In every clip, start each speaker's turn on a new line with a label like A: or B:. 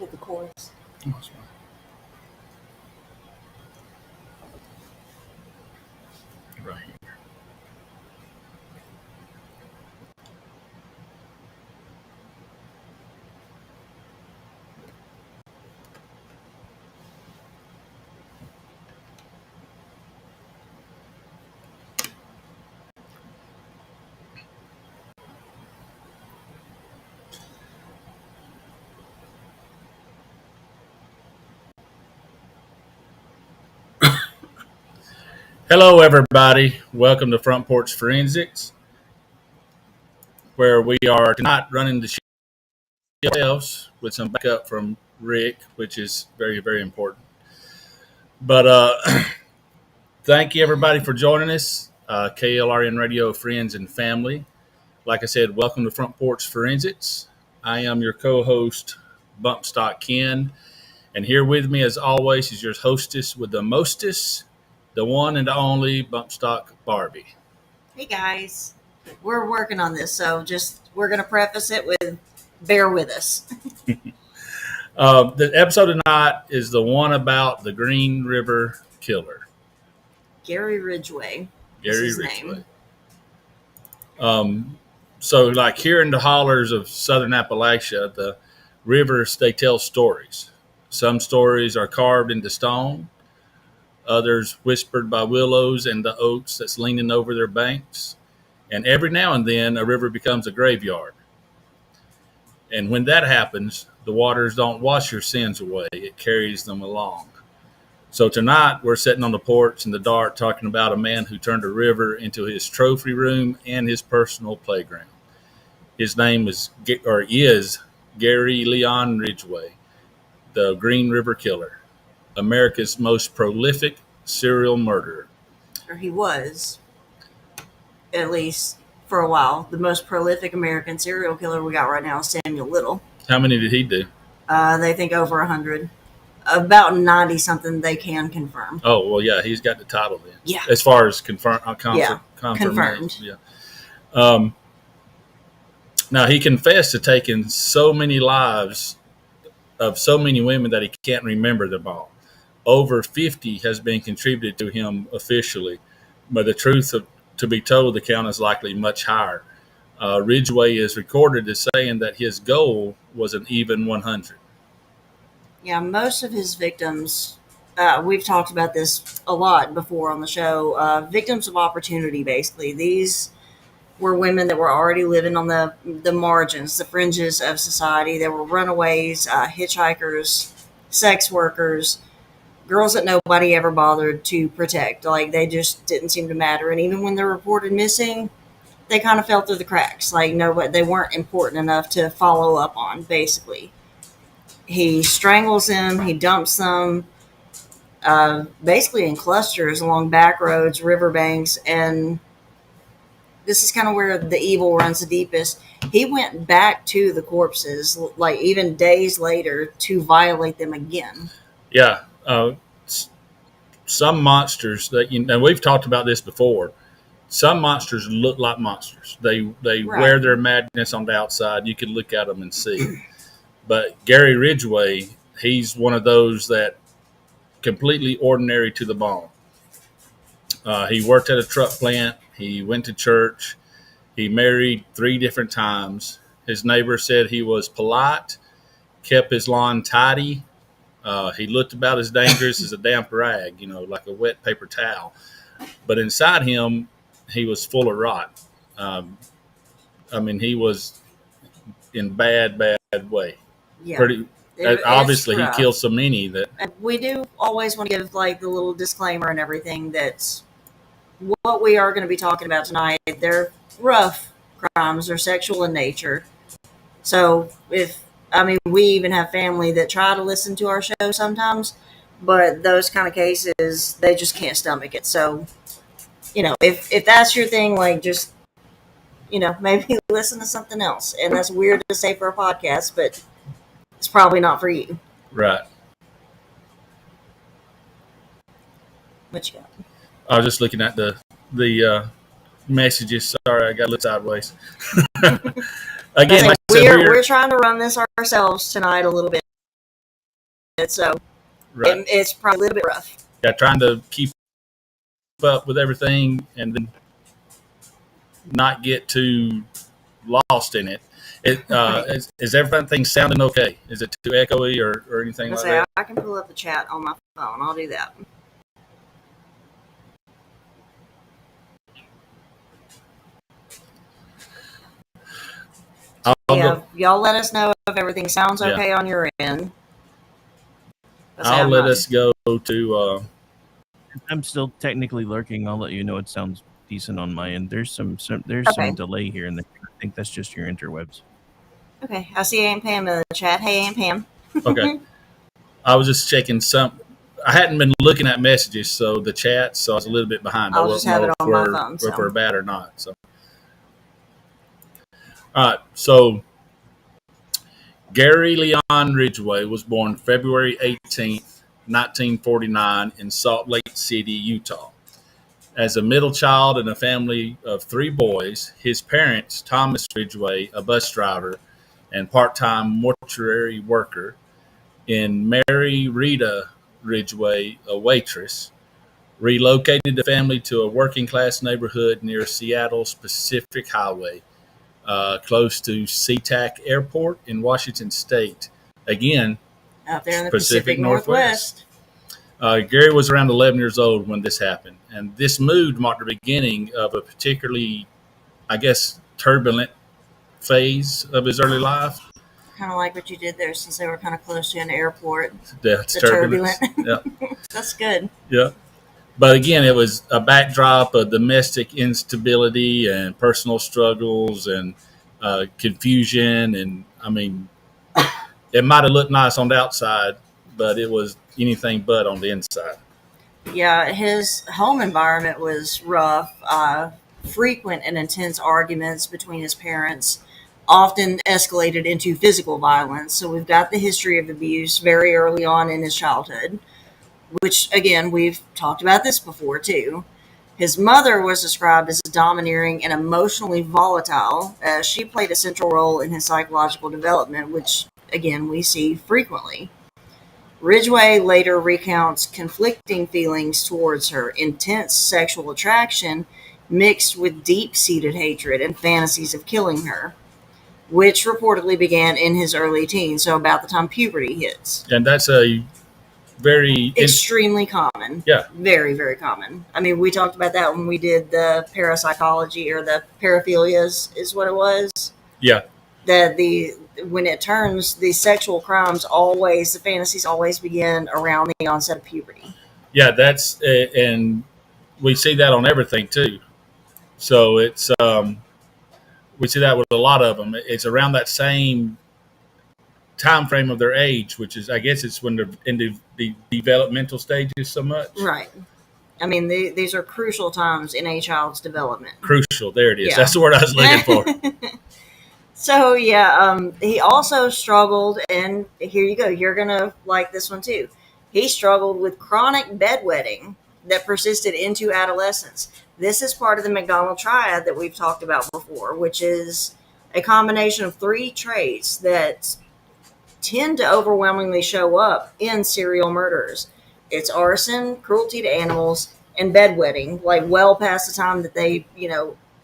A: hit the chorus.
B: Oh, that's fine. Right here. Hello, everybody. Welcome to Front Porch Forensics, where we are tonight running the show ourselves with some backup from Rick, which is very, very important. But thank you, everybody, for joining us. KLRN Radio friends and family. Like I said, welcome to Front Porch Forensics. I am your co-host, Bump Stock Ken. And here with me, as always, is your hostess with the mostest, the one and only Bump Stock Barbie.
A: Hey guys, we're working on this, so we're going to preface it with bear with us.
B: The episode tonight is the one about the Green River Killer.
A: Gary Ridgway.
B: Gary
A: is his
B: Ridgway.
A: name.
B: So like here in the hollers of southern Appalachia, the rivers, they tell stories. Some stories are carved into stone, others whispered by willows and the oaks that's leaning over their banks. And every now and then a river becomes a graveyard. And when that happens, the waters don't wash your sins away. It carries them along. So tonight we're sitting on the porch in the dark talking about a man who turned a river into his trophy room and his personal playground. His name is Gary Leon Ridgway, the Green River Killer, America's most prolific serial murderer.
A: Or he was, at least for a while, the most prolific American serial killer we got right now is Samuel Little.
B: How many did he do?
A: They think over 100. About 90 something they can confirm.
B: Oh, well, yeah, he's got the title then.
A: Yeah.
B: As far as confirmed.
A: Confirmed.
B: Yeah. Now, he confessed to taking so many lives of so many women that he can't remember them all. Over 50 has been contributed to him officially, but the truth to be told, the count is likely much higher. Ridgway is recorded as saying that his goal was an even 100.
A: Yeah, most of his victims, we've talked about this a lot before on the show, victims of opportunity, basically. These were women that were already living on the margins, the fringes of society. They were runaways, hitchhikers, sex workers, girls that nobody ever bothered to protect. Like, they just didn't seem to matter. And even when they're reported missing, they kind of fell through the cracks. Like, they weren't important enough to follow up on, basically. He strangles them, he dumps them, basically in clusters along back roads, riverbanks, and this is kind of where the evil runs the deepest. He went back to the corpses, like even days later, to violate them again.
B: Yeah. Some monsters that and we've talked about this before. Some monsters look like monsters. They
A: Right.
B: wear their madness on the outside. You can look at them and see. But Gary Ridgway, he's one of those that completely ordinary to the bone. He worked at a truck plant. He went to church. He married 3 different times. His neighbor said he was polite, kept his lawn tidy. He looked about as dangerous as a damp rag, like a wet paper towel. But inside him, he was full of rot. He was in bad way.
A: Yeah.
B: Obviously, he killed so many that.
A: And we do always want to give like the little disclaimer and everything that what we are going to be talking about tonight, they're rough crimes, they're sexual in nature. So we even have family that try to listen to our show sometimes, but those kind of cases, they just can't stomach it. So, if that's your thing, like just, maybe listen to something else. And that's weird to say for a podcast, but it's probably not for you.
B: Right.
A: What you got?
B: I was just looking at the messages. Sorry, I got a little sideways. Again,
A: we're trying to run this ourselves tonight a little bit. so
B: Right.
A: it's probably a little bit rough.
B: Yeah, trying to keep up with everything and then not get too lost in it.
A: Right.
B: Is everything sounding okay? Is it too echoey or anything like that?
A: I can pull up the chat on my phone. I'll do that. Y'all let us know if everything sounds okay on your end.
B: I'll let us go to.
C: I'm still technically lurking. I'll let you know it sounds decent on my end. There's some delay here, and I think that's just your interwebs.
A: Okay, I see Aunt Pam in the chat. Hey, Aunt Pam.
B: Okay. I was just checking some. I hadn't been looking at messages, so the chat, so I was a little bit behind.
A: I'll just have it on my phone.
B: If we're bad or not. So, all right. So, Gary Leon Ridgway was born February 18th, 1949, in Salt Lake City, Utah. As a middle child in a family of 3 boys, his parents, Thomas Ridgway, a bus driver and part-time mortuary worker, and Mary Rita Ridgway, a waitress, relocated the family to a working-class neighborhood near Seattle's Pacific Highway, close to SeaTac Airport in Washington State. Again,
A: out there in the Pacific Northwest.
B: Gary was around 11 years old when this happened, and this move marked the beginning of a particularly, I guess, turbulent phase of his early life.
A: Kind of like what you did there, since they were kind of close to an airport.
B: That's turbulent.
A: Yeah. That's good.
B: Yeah. But again, it was a backdrop of domestic instability and personal struggles and confusion. And I mean, it might have looked nice on the outside, but it was anything but on the inside.
A: Yeah, his home environment was rough. Frequent and intense arguments between his parents often escalated into physical violence. So we've got the history of abuse very early on in his childhood, which, again, we've talked about this before, too. His mother was described as domineering and emotionally volatile. She played a central role in his psychological development, which, again, we see frequently. Ridgway later recounts conflicting feelings towards her, intense sexual attraction mixed with deep-seated hatred and fantasies of killing her, which reportedly began in his early teens, so about the time puberty hits.
B: And that's a very
A: extremely common.
B: Yeah.
A: Very, very common. I mean, we talked about that when we did the parapsychology, or the paraphilias is what it was.
B: Yeah.
A: That when it turns, the sexual crimes always, the fantasies always begin around the onset of puberty.
B: Yeah, that's, and we see that on everything too. So it's, we see that with a lot of them. It's around that same time frame of their age, which is, I guess, it's when they're in the developmental stages so much.
A: Right. I mean, these are crucial times in a child's development.
B: Crucial. There it is. Yeah. That's the word I was looking for.
A: So, yeah, he also struggled, and here you go. You're going to like this one, too. He struggled with chronic bedwetting that persisted into adolescence. This is part of the McDonald triad that we've talked about before, which is a combination of 3 traits that tend to overwhelmingly show up in serial murderers. It's arson, cruelty to animals, and bedwetting, like well past the time that they,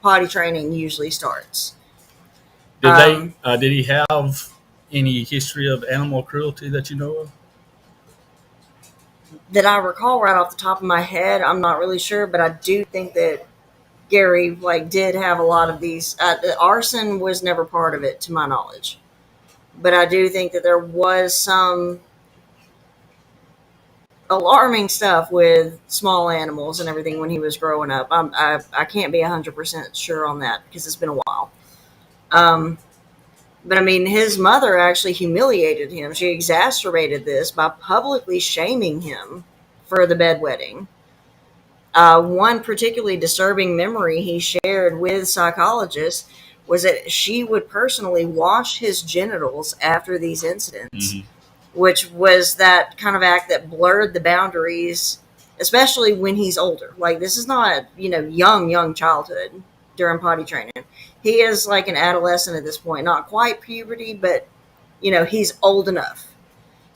A: potty training usually starts.
B: Did he have any history of animal cruelty that you know of?
A: That I recall right off the top of my head, I'm not really sure, but I do think that Gary did have a lot of these. Arson was never part of it, to my knowledge, but I do think that there was some alarming stuff with small animals and everything when he was growing up. I can't be 100% sure on that because it's been a while. But I mean, his mother actually humiliated him. She exacerbated this by publicly shaming him for the bedwetting. One particularly disturbing memory he shared with psychologists was that she would personally wash his genitals after these incidents, which was that kind of act that blurred the boundaries, especially when he's older. Like, this is not, young childhood during potty training. He is like an adolescent at this point, not quite puberty, but, he's old enough.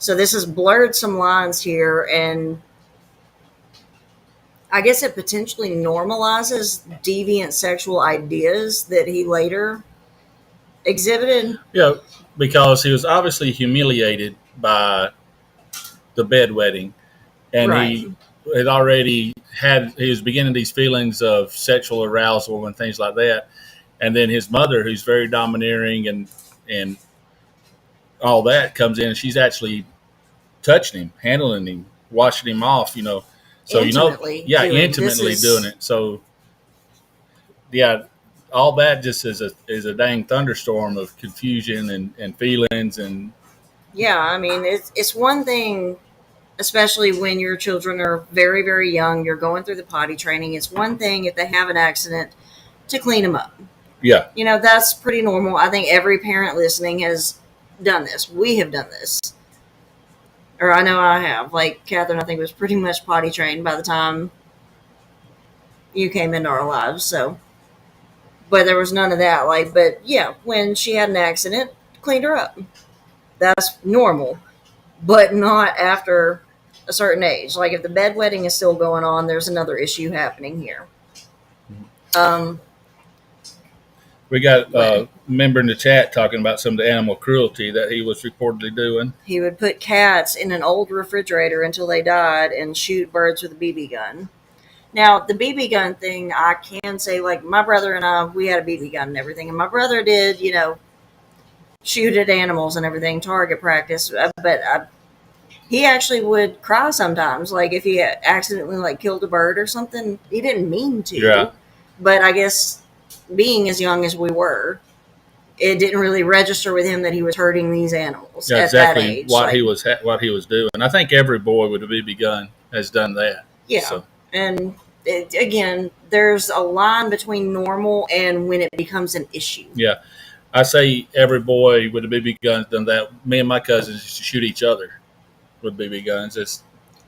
A: So this has blurred some lines here, and I guess it potentially normalizes deviant sexual ideas that he later exhibited.
B: Yeah, because he was obviously humiliated by the bedwetting, and
A: Right.
B: he had already he was beginning these feelings of sexual arousal and things like that. And then his mother, who's very domineering and all that, comes in, and she's actually touching him, handling him, washing him off, So,
A: Intimately
B: yeah,
A: doing this
B: intimately doing it. So, yeah, all that just is a dang thunderstorm of confusion and feelings. And
A: Yeah, I mean, it's one thing, especially when your children are very, very young, you're going through the potty training. It's one thing if they have an accident to clean them up.
B: yeah,
A: That's pretty normal. I think every parent listening has done this. We have done this. Or I know I have. Like, Catherine, I think, was pretty much potty trained by the time you came into our lives. So, but there was none of that. Like, but yeah, when she had an accident, cleaned her up. That's normal, but not after a certain age. Like, if the bedwetting is still going on, there's another issue happening here.
B: we got a member in the chat talking about some of the animal cruelty that he was reportedly doing.
A: He would put cats in an old refrigerator until they died and shoot birds with a BB gun. Now, the BB gun thing, I can say, like, my brother and I, we had a BB gun and everything. And my brother did, shoot at animals and everything, target practice. But he actually would cry sometimes. Like, if he accidentally, like, killed a bird or something, he didn't mean to.
B: Yeah.
A: But I guess being as young as we were, it didn't really register with him that he was hurting these animals
B: Yeah,
A: at
B: exactly
A: that age.
B: what he was doing. I think every boy with a BB gun has done that.
A: Yeah.
B: So.
A: And again, there's a line between normal and when it becomes an issue.
B: Yeah. I say every boy with a BB gun's done that. Me and my cousins used to shoot each other with BB guns.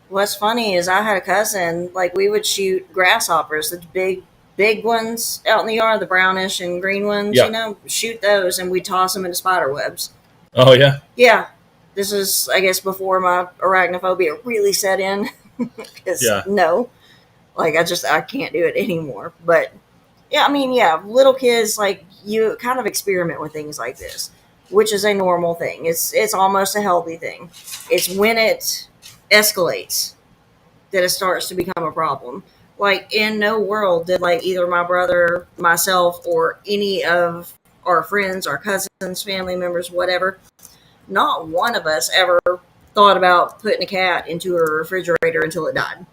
A: What's funny is I had a cousin, like, we would shoot grasshoppers, the big ones out in the yard, the brownish and green ones,
B: Yeah.
A: Shoot those, and we'd toss them into spider webs.
B: Oh, yeah?
A: Yeah. This is, I guess, before my arachnophobia really set in. Because, no. Like, I can't do it anymore. But, yeah, I mean, yeah, little kids, like, you kind of experiment with things like this, which is a normal thing. It's almost a healthy thing. It's when it escalates that it starts to become a problem. Like, in no world did, like, either my brother, myself, or any of our friends, our cousins, family members, whatever, not one of us ever thought about putting a cat into a refrigerator until it died.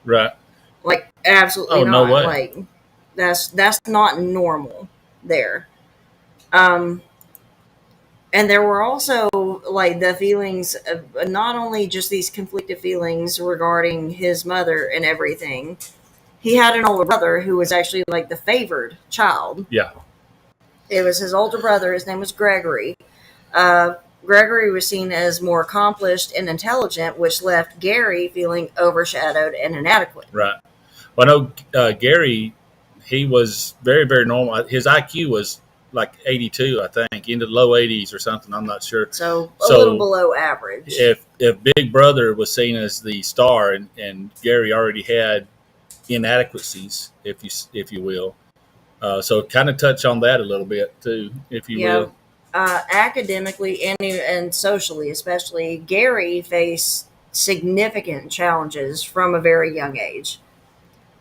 B: Right.
A: Like, absolutely not.
B: No way.
A: Like, that's not normal there. And there were also, like, the feelings of not only just these conflicted feelings regarding his mother and everything. He had an older brother who was actually, like, the favored child.
B: Yeah.
A: It was his older brother. His name was Gregory. Gregory was seen as more accomplished and intelligent, which left Gary feeling overshadowed and inadequate.
B: Right. Well, I know Gary, he was very, very normal. His IQ was like 82, I think, into the low 80s or something. I'm not sure.
A: So a little below average.
B: If Big Brother was seen as the star and Gary already had inadequacies, if you will, so kind of touch on that a little bit too, if you will.
A: Academically and socially, especially, Gary faced significant challenges from a very young age.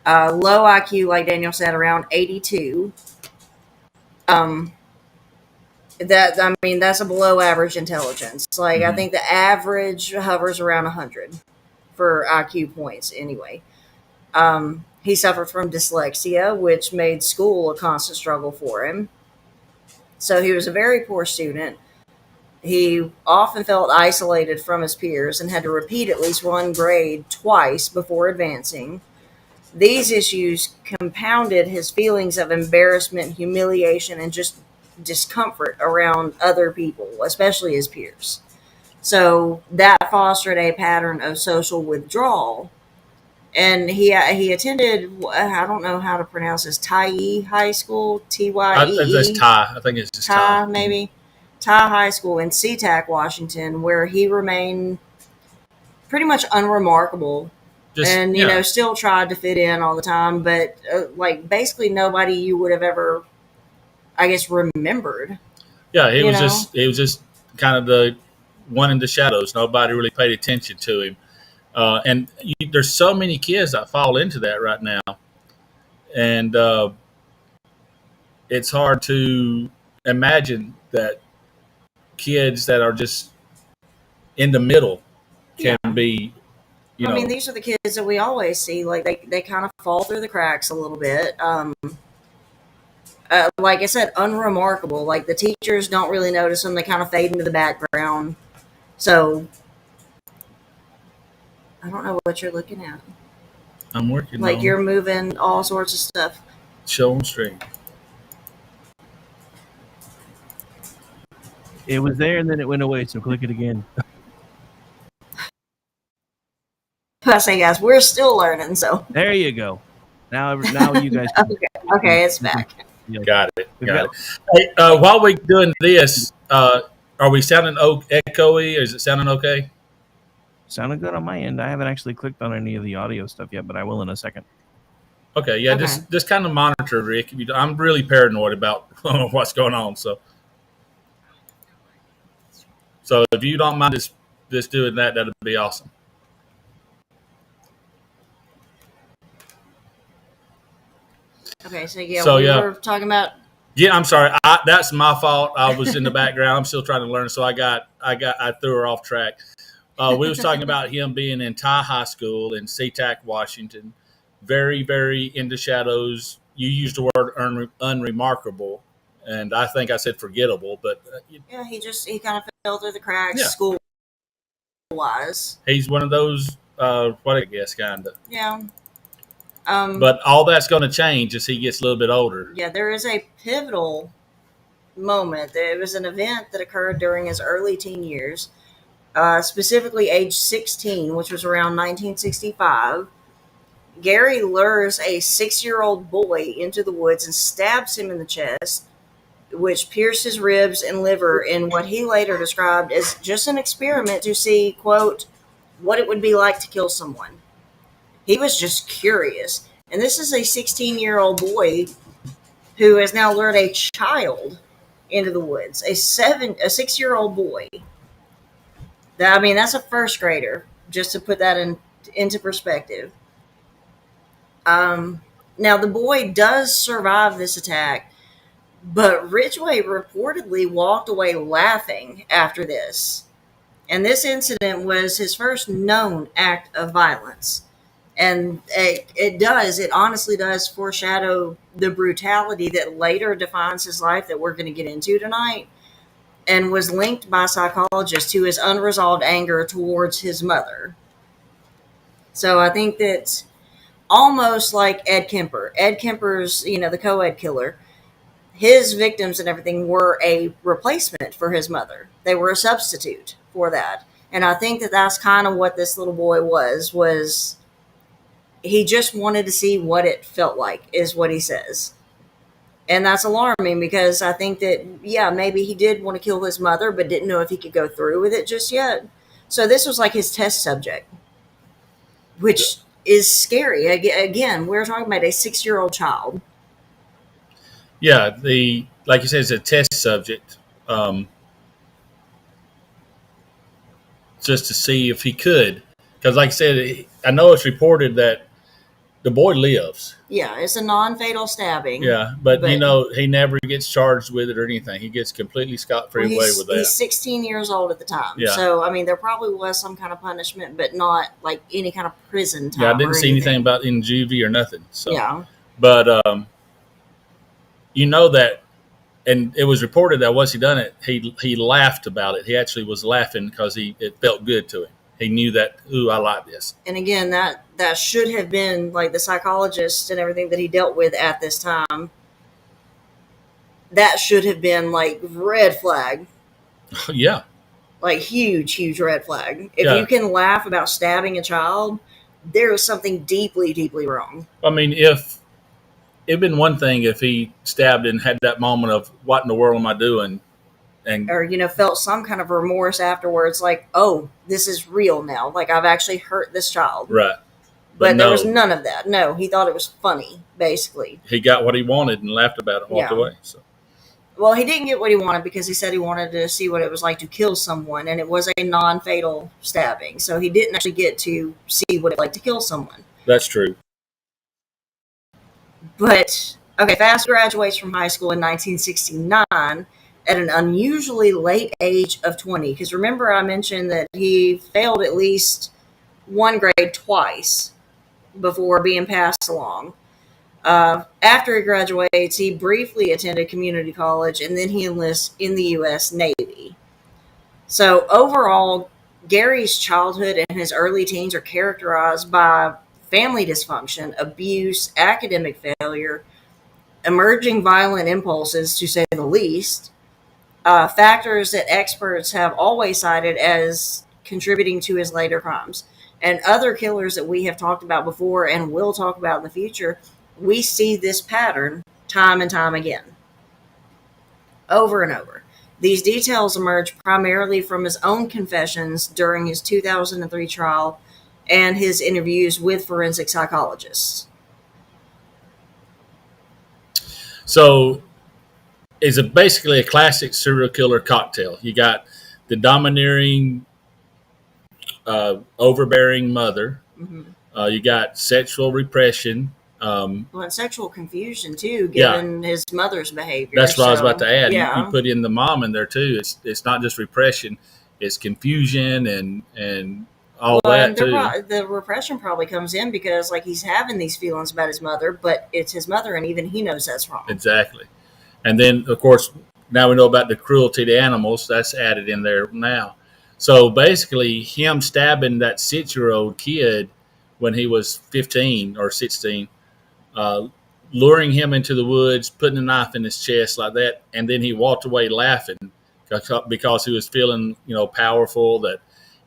A: Low IQ, like Daniel said, around 82. That's a below average intelligence. Like, I think the average hovers around 100 for IQ points anyway. He suffered from dyslexia, which made school a constant struggle for him. So he was a very poor student. He often felt isolated from his peers and had to repeat at least one grade twice before advancing. These issues compounded his feelings of embarrassment, humiliation, and just discomfort around other people, especially his peers. So that fostered a pattern of social withdrawal. And he attended, I don't know how to pronounce this, Tye High School, Tye.
B: That's Ty. I think it's just
A: Ty, maybe. Ty High School in SeaTac, Washington, where he remained pretty much unremarkable and, still tried to fit in all the time, but like basically nobody you would have ever, I guess, remembered.
B: Yeah, he was just kind of the one in the shadows. Nobody really paid attention to him. And there's so many kids that fall into that right now, and it's hard to imagine that kids that are just in the middle can be.
A: I mean, these are the kids that we always see. Like they kind of fall through the cracks a little bit. Like I said, unremarkable. Like the teachers don't really notice them; they kind of fade into the background. So I don't know what you're looking at.
B: I'm working.
A: Like you're moving all sorts of stuff.
B: Show them straight.
C: It was there and then it went away. So click it again.
A: I say, guys, we're still learning. So
C: there you go. Now you guys.
A: Okay, it's back.
B: Got it. Hey, while we're doing this, are we sounding echoey? Is it sounding okay?
C: Sounding good on my end. I haven't actually clicked on any of the audio stuff yet, but I will in a second.
B: Okay, yeah, okay. Just kind of monitor, Rick. I'm really paranoid about what's going on. So if you don't mind just doing that, that'd be awesome.
A: Okay, so we were talking about.
B: Yeah, I'm sorry. That's my fault. I was in the background. I'm still trying to learn, so I threw her off track. We was talking about him being in Ty High School in SeaTac, Washington. Very, very in the shadows. You used the word unremarkable, and I think I said forgettable. But
A: he kind of fell through the cracks school wise.
B: He's one of those. What I guess, kind of.
A: Yeah.
B: But all that's going to change as he gets a little bit older.
A: Yeah, there is a pivotal moment. There was an event that occurred during his early teen years, specifically age 16, which was around 1965. Gary lures a 6-year-old boy into the woods and stabs him in the chest, which pierced his ribs and liver in what he later described as just an experiment to see, quote, what it would be like to kill someone. He was just curious. And this is a 16-year-old boy who has now lured a child into the woods. A 6-year-old boy. That's a first grader, just to put that into perspective. Now, the boy does survive this attack, but Ridgway reportedly walked away laughing after this. And this incident was his first known act of violence. And it honestly does foreshadow the brutality that later defines his life that we're going to get into tonight, and was linked by psychologists to his unresolved anger towards his mother. So I think that almost like Ed Kemper. Ed Kemper's, the co-ed killer, his victims and everything were a replacement for his mother. They were a substitute for that. And I think that that's kind of what this little boy was he just wanted to see what it felt like, is what he says. And that's alarming because I think that, maybe he did want to kill his mother, but didn't know if he could go through with it just yet. So this was like his test subject, which is scary. Again, we're talking about a 6-year-old child.
B: Yeah, like you said, it's a test subject, just to see if he could. Because like I said, I know it's reported that the boy lives.
A: Yeah, it's a non-fatal stabbing.
B: Yeah, but he never gets charged with it or anything. He gets completely scot-free away with that.
A: He's 16 years old at the time. Yeah. So, there probably was some kind of punishment, but not like any kind of prison time.
B: Yeah, I didn't see anything about in juvie or nothing. So.
A: Yeah.
B: But, that, and it was reported that once he done it, he laughed about it. He actually was laughing because it felt good to him. He knew that, I like this.
A: And again, that should have been like the psychologist and everything that he dealt with at this time. That should have been like red flag.
B: Yeah.
A: Like huge, huge red flag. If you can laugh about stabbing a child, there is something deeply, deeply wrong.
B: If it'd been one thing if he stabbed and had that moment of what in the world am I doing? and
A: or felt some kind of remorse afterwards, like, oh, this is real now, like I've actually hurt this child.
B: right.
A: But there
B: no,
A: was none of that. No, he thought it was funny, basically.
B: he got what he wanted and laughed about it and walked away. So
A: Well, he didn't get what he wanted because he said he wanted to see what it was like to kill someone, and it was a non-fatal stabbing, so he didn't actually get to see what it like to kill someone.
B: that's true.
A: But okay, Fast graduates from high school in 1969 at an unusually late age of 20. Because remember, I mentioned that he failed at least one grade twice before being passed along. After he graduates, he briefly attended community college, and then he enlists in the U.S. Navy. So overall, Gary's childhood and his early teens are characterized by family dysfunction, abuse, academic failure, emerging violent impulses, to say the least, factors that experts have always cited as contributing to his later crimes. And other killers that we have talked about before and will talk about in the future, we see this pattern time and time again, over and over. These details emerge primarily from his own confessions during his 2003 trial and his interviews with forensic psychologists.
B: So it's basically a classic serial killer cocktail. You got the domineering, overbearing mother.
A: Mm-hmm.
B: You got sexual repression.
A: Well, and sexual confusion too, given his mother's behavior.
B: That's what I was about to add.
A: Yeah.
B: You put in the mom in there too. It's not just repression; it's confusion and all that too.
A: The repression probably comes in because like he's having these feelings about his mother, but it's his mother, and even he knows that's wrong.
B: Exactly. And then, of course, now we know about the cruelty to animals. That's added in there now. So basically, him stabbing that 6-year-old kid when he was 15 or 16, luring him into the woods, putting a knife in his chest like that, and then he walked away laughing because he was feeling, powerful, that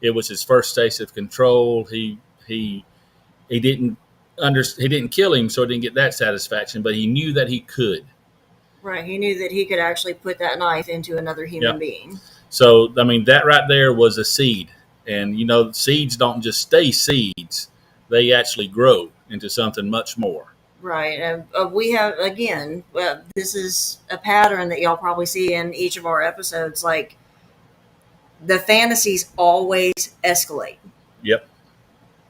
B: it was his first taste of control. He didn't he didn't kill him, so he didn't get that satisfaction, but he knew that he could.
A: Right. He knew that he could actually put that knife into another human being.
B: So, I mean, that right there was a seed. And, seeds don't just stay seeds. They actually grow into something much more.
A: Right. We have, again, this is a pattern that y'all probably see in each of our episodes. Like, the fantasies always escalate.
B: Yep.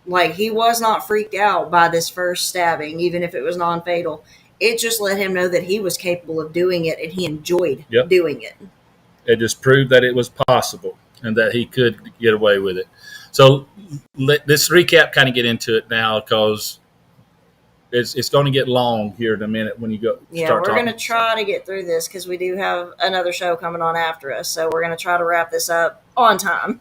A: Like, he was not freaked out by this first stabbing, even if it was non-fatal. It just let him know that he was capable of doing it, and he enjoyed doing it.
B: It just proved that it was possible and that he could get away with it. So let's recap, kind of get into it now, because it's going to get long here in a minute when you go.
A: Yeah, we're going to try to get through this because we do have another show coming on after us. So we're going to try to wrap this up on time.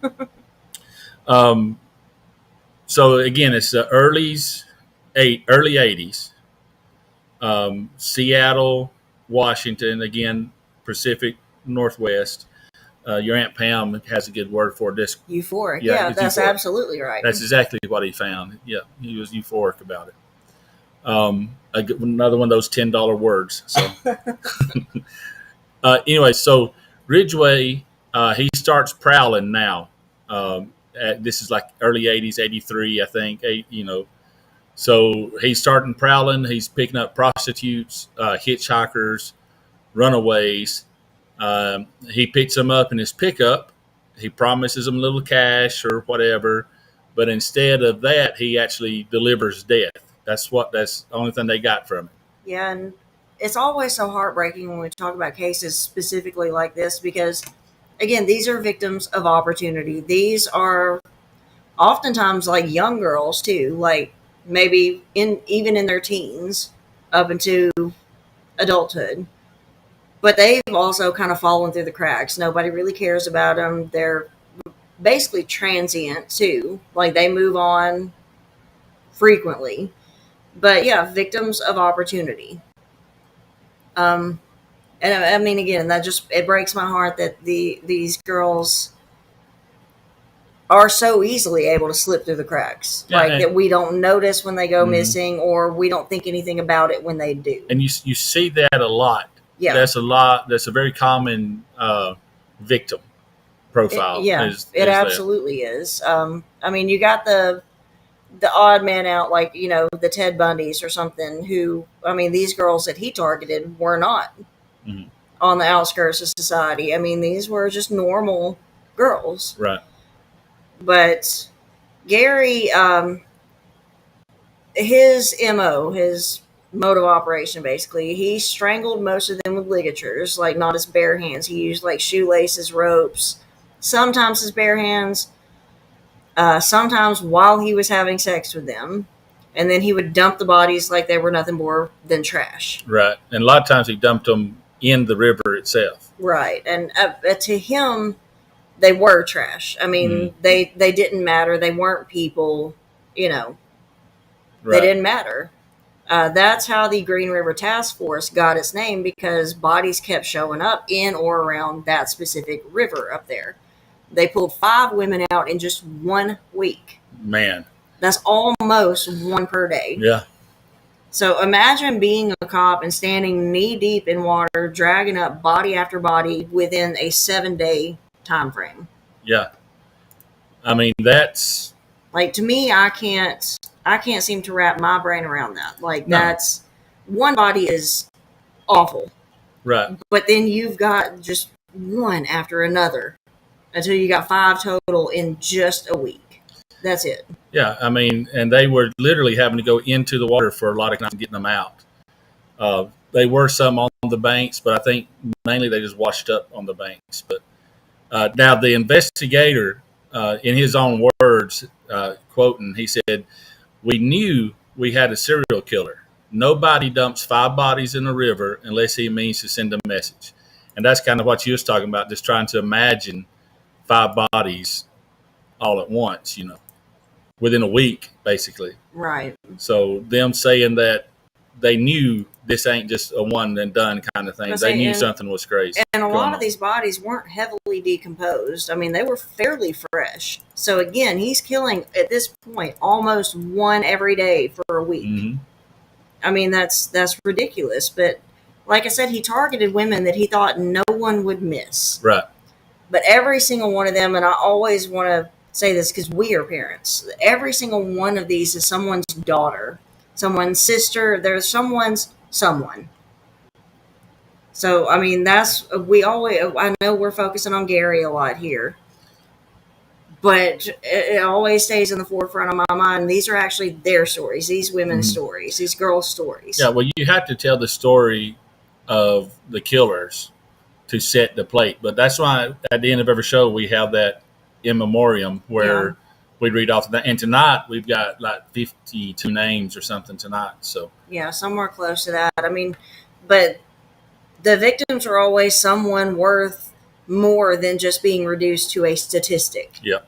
B: So again, it's the early 80s. Seattle, Washington, again, Pacific Northwest. Your Aunt Pam has a good word for this.
A: Euphoric. Yeah, that's euphoric. Absolutely right.
B: That's exactly what he found. Yeah, he was euphoric about it. Another one of those $10 words. So anyway, so Ridgway, he starts prowling now. This is like early 80s, 83, I think, So he's starting prowling. He's picking up prostitutes, hitchhikers, runaways. He picks them up in his pickup. He promises them a little cash or whatever. But instead of that, he actually delivers death. That's the only thing they got from it.
A: Yeah, and it's always so heartbreaking when we talk about cases specifically like this because, again, these are victims of opportunity. These are oftentimes like young girls too, like maybe even in their teens up into adulthood. But they've also kind of fallen through the cracks. Nobody really cares about them. They're basically transient too. Like they move on frequently. But yeah, victims of opportunity. And I mean, again, it breaks my heart that these girls are so easily able to slip through the cracks. Yeah, that we don't notice when they go missing, or we don't think anything about it when they do.
B: And you see that a lot. Yeah. That's a very common victim profile.
A: It absolutely is. I mean, you got the odd man out, like, the Ted Bundys or something, who, I mean, these girls that he targeted were not
B: Mhm.
A: on the outskirts of society. I mean, these were just normal girls.
B: Right.
A: But Gary, his MO, his mode of operation, basically, he strangled most of them with ligatures, like not his bare hands. He used like shoelaces, ropes, sometimes his bare hands, sometimes while he was having sex with them. And then he would dump the bodies like they were nothing more than trash.
B: Right. And a lot of times he dumped them in the river itself.
A: Right. And to him, they were trash. I mean, they didn't matter. They weren't people, Right. They didn't matter. That's how the Green River Task Force got its name, because bodies kept showing up in or around that specific river up there. They pulled 5 women out in just 1 week.
B: Man.
A: That's almost 1 per day.
B: Yeah.
A: So imagine being a cop and standing knee deep in water, dragging up body after body within a 7-day time frame.
B: Yeah. I mean, that's
A: like, to me, I can't seem to wrap my brain around that. Like, no. That's 1 body is awful.
B: Right.
A: But then you've got just one after another until you got 5 total in just a week. That's it.
B: Yeah, I mean, and they were literally having to go into the water for a lot of times getting them out. They were some on the banks, but I think mainly they just washed up on the banks. But now the investigator, in his own words, quoting, he said, "We knew we had a serial killer. Nobody dumps 5 bodies in the river unless he means to send a message." And that's kind of what you was talking about, just trying to imagine 5 bodies all at once, within a week, basically.
A: Right.
B: So them saying that they knew this ain't just a one and done kind of thing. They knew something was crazy.
A: And a lot of these bodies weren't heavily decomposed. I mean, they were fairly fresh. So again, he's killing, at this point, almost 1 every day for a week.
B: Mm-hmm.
A: I mean, that's ridiculous. But like I said, he targeted women that he thought no one would miss.
B: Right.
A: But every single one of them, and I always want to say this because we are parents, every single one of these is someone's daughter, someone's sister, there's someone's someone. So, I mean, I know we're focusing on Gary a lot here, but it always stays in the forefront of my mind. These are actually their stories, these women's stories, these girls' stories.
B: Yeah, well, you have to tell the story of the killers to set the plate. But that's why at the end of every show, we have that in memoriam where we read off of that. And tonight, we've got like 52 names or something tonight. So
A: yeah, somewhere close to that. I mean, but the victims are always someone worth more than just being reduced to a statistic.
B: Yeah.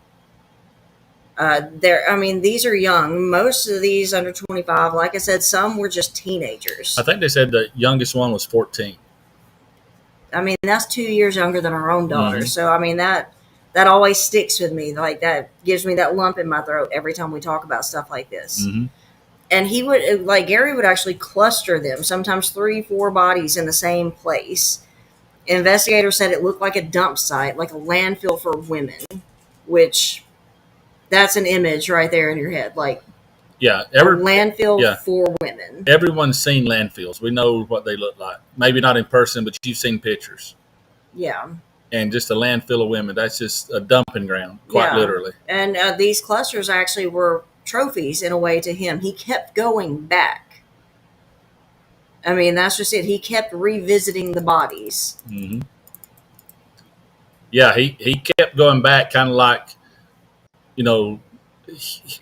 A: These are young. Most of these under 25, like I said, some were just teenagers.
B: I think they said the youngest one was 14.
A: I mean, that's 2 years younger than our own daughter. So, I mean, that always sticks with me. Like, that gives me that lump in my throat every time we talk about stuff like this. And he would, like, Gary would actually cluster them, sometimes 3-4 bodies in the same place. Investigators said it looked like a dump site, like a landfill for women, which that's an image right there in your head. Like,
B: yeah,
A: a landfill for women.
B: Everyone's seen landfills. We know what they look like. Maybe not in person, but you've seen pictures.
A: Yeah.
B: And just a landfill of women. That's just a dumping ground, quite literally.
A: And these clusters actually were trophies in a way to him. He kept going back. I mean, that's just it. He kept revisiting the bodies.
B: Mm-hmm. Yeah, he kept going back, kind of like,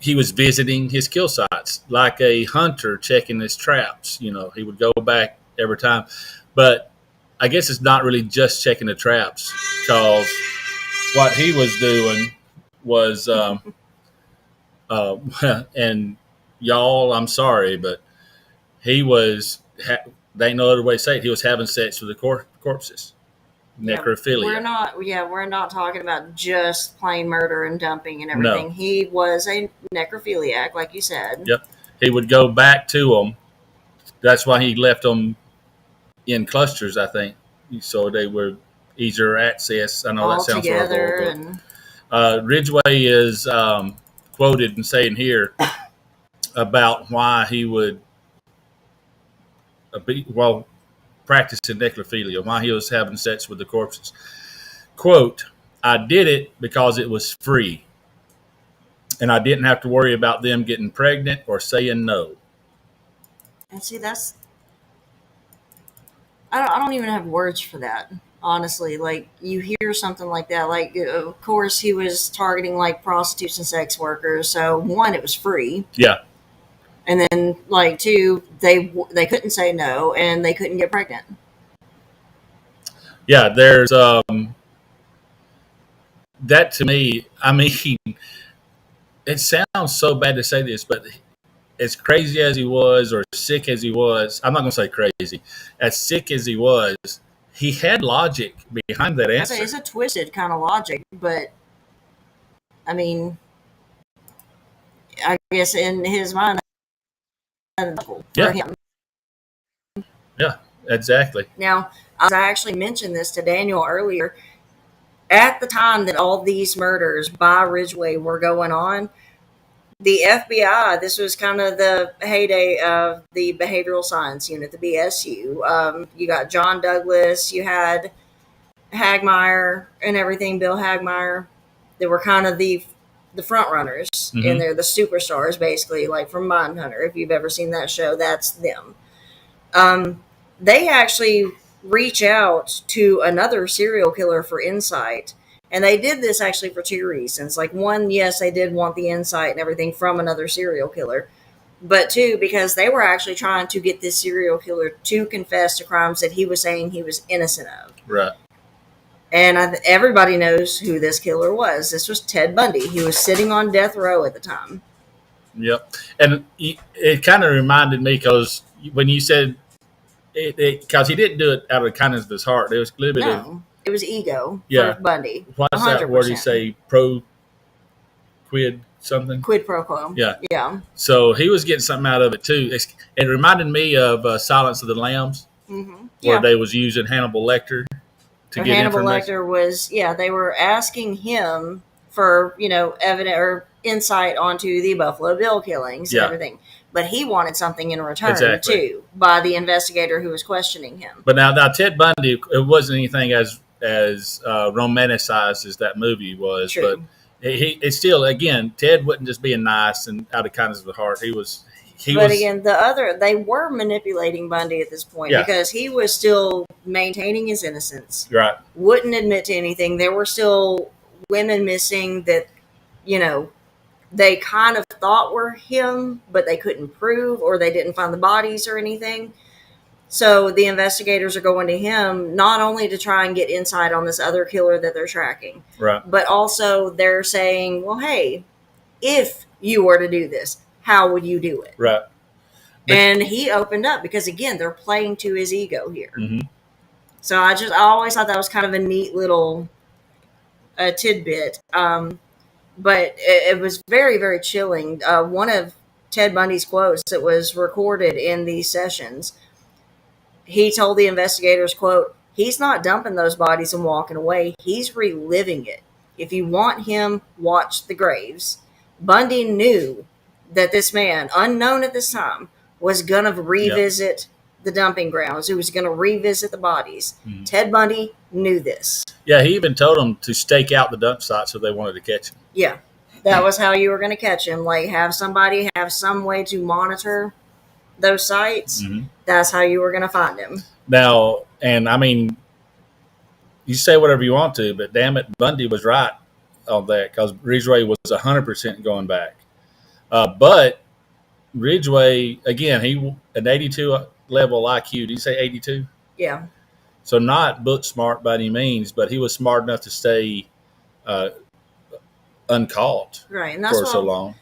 B: he was visiting his kill sites, like a hunter checking his traps. He would go back every time. But I guess it's not really just checking the traps, because what he was doing was, and y'all, I'm sorry, but he was, they ain't no other way to say it, he was having sex with the corpses. Necrophilia.
A: We're not talking about just plain murder and dumping and everything. No. He was a necrophiliac, like you said.
B: Yep. He would go back to them. That's why he left them in clusters, I think. So they were either access. I know
A: all
B: that sounds
A: together.
B: horrible, but Ridgway is quoted in saying here about why he would practicing necrophilia, why he was having sex with the corpses. Quote, I did it because it was free, and I didn't have to worry about them getting pregnant or saying no.
A: And see, I don't even have words for that. Honestly, like you hear something like that, like of course he was targeting like prostitutes and sex workers. So one, it was free.
B: Yeah.
A: And then like two, they couldn't say no and they couldn't get pregnant.
B: Yeah, there's that to me. I mean, it sounds so bad to say this, but as crazy as he was, or sick as he was, I'm not going to say crazy. As sick as he was, he had logic behind that answer.
A: It's a twisted kind of logic, but I mean, I guess in his mind, for him.
B: Yeah, exactly.
A: Now, I actually mentioned this to Daniel earlier. At the time that all these murders by Ridgway were going on, the FBI, this was kind of the heyday of the Behavioral Science Unit, the BSU. You got John Douglas, you had Hagmeyer and everything, Bill Hagmeyer. They were kind of the front runners in there, the superstars, basically, like from Mindhunter. If you've ever seen that show, that's them. They actually reach out to another serial killer for insight. And they did this actually for two reasons. Like, one, yes, they did want the insight and everything from another serial killer. But two, because they were actually trying to get this serial killer to confess to crimes that he was saying he was innocent of.
B: Right.
A: And everybody knows who this killer was. This was Ted Bundy. He was sitting on death row at the time.
B: Yep. And it kind of reminded me, because when you said because he didn't do it out of the kindness of his heart. There was a little bit of...
A: It was ego
B: for
A: Bundy.
B: What's 100%. That word you say? Quid something?
A: Quid pro quo.
B: Yeah.
A: Yeah.
B: So he was getting something out of it too. It reminded me of Silence of the Lambs, where they was using Hannibal Lecter to get
A: Hannibal
B: information.
A: Lecter was, they were asking him for, evidence or insight onto the Buffalo Bill killings and everything. But he wanted something in return, too, by the investigator who was questioning him.
B: But now Ted Bundy, it wasn't anything as romanticized as that movie was.
A: True.
B: But it's still, again, Ted wasn't just being nice and out of kindness of the heart. Again,
A: they were manipulating Bundy at this point because he was still maintaining his innocence.
B: Right.
A: Wouldn't admit to anything. There were still women missing that, they kind of thought were him, but they couldn't prove, or they didn't find the bodies or anything. So the investigators are going to him not only to try and get insight on this other killer that they're tracking,
B: right,
A: but also they're saying, well, hey, if you were to do this, how would you do it?
B: Right.
A: And he opened up because, again, they're playing to his ego here.
B: Mm-hmm.
A: So I always thought that was kind of a neat little tidbit. But it was very, very chilling. One of Ted Bundy's quotes that was recorded in these sessions, he told the investigators, quote, he's not dumping those bodies and walking away. He's reliving it. If you want him, watch the graves. Bundy knew that this man, unknown at this time, was going to revisit the dumping grounds. He was going to revisit the bodies. Mm-hmm. Ted Bundy knew this.
B: Yeah, he even told them to stake out the dump site so they wanted to catch him.
A: Yeah, that was how you were going to catch him. Like, have somebody have some way to monitor those sites. Mm-hmm. That's how you were going to find him.
B: Now, and I mean, you say whatever you want to, but damn it, Bundy was right on that, because Ridgway was 100% going back. But Ridgway, again, he an 82 level IQ. Did you say 82?
A: Yeah.
B: So not book smart by any means, but he was smart enough to stay uncaught for so long.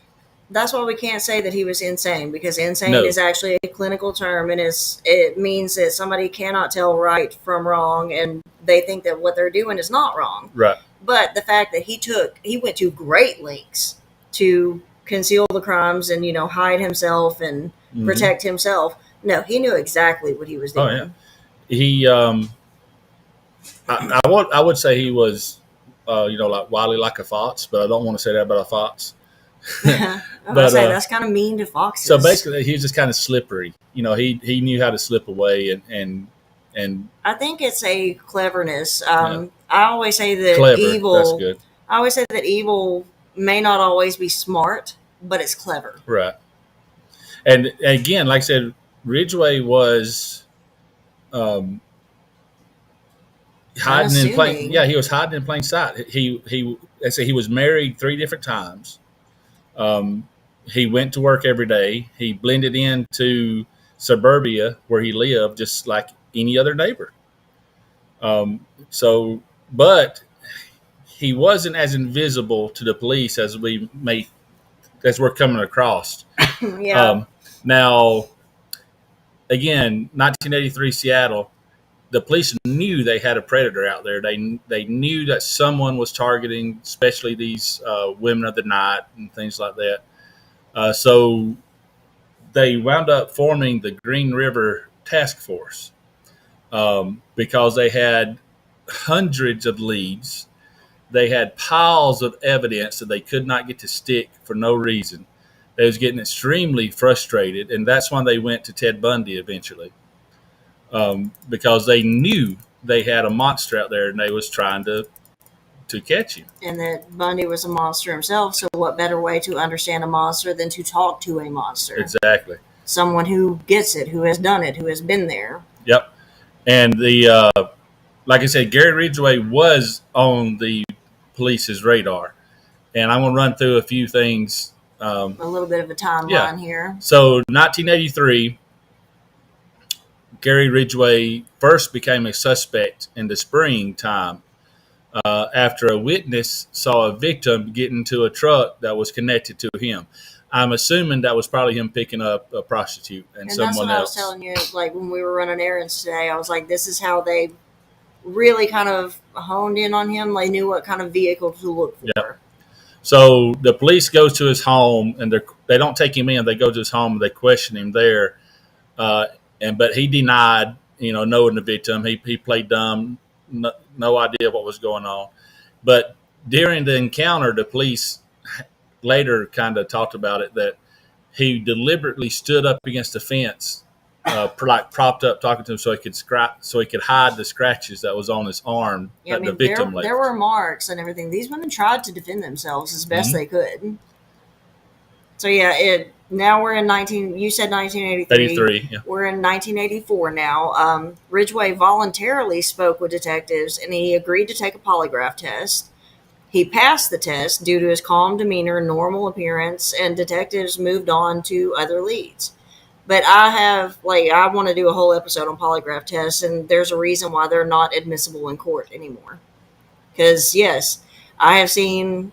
A: That's why we can't say that he was insane, because insane is actually a clinical term, and it means that somebody cannot tell right from wrong, and they think that what they're doing is not wrong.
B: Right.
A: But the fact that he went to great lengths to conceal the crimes and, hide himself and protect himself. No, he knew exactly what he was doing.
B: Oh, yeah. I would say he was, like wily like a fox, but I don't want to say that about a fox.
A: I was
B: But
A: say that's kind of mean to foxes.
B: so basically, he was just kind of slippery. He knew how to slip away and
A: I think it's a cleverness.
B: Yeah.
A: I always say that
B: clever.
A: evil.
B: That's good.
A: I always say that evil may not always be smart, but it's clever.
B: Right. And again, like I said, Ridgway was hiding in plain.
A: Unassuming.
B: Yeah, he was hiding in plain sight. I say he was married 3 different times. He went to work every day. He blended into suburbia where he lived, just like any other neighbor. But he wasn't as invisible to the police as we're coming across.
A: Yeah.
B: Now, again, 1983 Seattle, the police knew they had a predator out there. They knew that someone was targeting, especially these women of the night and things like that. So they wound up forming the Green River Task Force because they had hundreds of leads. They had piles of evidence that they could not get to stick for no reason. They was getting extremely frustrated, and that's when they went to Ted Bundy eventually, because they knew they had a monster out there, and they was trying to catch him.
A: And that Bundy was a monster himself. So what better way to understand a monster than to talk to a monster?
B: Exactly.
A: Someone who gets it, who has done it, who has been there.
B: Yep. And like I said, Gary Ridgway was on the police's radar, and I'm going to run through a few things.
A: A little bit of a timeline here.
B: So 1983, Gary Ridgway first became a suspect in the springtime after a witness saw a victim get into a truck that was connected to him. I'm assuming that was probably him picking up a prostitute and someone
A: else. That's what I was telling you. Like when we were running errands today, I was like, this is how they really kind of honed in on him. They knew what kind of vehicle to look for.
B: Yep. So the police go to his home, and they don't take him in. They go to his home and they question him there. But he denied, knowing the victim. He played dumb, no idea what was going on. But during the encounter, the police later kind of talked about it, that he deliberately stood up against the fence, like propped up, talking to him, so he could hide the scratches that was on his arm that the victim left.
A: There were marks and everything. These women tried to defend themselves as best they could. So now we're in you said 1983.
B: 83, yeah.
A: We're in 1984 now. Ridgway voluntarily spoke with detectives, and he agreed to take a polygraph test. He passed the test due to his calm demeanor, normal appearance, and detectives moved on to other leads. But I want to do a whole episode on polygraph tests, and there's a reason why they're not admissible in court anymore. Because, yes, I have seen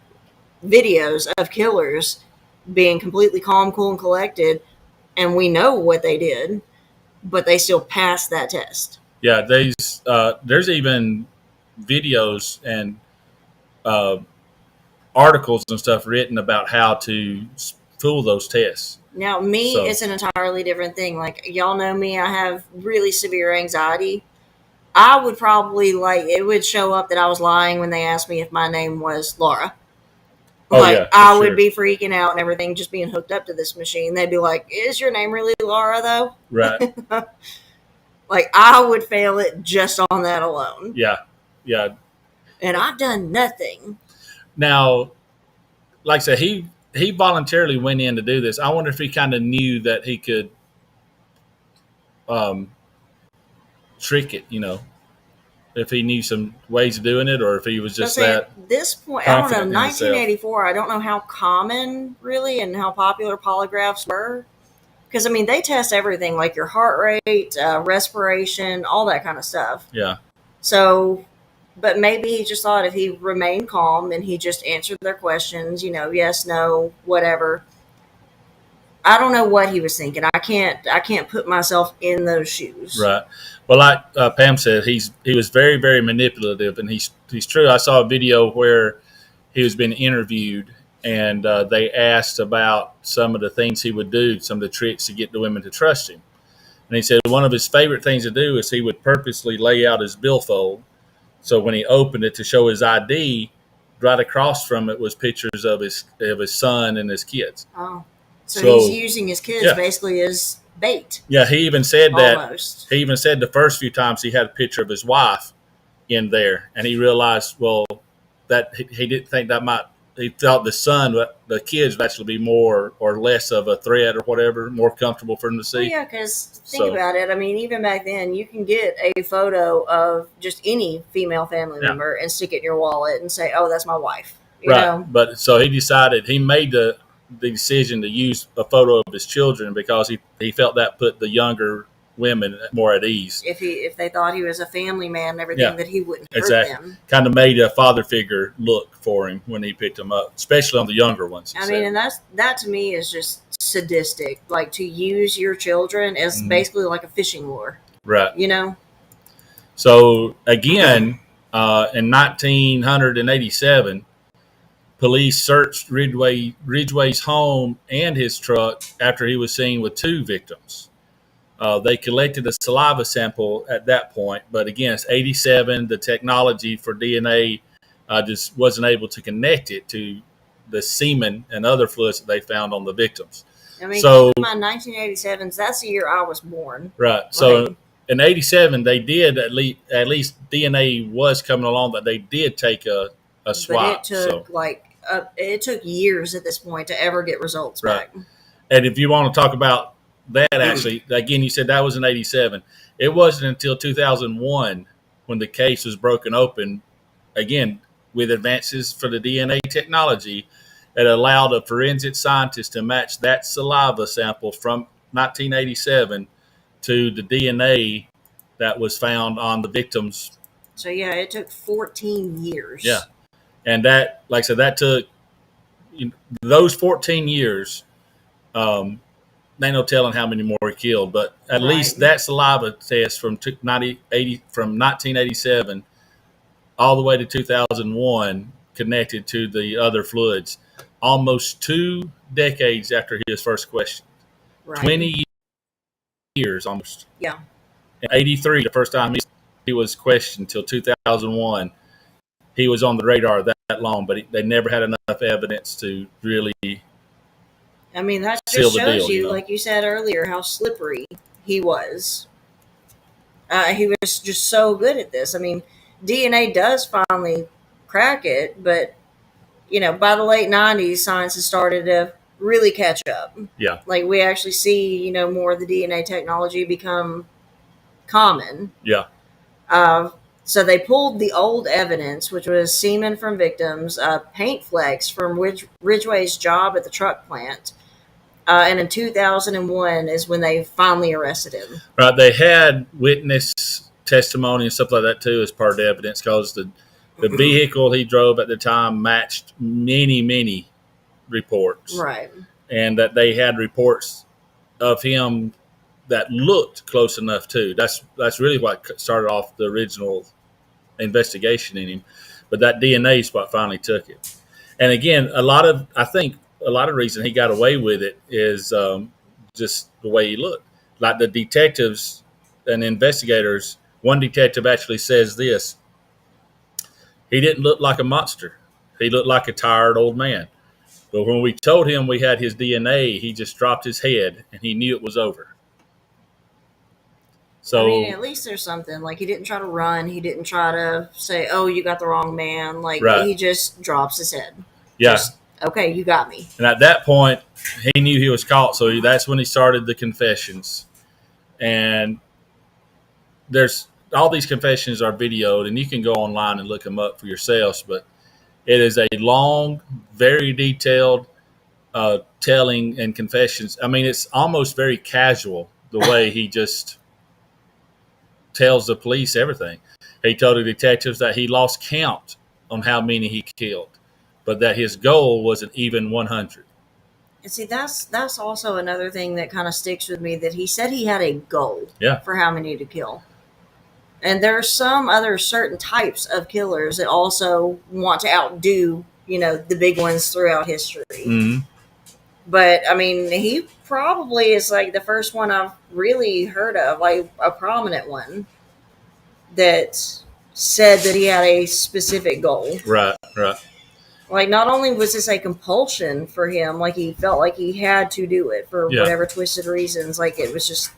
A: videos of killers being completely calm, cool, and collected, and we know what they did, but they still passed that test.
B: Yeah, there's even videos and articles and stuff written about how to fool those tests.
A: Now, it's an entirely different thing. Like, y'all know me, I have really severe anxiety. I would probably, it would show up that I was lying when they asked me if my name was Laura. I would be freaking out and everything, just being hooked up to this machine. They'd be like, is your name really Laura, though?
B: Right.
A: I would fail it just on that alone.
B: Yeah. Yeah.
A: And I've done nothing.
B: Now, like I said, he voluntarily went in to do this. I wonder if he kind of knew that he could trick it, if he knew some ways of doing it, or if he was just that.
A: At this point, I don't know, 1984, I don't know how common, really, and how popular polygraphs were. Because, they test everything, like your heart rate, respiration, all that kind of stuff.
B: Yeah.
A: So, but maybe he just thought if he remained calm and he just answered their questions, yes, no, whatever. I don't know what he was thinking. I can't put myself in those shoes.
B: Right. Well, like Pam said, he was very, very manipulative, and he's true. I saw a video where he was being interviewed, and they asked about some of the things he would do, some of the tricks to get the women to trust him. And he said one of his favorite things to do is he would purposely lay out his billfold So when he opened it to show his ID, right across from it was pictures of his son and his kids.
A: Oh, so he's using his kids basically as bait.
B: Yeah, he even said
A: almost.
B: He even said the first few times he had a picture of his wife in there, and he realized, well, that he didn't think that might. He thought the kids would actually be more or less of a threat or whatever, more comfortable for him to see.
A: Well, yeah, because think about it. I mean, even back then, you can get a photo of just any female family member and stick it in your wallet and say, "Oh, that's my wife." You know?
B: But so he made the decision to use a photo of his children because he felt that put the younger women more at ease.
A: If they thought he was a family man and everything, that he wouldn't hurt them.
B: Kind of made a father figure look for him when he picked them up, especially on the younger ones.
A: I mean, and that to me is just sadistic. Like, to use your children as basically like a fishing lure.
B: Right.
A: You know?
B: So again, in 1987, police searched Ridgway's home and his truck after he was seen with 2 victims. They collected a saliva sample at that point, but again, it's 87. The technology for DNA just wasn't able to connect it to the semen and other fluids that they found on the victims.
A: I mean, keep in mind, 1987s, that's the year I was born.
B: Right. So in 87, they did at least DNA was coming along that they did take a swab.
A: But it took years at this point to ever get results back.
B: And if you want to talk about that, actually, again, you said that was in 87. It wasn't until 2001 when the case was broken open, again, with advances for the DNA technology, that allowed a forensic scientist to match that saliva sample from 1987 to the DNA that was found on the victims.
A: So, yeah, it took 14 years.
B: Yeah. And that, like I said, that took those 14 years. Ain't no telling how many more he killed, but at least that saliva test from 1987 all the way to 2001 connected to the other fluids almost 2 decades after his first question. 20 years almost.
A: Yeah.
B: In 83, the first time he was questioned till 2001, he was on the radar that long, but they never had enough evidence to really.
A: I mean, that just shows you, like you said earlier, how slippery he was. He was just so good at this. I mean, DNA does finally crack it, but, by the late 90s, science has started to really catch up.
B: Yeah.
A: Like, we actually see, more of the DNA technology become common.
B: Yeah.
A: So they pulled the old evidence, which was semen from victims, paint flecks from Ridgway's job at the truck plant. And in 2001 is when they finally arrested him.
B: Right. They had witness testimony and stuff like that, too, as part of the evidence, because the vehicle he drove at the time matched many, many reports.
A: Right.
B: And that they had reports of him that looked close enough, too. That's really what started off the original investigation in him. But that DNA is what finally took it. And again, a lot of reason he got away with it is just the way he looked. Like the detectives and investigators, one detective actually says this: he didn't look like a monster. He looked like a tired old man. But when we told him we had his DNA, he just dropped his head and he knew it was over. So,
A: I mean, at least there's something. Like, he didn't try to run. He didn't try to say, "Oh, you got the wrong man." Like, he just drops his head.
B: Yeah.
A: Okay, you got me.
B: And at that point, he knew he was caught. So that's when he started the confessions. And there's all these confessions are videoed, and you can go online and look them up for yourselves. But it is a long, very detailed telling and confessions. I mean, it's almost very casual the way he just tells the police everything. He told the detectives that he lost count on how many he killed, but that his goal was an even 100.
A: And see, that's also another thing that kind of sticks with me, that he said he had a goal for how many to kill. And there are some other certain types of killers that also want to outdo, the big ones throughout history.
B: Mm-hmm.
A: But, I mean, he probably is like the first one I've really heard of, like a prominent one that, said that he had a specific goal.
B: Right.
A: Like, not only was this a compulsion for him, like he felt like he had to do it for whatever twisted reasons, like it was just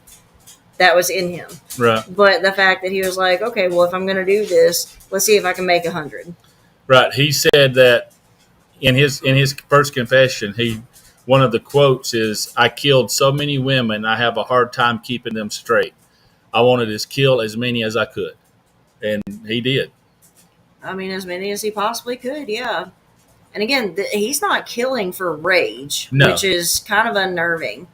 A: that was in him.
B: Right.
A: But the fact that he was like, okay, well, if I'm going to do this, let's see if I can make 100.
B: Right. He said that in his first confession, one of the quotes is, "I killed so many women, I have a hard time keeping them straight. I wanted to kill as many as I could," and he did.
A: I mean, as many as he possibly could, yeah. And again, he's not killing for rage, which is kind of unnerving.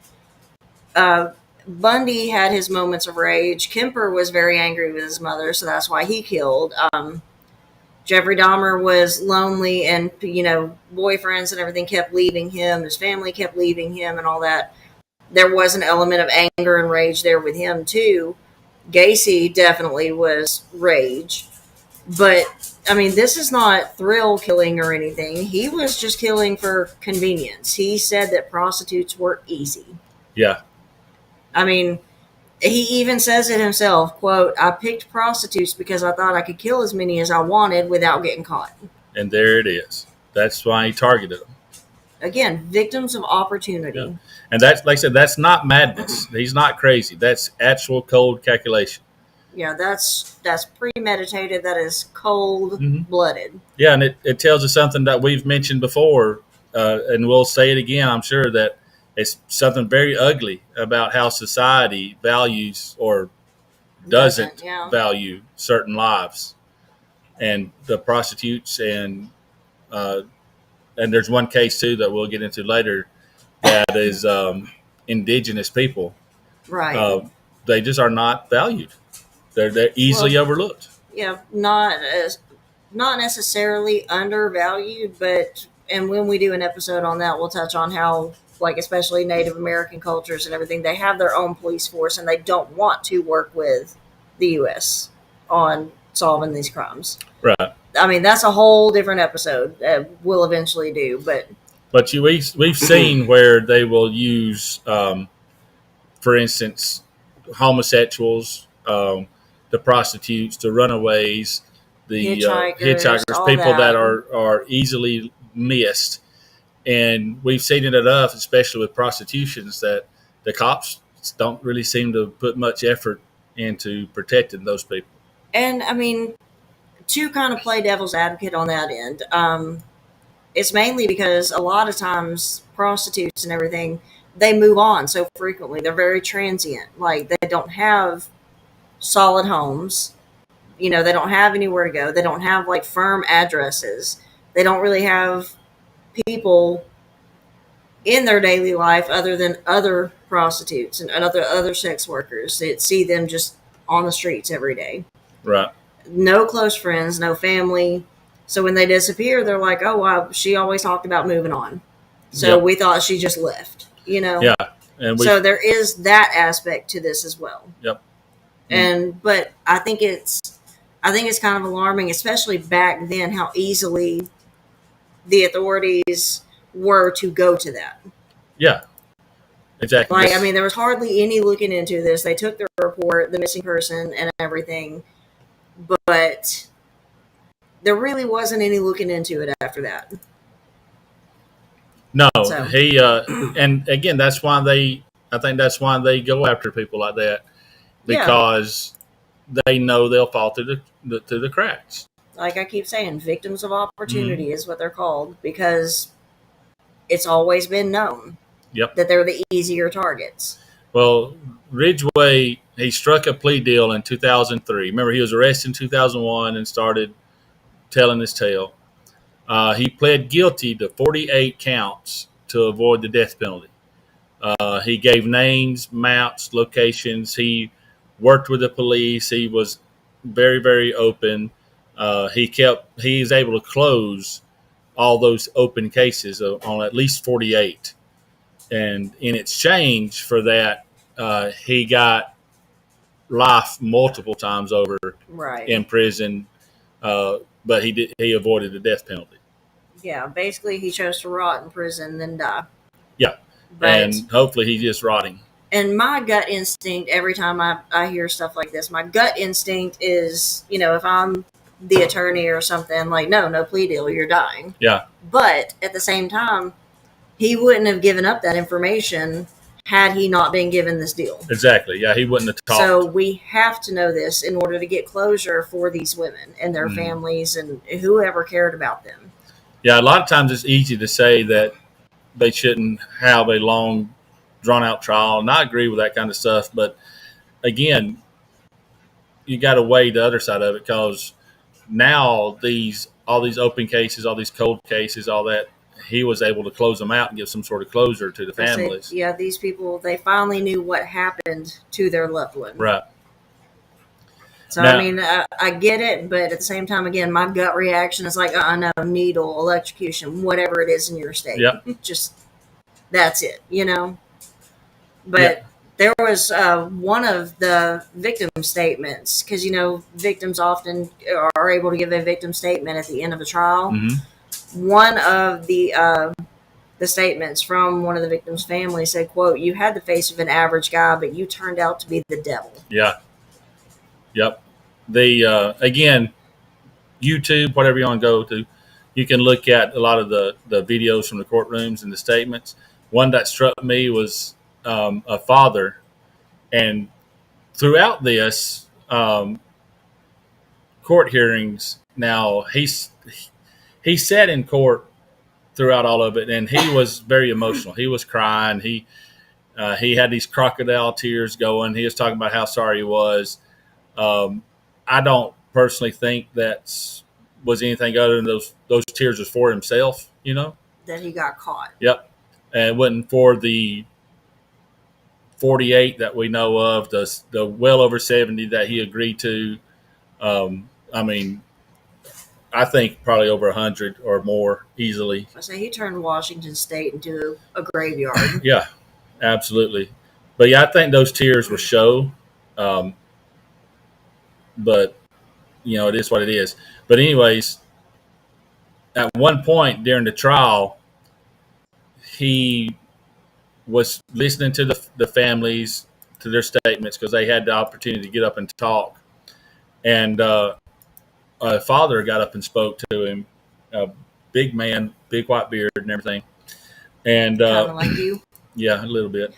A: Bundy had his moments of rage. Kemper was very angry with his mother, so that's why he killed. Jeffrey Dahmer was lonely, and boyfriends and everything kept leaving him. His family kept leaving him, and all that. There was an element of anger and rage there with him too. Gacy definitely was rage, but I mean, this is not thrill killing or anything. He was just killing for convenience. He said that prostitutes were easy.
B: Yeah.
A: I mean, he even says it himself, quote, "I picked prostitutes because I thought I could kill as many as I wanted without getting caught."
B: And there it is. That's why he targeted them.
A: Again, victims of opportunity.
B: Yeah. And that's, like I said, that's not madness. He's not crazy. That's actual cold calculation.
A: Yeah, that's premeditated. That is cold-blooded.
B: Yeah, and it tells us something that we've mentioned before, and we'll say it again, I'm sure, that it's something very ugly about how society values or doesn't value certain lives. And the prostitutes and there's one case, too, that we'll get into later that is indigenous people.
A: Right.
B: They just are not valued. They're easily overlooked.
A: Yeah, not necessarily undervalued, but and when we do an episode on that, we'll touch on how, like, especially Native American cultures and everything, they have their own police force and they don't want to work with the U.S. on solving these crimes.
B: Right.
A: I mean, that's a whole different episode that we'll eventually do, but
B: we've seen where they will use, for instance, homosexuals, the prostitutes, the runaways, the hitchhikers, people that are easily missed. And we've seen it enough, especially with prostitutions, that the cops don't really seem to put much effort into protecting those people.
A: And I mean, to kind of play devil's advocate on that end, it's mainly because a lot of times prostitutes and everything, they move on so frequently. They're very transient. Like, they don't have solid homes. They don't have anywhere to go. They don't have, like, firm addresses. They don't really have people in their daily life other than other prostitutes and other sex workers that see them just on the streets every day.
B: Right.
A: No close friends, no family. So when they disappear, they're like, "Oh, wow, she always talked about moving on. So we thought she just left."
B: Yeah. And
A: so there is that aspect to this as well.
B: Yep.
A: But I think it's kind of alarming, especially back then, how easily the authorities were to go to that.
B: Yeah. Exactly.
A: Like, I mean, there was hardly any looking into this. They took the report, the missing person and everything, but there really wasn't any looking into it after that.
B: No, he and again, I think that's why they go after people like that, because they know they'll fall through the cracks.
A: Like I keep saying, victims of opportunity is what they're called, because it's always been known that they're the easier targets.
B: Well, Ridgway, he struck a plea deal in 2003. Remember, he was arrested in 2001 and started telling his tale. He pled guilty to 48 counts to avoid the death penalty. He gave names, maps, locations. He worked with the police. He was very, very open. He was able to close all those open cases on at least 48. And in exchange for that, he got life multiple times over in prison. But he avoided the death penalty.
A: Yeah, basically he chose to rot in prison than die.
B: Yeah, and hopefully he's just rotting.
A: And my gut instinct, every time I hear stuff like this, my gut instinct is, if I'm the attorney or something, like, no plea deal, you're dying.
B: Yeah.
A: But at the same time, he wouldn't have given up that information had he not been given this deal.
B: Exactly. Yeah, he wouldn't have talked.
A: So we have to know this in order to get closure for these women and their families and whoever cared about them.
B: Yeah, a lot of times it's easy to say that they shouldn't have a long, drawn-out trial, and I agree with that kind of stuff. But, again, you got to weigh the other side of it, because now all these open cases, all these cold cases, all that, he was able to close them out and give some sort of closure to the families.
A: These people, they finally knew what happened to their loved one.
B: Right.
A: So, now, I mean, I get it, but at the same time, again, my gut reaction is like, no, needle, electrocution, whatever it is in your state.
B: Yep.
A: Just, that's it, But there was one of the victim statements, because, victims often are able to give a victim statement at the end of a trial.
B: Mm-hmm.
A: One of the statements from one of the victims' family said, quote, "You had the face of an average guy, but you turned out to be the devil."
B: Yeah. Yep. Again, YouTube, whatever you want to go to, you can look at a lot of the videos from the courtrooms and the statements. One that struck me was a father, and throughout this court hearings, now he sat in court throughout all of it, and he was very emotional. He was crying. He had these crocodile tears going. He was talking about how sorry he was. I don't personally think that was anything other than those tears was for himself,
A: That he got caught.
B: Yep. And it wasn't for the 48 that we know of, the well over 70 that he agreed to. I mean, I think probably over 100 or more easily.
A: I say he turned Washington State into a graveyard.
B: Yeah, absolutely. But yeah, I think those tears were show. But it is what it is. But anyways, at one point during the trial, he was listening to the families, to their statements, because they had the opportunity to get up and talk. And a father got up and spoke to him, a big man, big white beard and everything. And
A: kind of like you?
B: Yeah, a little bit.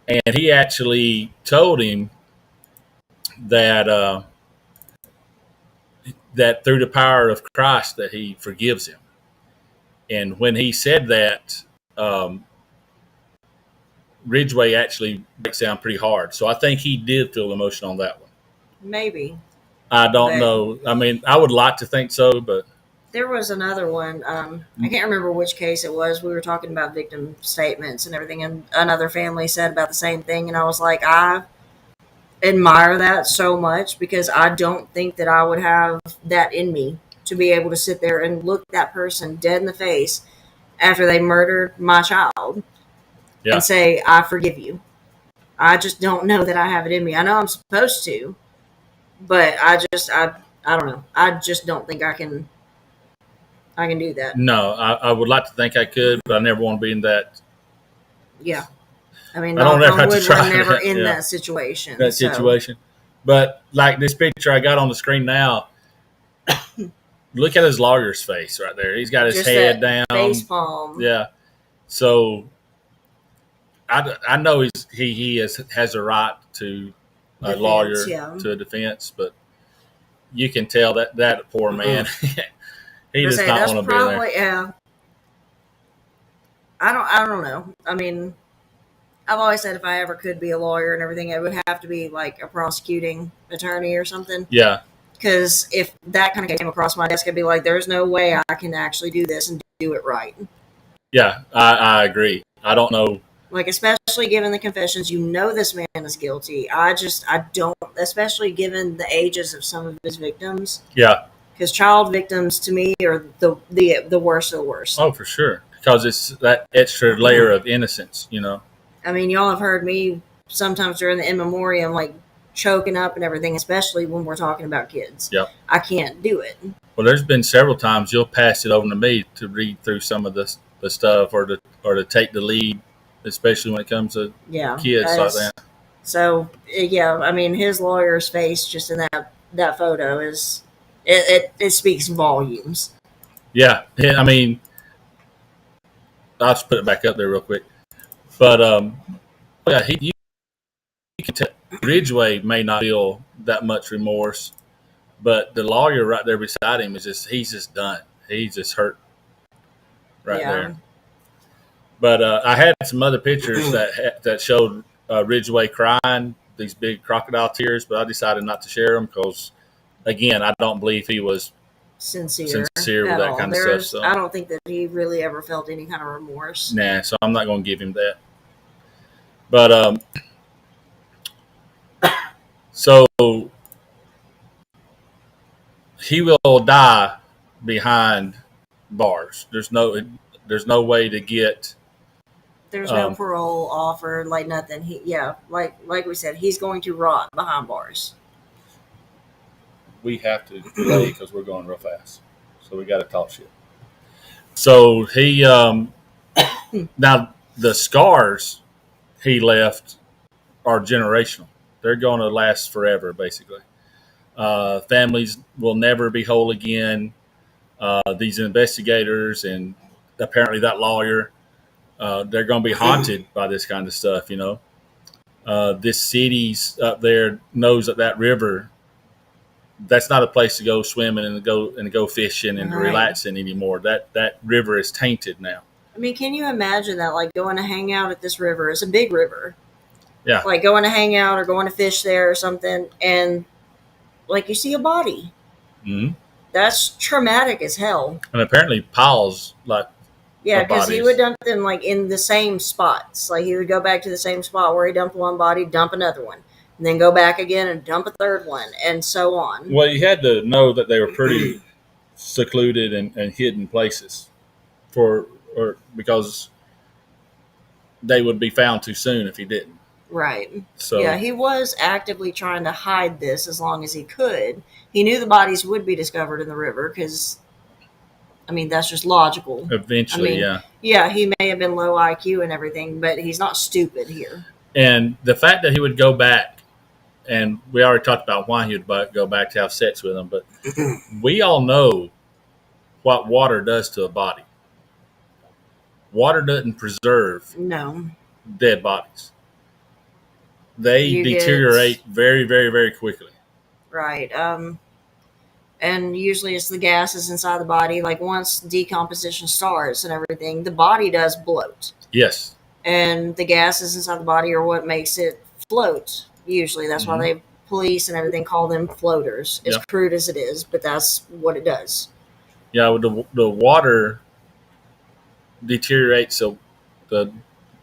B: And he actually told him that that through the power of Christ that he forgives him. And when he said that, Ridgway actually breaks down pretty hard. So I think he did feel emotional on that one.
A: Maybe.
B: I don't know. I mean, I would like to think so, but
A: there was another one. I can't remember which case it was. We were talking about victim statements and everything, and another family said about the same thing. And I was like, I admire that so much, because I don't think that I would have that in me to be able to sit there and look that person dead in the face after they murdered my child and say, I forgive you. I just don't know that I have it in me. I know I'm supposed to, but I don't know. I just don't think I can do that.
B: No, I would like to think I could, but I never want to be in that.
A: Yeah. I mean,
B: I don't ever have to try.
A: We're never in that situation.
B: But like this picture I got on the screen now, look at his lawyer's face right there. He's got his
A: just
B: head down.
A: Face palm.
B: Yeah. So I know he has a right to a
A: defense,
B: lawyer,
A: yeah.
B: to a defense, but you can tell that poor man, he does not want to be there.
A: Yeah. I don't know. I mean, I've always said if I ever could be a lawyer and everything, it would have to be like a prosecuting attorney or something.
B: Yeah.
A: Because if that kind of came across my desk, I'd be like, there's no way I can actually do this and do it right.
B: Yeah, I agree. I don't know.
A: Like, especially given the confessions, this man is guilty. I don't, especially given the ages of some of his victims.
B: Yeah.
A: Because child victims, to me, are the worst of the worst.
B: Oh, for sure. Because it's that extra layer of innocence,
A: I mean, y'all have heard me sometimes during the in memoriam, like, choking up and everything, especially when we're talking about kids.
B: Yep.
A: I can't do it.
B: Well, there's been several times you'll pass it over to me to read through some of the stuff or to take the lead especially when it comes to kids like that.
A: So yeah, I mean, his lawyer's face just in that photo is it speaks volumes.
B: Yeah, I mean, I'll just put it back up there real quick. But yeah, you can tell Ridgway may not feel that much remorse, but the lawyer right there beside him he's just done. He's just hurt right there. But I had some other pictures that showed Ridgway crying, these big crocodile tears, but I decided not to share them because, again, I don't believe he was sincere with that kind of stuff. So
A: I don't think that he really ever felt any kind of remorse.
B: Nah, so I'm not going to give him that. But so he will die behind bars. There's no way to get.
A: There's no parole offered, like nothing. Like we said, he's going to rot behind bars.
B: We have to delay because we're going real fast, so we got to talk shit. So he now the scars he left are generational. They're going to last forever, basically. Families will never be whole again. These investigators and apparently that lawyer, they're going to be haunted by this kind of stuff. This city's up there knows that river. That's not a place to go swimming and go fishing and relaxing anymore. That river is tainted now.
A: I mean, can you imagine that? Like going to hang out at this river. It's a big river.
B: Yeah.
A: Like going to hang out or going to fish there or something, and like you see a body.
B: Mm-hmm.
A: That's traumatic as hell.
B: And apparently piles
A: because he would dump them like in the same spots. Like he would go back to the same spot where he dumped one body, dump another one, and then go back again and dump a third one, and so on.
B: Well, you had to know that they were pretty secluded and hidden places because they would be found too soon if he didn't.
A: Right.
B: So
A: yeah, he was actively trying to hide this as long as he could. He knew the bodies would be discovered in the river because, I mean, that's just logical.
B: Eventually,
A: yeah. Yeah, he may have been low IQ and everything, but he's not stupid here.
B: And the fact that he would go back, and we already talked about why he would go back to have sex with them, but we all know what water does to a body. Water doesn't preserve dead bodies. They deteriorate very, very, very quickly.
A: Right. And usually it's the gases inside the body. Like once decomposition starts and everything, the body does bloat.
B: Yes.
A: And the gases inside the body are what makes it float. Usually that's why police and everything call them floaters. As crude as it is, but that's what it does.
B: Yeah, the water deteriorates, so the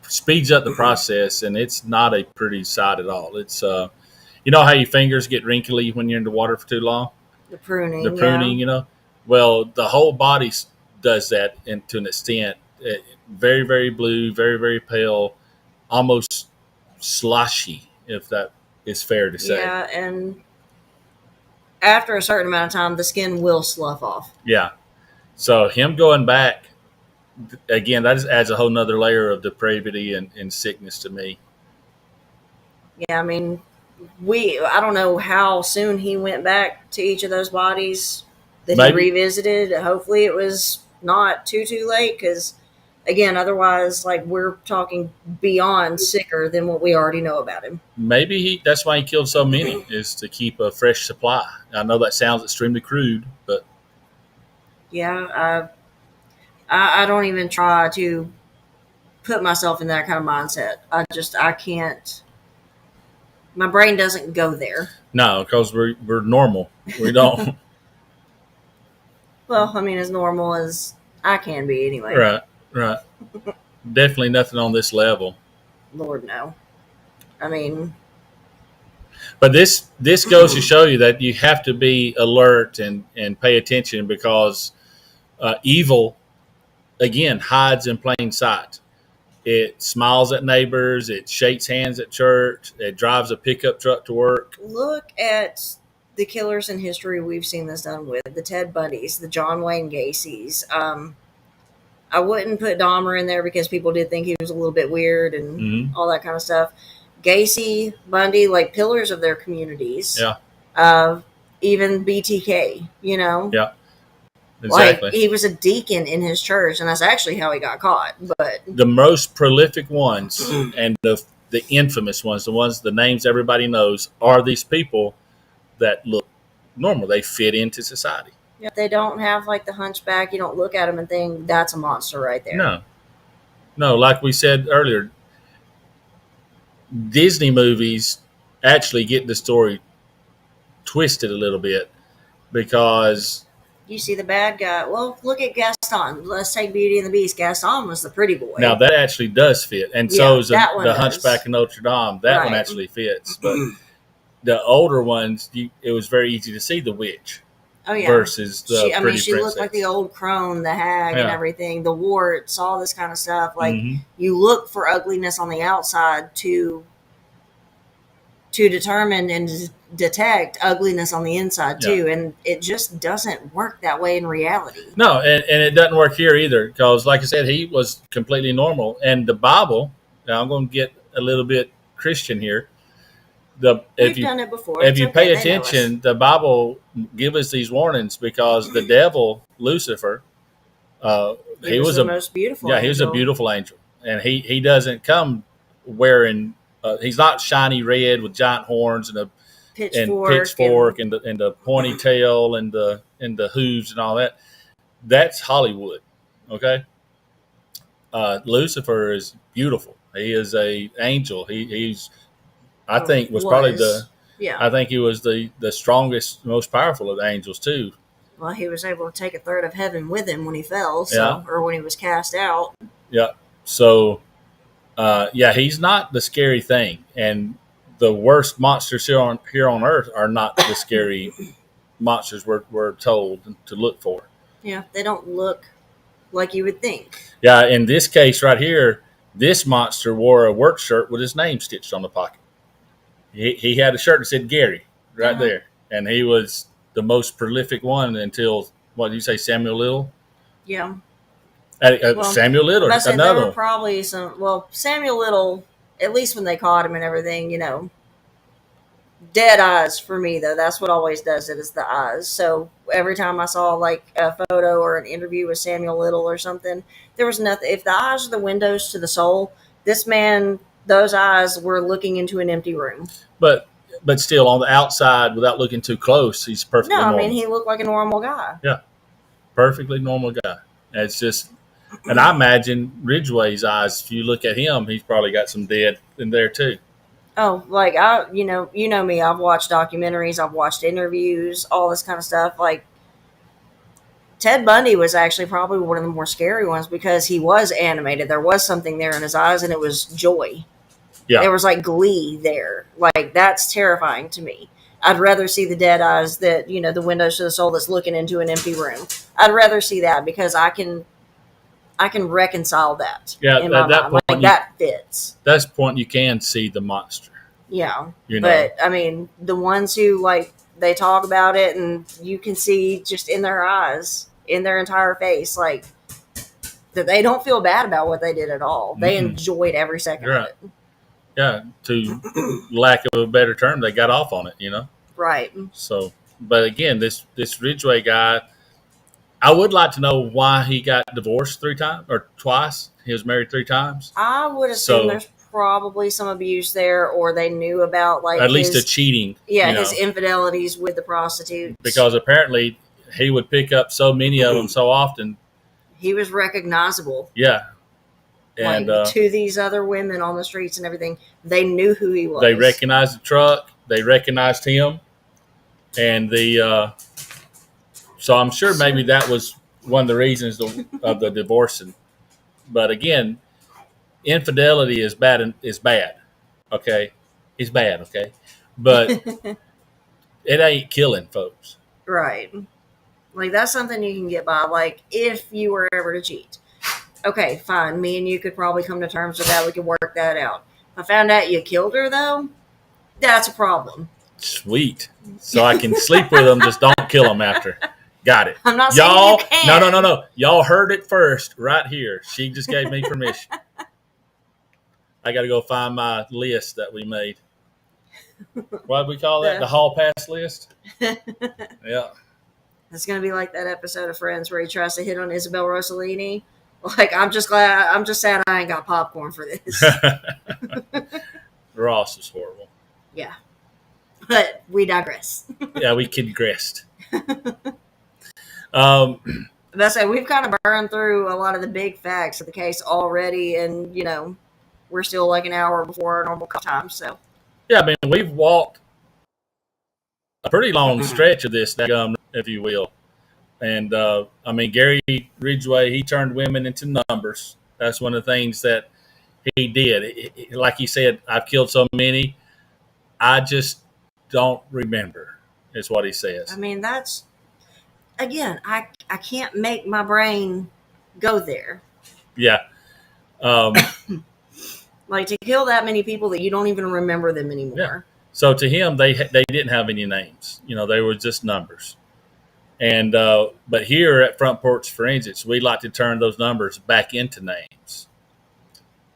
B: speeds up the process, and it's not a pretty sight at all. It's you know how your fingers get wrinkly when you're in the water for too long?
A: The pruning,
B: Well, the whole body does that to an extent. Very, very blue, very, very pale, almost sloshy, if that is fair to say.
A: Yeah, and after a certain amount of time, the skin will slough off.
B: Yeah. So him going back, again, that just adds a whole nother layer of depravity and sickness to me.
A: Yeah, I mean, I don't know how soon he went back to each of those bodies that he revisited. Hopefully it was not too late because, again, otherwise, like, we're talking beyond sicker than what we already know about him.
B: Maybe that's why he killed so many, is to keep a fresh supply. I know that sounds extremely crude, but...
A: Yeah, I don't even try to put myself in that kind of mindset. I can't. My brain doesn't go there.
B: No, because we're normal. We don't.
A: Well, I mean, as normal as I can be anyway.
B: Right. Definitely nothing on this level.
A: Lord, no. I mean...
B: But this goes to show you that you have to be alert and pay attention because evil, again, hides in plain sight. It smiles at neighbors. It shakes hands at church. It drives a pickup truck to work.
A: Look at the killers in history we've seen this done with. The Ted Bundys, the John Wayne Gacy's. I wouldn't put Dahmer in there because people did think he was a little bit weird and all that kind of stuff. Gacy, Bundy, like pillars of their communities.
B: Yeah.
A: Even BTK,
B: Yeah.
A: Like
B: Exactly.
A: he was a deacon in his church, and that's actually how he got caught. But
B: the most prolific ones and the infamous ones, the names everybody knows, are these people that look normal. They fit into society.
A: yeah, they don't have like the hunchback. You don't look at them and think that's a monster right there.
B: No, like we said earlier, Disney movies actually get the story twisted a little bit because
A: You see the bad guy. Well, look at Gaston. Let's take Beauty and the Beast. Gaston was the pretty boy.
B: now that actually does fit, and so is
A: that one
B: the
A: does.
B: Hunchback of Notre Dame. That one
A: Right.
B: actually fits, but the older ones, it was very easy to see the witch.
A: Oh yeah.
B: Versus the pretty
A: she
B: princess.
A: looked like the old crone, the hag, and
B: Yeah.
A: everything. The warts, all this kind of stuff. Like
B: Mhm.
A: you look for ugliness on the outside to determine and detect ugliness on the inside too, and it just doesn't work that way in reality.
B: No, and it doesn't work here either because, like I said, he was completely normal. And the Bible, now I'm going to get a little bit Christian here.
A: We've done it before.
B: If
A: It's
B: you
A: okay,
B: pay
A: they know us.
B: attention, the Bible gives us these warnings because the devil, Lucifer, he was
A: the most beautiful.
B: he was a beautiful angel, and he doesn't come wearing. He's not shiny red with giant horns and a pitchfork and the pointy tail and the hooves and all that. That's Hollywood, okay. Lucifer is beautiful. He is a angel. He's I think was probably I think he was the strongest, most powerful of the angels too.
A: Well, he was able to take a third of heaven with him when he fell, or when he was cast out.
B: Yeah. So, he's not the scary thing, and the worst monsters here on Earth are not the scary monsters we're told to look for.
A: Yeah, they don't look like you would think.
B: Yeah, in this case right here, this monster wore a work shirt with his name stitched on the pocket. He had a shirt that said Gary right there, and he was the most prolific one until, what did you say, Samuel Little?
A: Yeah.
B: Samuel Little, another
A: there were
B: one.
A: probably Samuel Little, at least when they caught him and everything, dead eyes for me, though. That's what always does it, is the eyes. So every time I saw like a photo or an interview with Samuel Little or something, there was nothing. If the eyes are the windows to the soul, this man, those eyes were looking into an empty room.
B: But still, on the outside, without looking too close, he's perfectly normal.
A: No, I mean, he looked like a normal guy.
B: Yeah, perfectly normal guy. It's just, and I imagine Ridgway's eyes, if you look at him, he's probably got some dead in there too.
A: Oh, like you know me. I've watched documentaries, I've watched interviews, all this kind of stuff. Like Ted Bundy was actually probably one of the more scary ones because he was animated. There was something there in his eyes, and it was joy.
B: Yeah,
A: there was like glee there. Like that's terrifying to me. I'd rather see the dead eyes that the windows to the soul that's looking into an empty room. I'd rather see that because I can reconcile that.
B: Yeah,
A: in my mind. Like that fits.
B: That's the point you can see the monster.
A: Yeah, but I mean, the ones who like they talk about it, and you can see just in their eyes, in their entire face, like that they don't feel bad about what they did at all. They enjoyed every second of it.
B: Yeah, to lack of a better term, they got off on it.
A: Right.
B: So, but again, this Ridgway guy, I would like to know why he got divorced 3 times or twice. He was married 3 times.
A: I would assume there's probably some abuse there, or they knew about like
B: at least the cheating.
A: Yeah, his infidelities with the prostitutes.
B: Because apparently he would pick up so many of them so often.
A: He was recognizable.
B: Yeah. And
A: to these other women on the streets and everything, they knew who he was.
B: They recognized the truck. They recognized him. And so I'm sure maybe that was one of the reasons of the divorcing. But again, infidelity is bad. Okay, it's bad. Okay, but it ain't killing folks.
A: Right. Like that's something you can get by. Like if you were ever to cheat, okay, fine. Me and you could probably come to terms with that. We could work that out. If I found out you killed her, though, that's a problem.
B: Sweet. So I can sleep with them. Just don't kill them after. Got it.
A: I'm not saying
B: Y'all,
A: you can't.
B: no. Y'all heard it first right here. She just gave me permission. I got to go find my list that we made. What do we call that? The hall pass list? Yeah.
A: It's going to be like that episode of Friends where he tries to hit on Isabel Rossellini. Like, I'm just sad I ain't got popcorn for this.
B: Ross is horrible.
A: Yeah. But we digress.
B: Yeah, we digressed.
A: That's it. We've kind of burned through a lot of the big facts of the case already, and, we're still like an hour before our normal time, so.
B: Yeah, I mean, we've walked a pretty long stretch of this, if you will. And, I mean, Gary Ridgway, he turned women into numbers. That's one of the things that he did. Like he said, I've killed so many, I just don't remember, is what he says.
A: I mean, that's, again, I can't make my brain go there.
B: Yeah.
A: Like, to kill that many people that you don't even remember them anymore.
B: Yeah. So to him, they didn't have any names. They were just numbers. And but here at Front Porch Forensics, we like to turn those numbers back into names.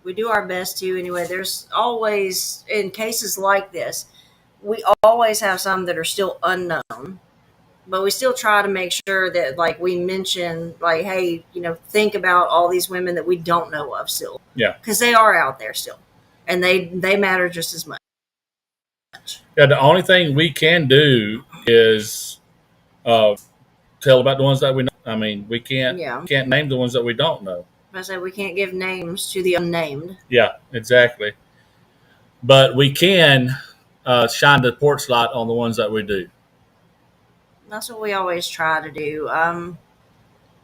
A: We do our best to, anyway. There's always, in cases like this, we always have some that are still unknown. But we still try to make sure that, like, we mention, like, hey, think about all these women that we don't know of still.
B: Yeah.
A: Because they are out there still. And they matter just as much.
B: Yeah, the only thing we can do is tell about the ones that we know. I mean, we can't name the ones that we don't know.
A: I said we can't give names to the unnamed.
B: Yeah, exactly. But we can shine the porch light on the ones that we do.
A: That's what we always try to do.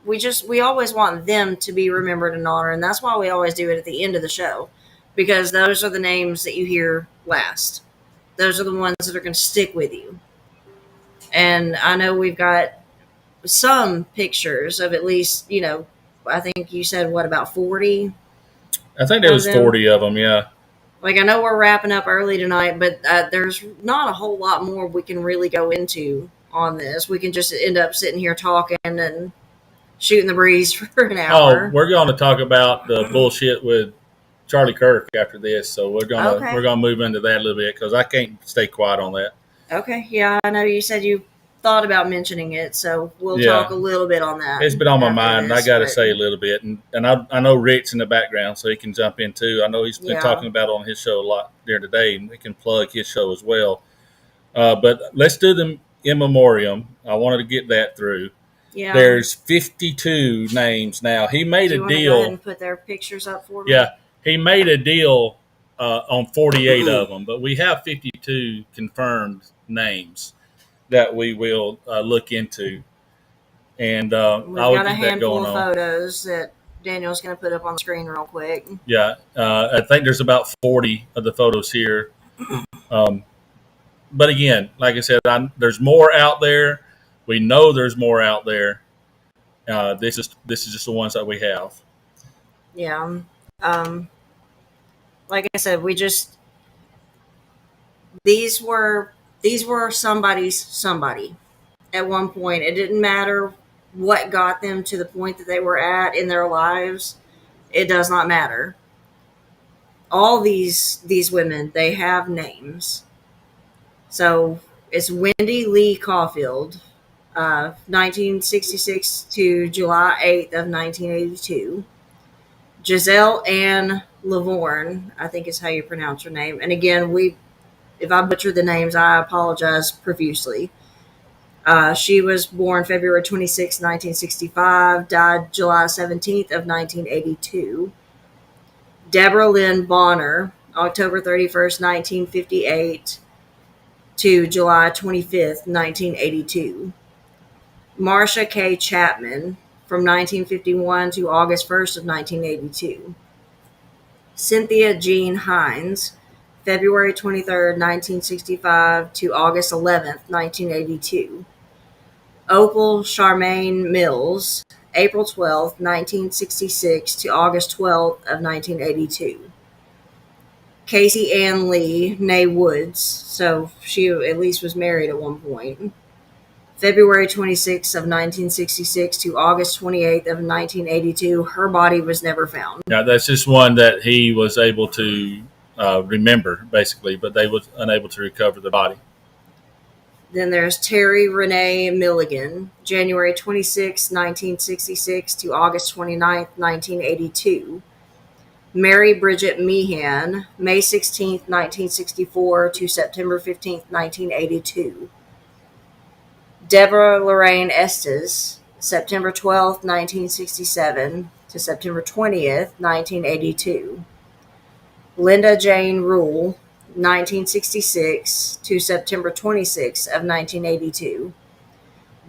A: We always want them to be remembered and honored, and that's why we always do it at the end of the show, because those are the names that you hear last. Those are the ones that are going to stick with you. And I know we've got some pictures of at least, I think you said, what, about 40?
B: I think there was 40 of them, yeah.
A: Like, I know we're wrapping up early tonight, but there's not a whole lot more we can really go into on this. We can just end up sitting here talking and shooting the breeze for an hour.
B: Oh, we're going to talk about the bullshit with Charlie Kirk after this, so we're gonna move into that a little bit because I can't stay quiet on that.
A: Okay, yeah, I know you said you thought about mentioning it, so we'll talk a little bit on that.
B: It's been on my mind. I got to say a little bit, and I know Rick's in the background, so he can jump in too. I know he's been talking about it on his show a lot during the day, and we can plug his show as well. But let's do them in memoriam. I wanted to get that through.
A: Yeah.
B: There's 52 names now. He made a deal.
A: Go ahead and put their pictures up for me?
B: Yeah, he made a deal on 48 of them, but we have 52 confirmed names that we will look into. And
A: we've got a handful of photos that Daniel's going to put up on the screen real quick.
B: Yeah, I think there's about 40 of the photos here. But again, like I said, there's more out there. We know there's more out there. This is just the ones that we have.
A: Yeah. Like I said, these were somebody's somebody at one point. It didn't matter what got them to the point that they were at in their lives. It does not matter. All these women, they have names. So it's Wendy Lee Caulfield, 1966 to July 8th of 1982. Giselle Ann Lavorne, I think is how you pronounce her name. And again, if I butcher the names, I apologize profusely. She was born February 26, 1965, died July 17th of 1982. Deborah Lynn Bonner, October 31st, 1958 to July 25th, 1982. Marcia K. Chapman, from 1951 to August 1st of 1982. Cynthia Jean Hines, February 23rd, 1965 to August 11th, 1982. Opal Charmaine Mills, April 12th, 1966 to August 12th of 1982. Casey Ann Lee, née Woods, so she at least was married at one point. February 26th of 1966 to August 28th of 1982. Her body was never found.
B: Yeah, that's just one that he was able to remember, basically, but they was unable to recover the body.
A: Then there's Terry Renee Milligan, January 26, 1966 to August 29th, 1982. Mary Bridget Meehan, May 16, 1964 to September 15, 1982. Deborah Lorraine Estes, September 12, 1967 to September 20th, 1982. Linda Jane Rule, 1966 to September 26 of 1982.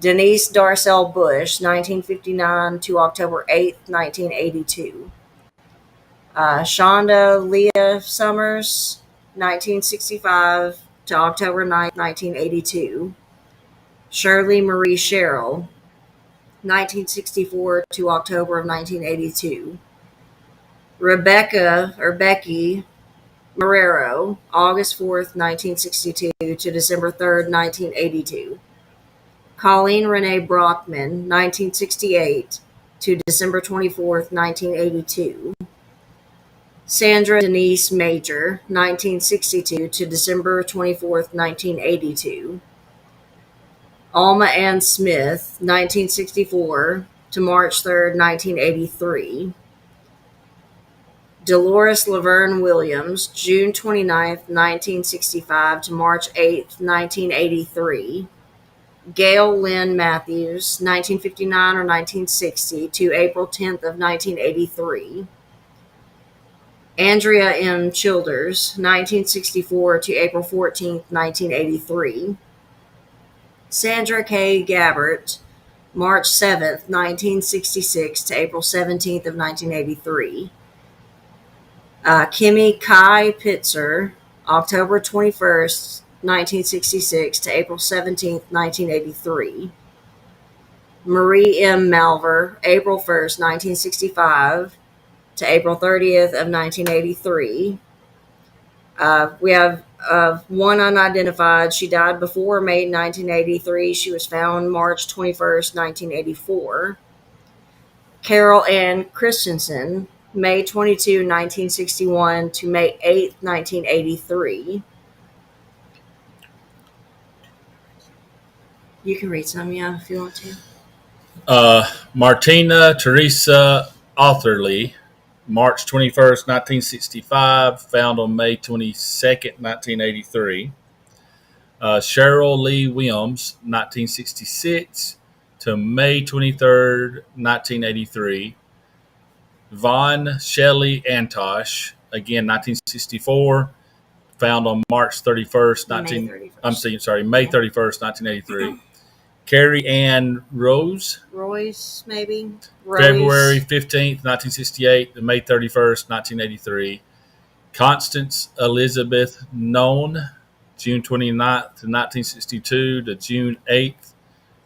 A: Denise Darcel Bush, 1959 to October 8, 1982. Shonda Leah Summers, 1965 to October 9, 1982. Shirley Marie Sherrill, 1964 to October of 1982. Rebecca or Becky Marrero, August 4th, 1962 to December 3rd, 1982. Colleen Renee Brockman, 1968 to December 24th, 1982. Sandra Denise Major, 1962 to December 24th, 1982. Alma Ann Smith, 1964 to March 3rd, 1983. Dolores Laverne Williams, June 29th, 1965 to March 8th, 1983. Gail Lynn Matthews, 1959 or 1960 to April 10th of 1983. Andrea M. Childers, 1964 to April 14th, 1983. Sandra K. Gabbert, March 7th, 1966 to April 17th of 1983. Kimmy Kai Pitzer, October 21st, 1966 to April 17th, 1983. Marie M. Malver, April 1st, 1965 to April 30th of 1983. We have one unidentified. She died before May 1983. She was found March 21st, 1984. Carol Ann Christensen, May 22, 1961 to May 8, 1983. You can read some, yeah, if you want to.
B: Martina Teresa Otherly, March 21st, 1965, found on May 22nd, 1983. Cheryl Lee Williams, 1966 to May 23rd, 1983. Von Shelley Antosh, again 1964, found on March 31st, May 31st, 1983. Carrie Ann
A: Royce, maybe?
B: February 15th, 1968 to May 31st, 1983. Constance Elizabeth Known, June 29th to 1962 to June 8th,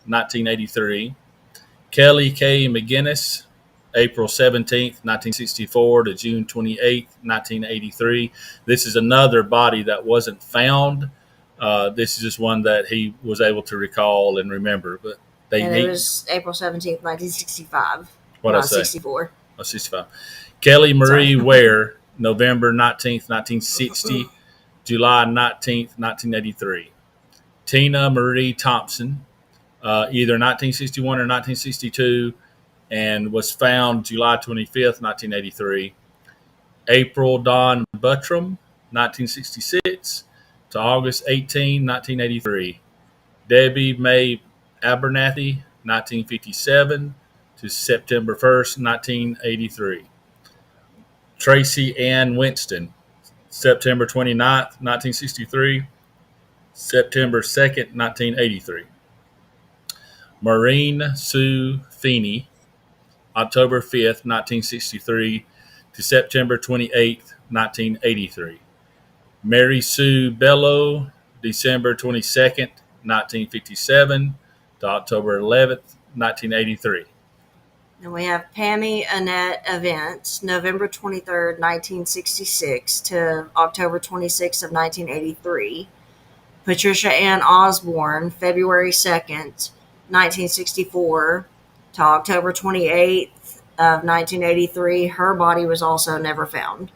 B: 1983. Kelly K. McGinnis, April 17th, 1964 to June 28th, 1983. This is another body that wasn't found. This is just one that he was able to recall and remember. But
A: it was April 17th, 1965.
B: What I say?
A: 64.
B: Oh, 65. Kelly Marie Ware, November 19th, 1960, July 19th, 1983. Tina Marie Thompson, either 1961 or 1962, and was found July 25th, 1983. April Dawn Buttram, 1966 to August 18, 1983. Debbie Mae Abernathy, 1957 to September 1st, 1983. Tracy Ann Winston, September 29th, 1963, September 2nd, 1983. Maureen Sue Feeney, October 5th, 1963 to September 28th, 1983. Mary Sue Bellow, December 22nd, 1957 to October 11th, 1983.
A: And we have Pammy Annette Events, November 23rd, 1966 to October 26th of 1983. Patricia Ann Osborne, February 2nd, 1964 to October 28th of 1983. Her body was also never found.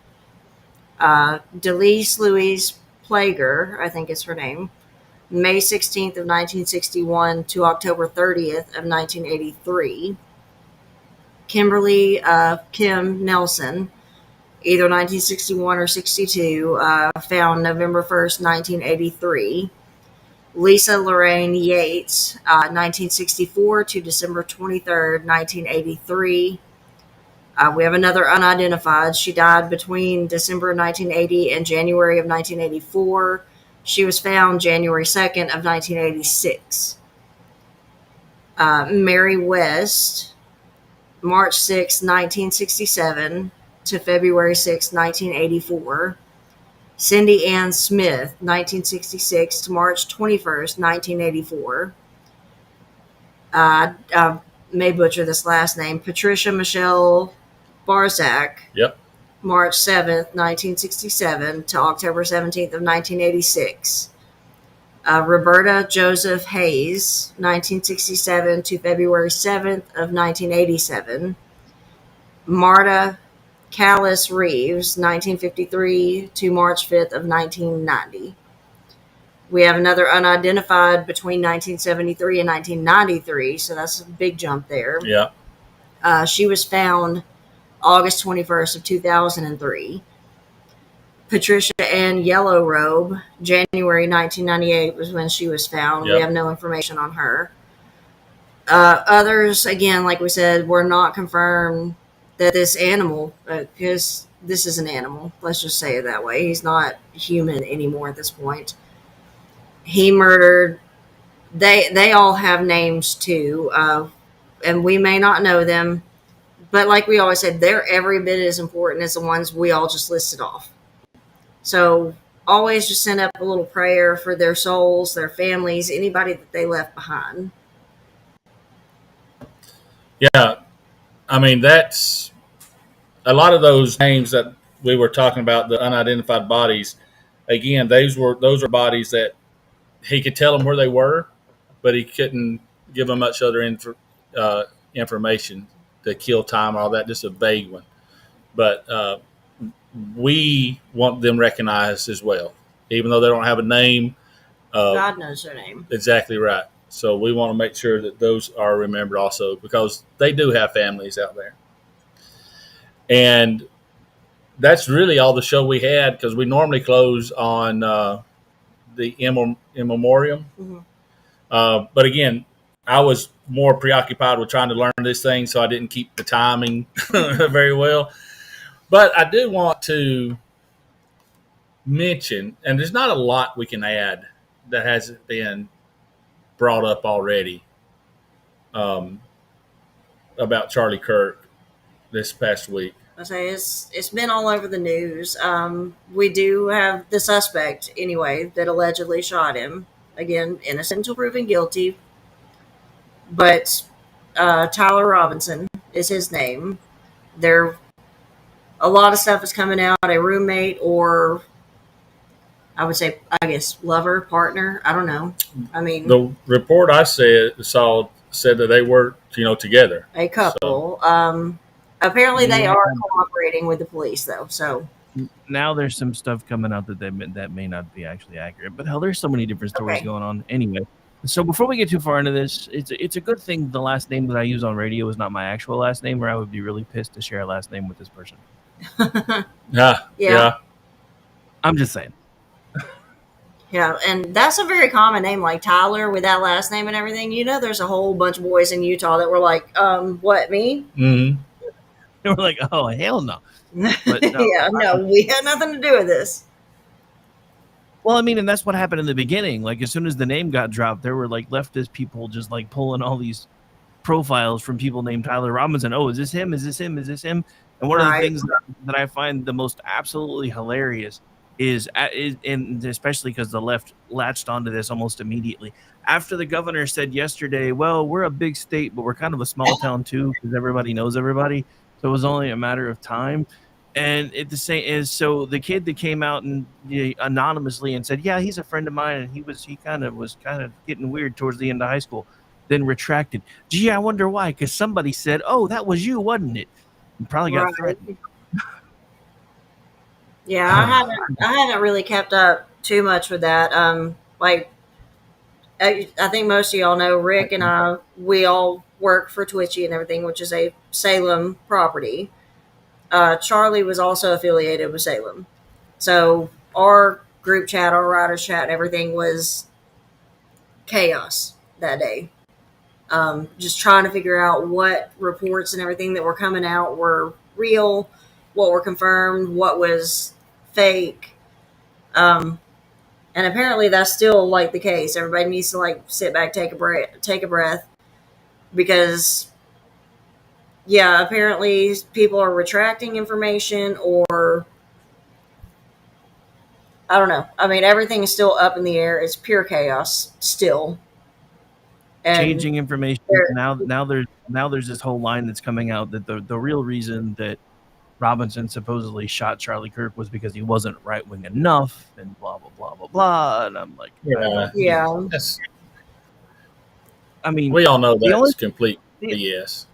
A: Delise Louise Plager, I think is her name, May 16th of 1961 to October 30th of 1983. Kimberly Kim Nelson, either 1961 or 62, found November 1st, 1983. Lisa Lorraine Yates, 1964 to December 23rd, 1983. We have another unidentified. She died between December 1980 and January of 1984. She was found January 2nd of 1986. Mary West, March 6, 1967 to February 6, 1984. Cindy Ann Smith, 1966 to March 21st, 1984. I may butcher this last name. Patricia Michelle Barzak,
B: Yep.
A: March 7th, 1967 to October 17th of 1986. Roberta Joseph Hayes, 1967 to February 7th of 1987. Marta Callis Reeves, 1953 to March 5th of 1990. We have another unidentified between 1973 and 1993, so that's a big jump there.
B: Yeah.
A: She was found August 21st of 2003. Patricia Ann Yellow Robe, January 1998 was when she was found.
B: Yep.
A: We have no information on her. Others, again, like we said, were not confirmed that this animal, because this is an animal, let's just say it that way. He's not human anymore at this point. He murdered, they all have names too, and we may not know them, but like we always said, they're every bit as important as the ones we all just listed off. So always just send up a little prayer for their souls, their families, anybody that they left behind.
B: Yeah. I mean, that's a lot of those names that we were talking about, the unidentified bodies. Again, those are bodies that he could tell them where they were, but he couldn't give them much other information to kill time or all that, just a vague one. But we want them recognized as well, even though they don't have a name.
A: God knows their name.
B: Exactly right. So we want to make sure that those are remembered also, because they do have families out there. And that's really all the show we had, because we normally close on the in memoriam.
A: Mm-hmm.
B: But again, I was more preoccupied with trying to learn this thing, so I didn't keep the timing very well. But I do want to mention, and there's not a lot we can add that hasn't been brought up already about Charlie Kirk this past week.
A: I say it's been all over the news. We do have the suspect anyway that allegedly shot him. Again, innocent until proven guilty. But Tyler Robinson is his name. A lot of stuff is coming out. A roommate, or I would say, I guess, lover, partner. I don't know. I mean,
B: the report I saw said that they worked, together.
A: A couple. So. Apparently, they are cooperating with the police, though. So
C: now there's some stuff coming out that may not be actually accurate. But hell, there's so many different stories going on. Anyway, so before we get too far into this, it's a good thing the last name that I use on radio is not my actual last name, or I would be really pissed to share a last name with this person.
B: Yeah.
C: I'm just saying.
A: Yeah, and that's a very common name, like Tyler with that last name and everything. There's a whole bunch of boys in Utah that were like, what, me?
B: Mm-hmm.
C: They were like, oh, hell no.
A: But no, we had nothing to do with this.
C: Well, I mean, and that's what happened in the beginning. Like, as soon as the name got dropped, there were, like, leftist people just, like, pulling all these profiles from people named Tyler Robinson. Oh, is this him? Is this him? Is this him? And one of the things that I find the most absolutely hilarious is and especially because the left latched onto this almost immediately. After the governor said yesterday, well, we're a big state, but we're kind of a small town, too, because everybody knows everybody. So it was only a matter of time. And it the same is so the kid that came out and anonymously and said, "Yeah, he's a friend of mine," and he kind of getting weird towards the end of high school, then retracted. Gee, I wonder why? Because somebody said, "Oh, that was you, wasn't it?" And probably got threatened.
A: Yeah, I haven't really kept up too much with that. Like I think most of y'all know, Rick and I, we all work for Twitchy and everything, which is a Salem property. Charlie was also affiliated with Salem, so our group chat, our writers chat, and everything was chaos that day. Just trying to figure out what reports and everything that were coming out were real, what were confirmed, what was fake. And apparently that's still like the case. Everybody needs to like sit back, take a breath, because yeah, apparently people are retracting information, or I don't know. I mean, everything is still up in the air. It's pure chaos still. And
C: Changing information now there's this whole line that's coming out that the real reason that Robinson supposedly shot Charlie Kirk was because he wasn't right wing enough, and blah blah blah blah blah. And I'm like,
A: yeah,
C: I mean,
B: we all know that's complete BS.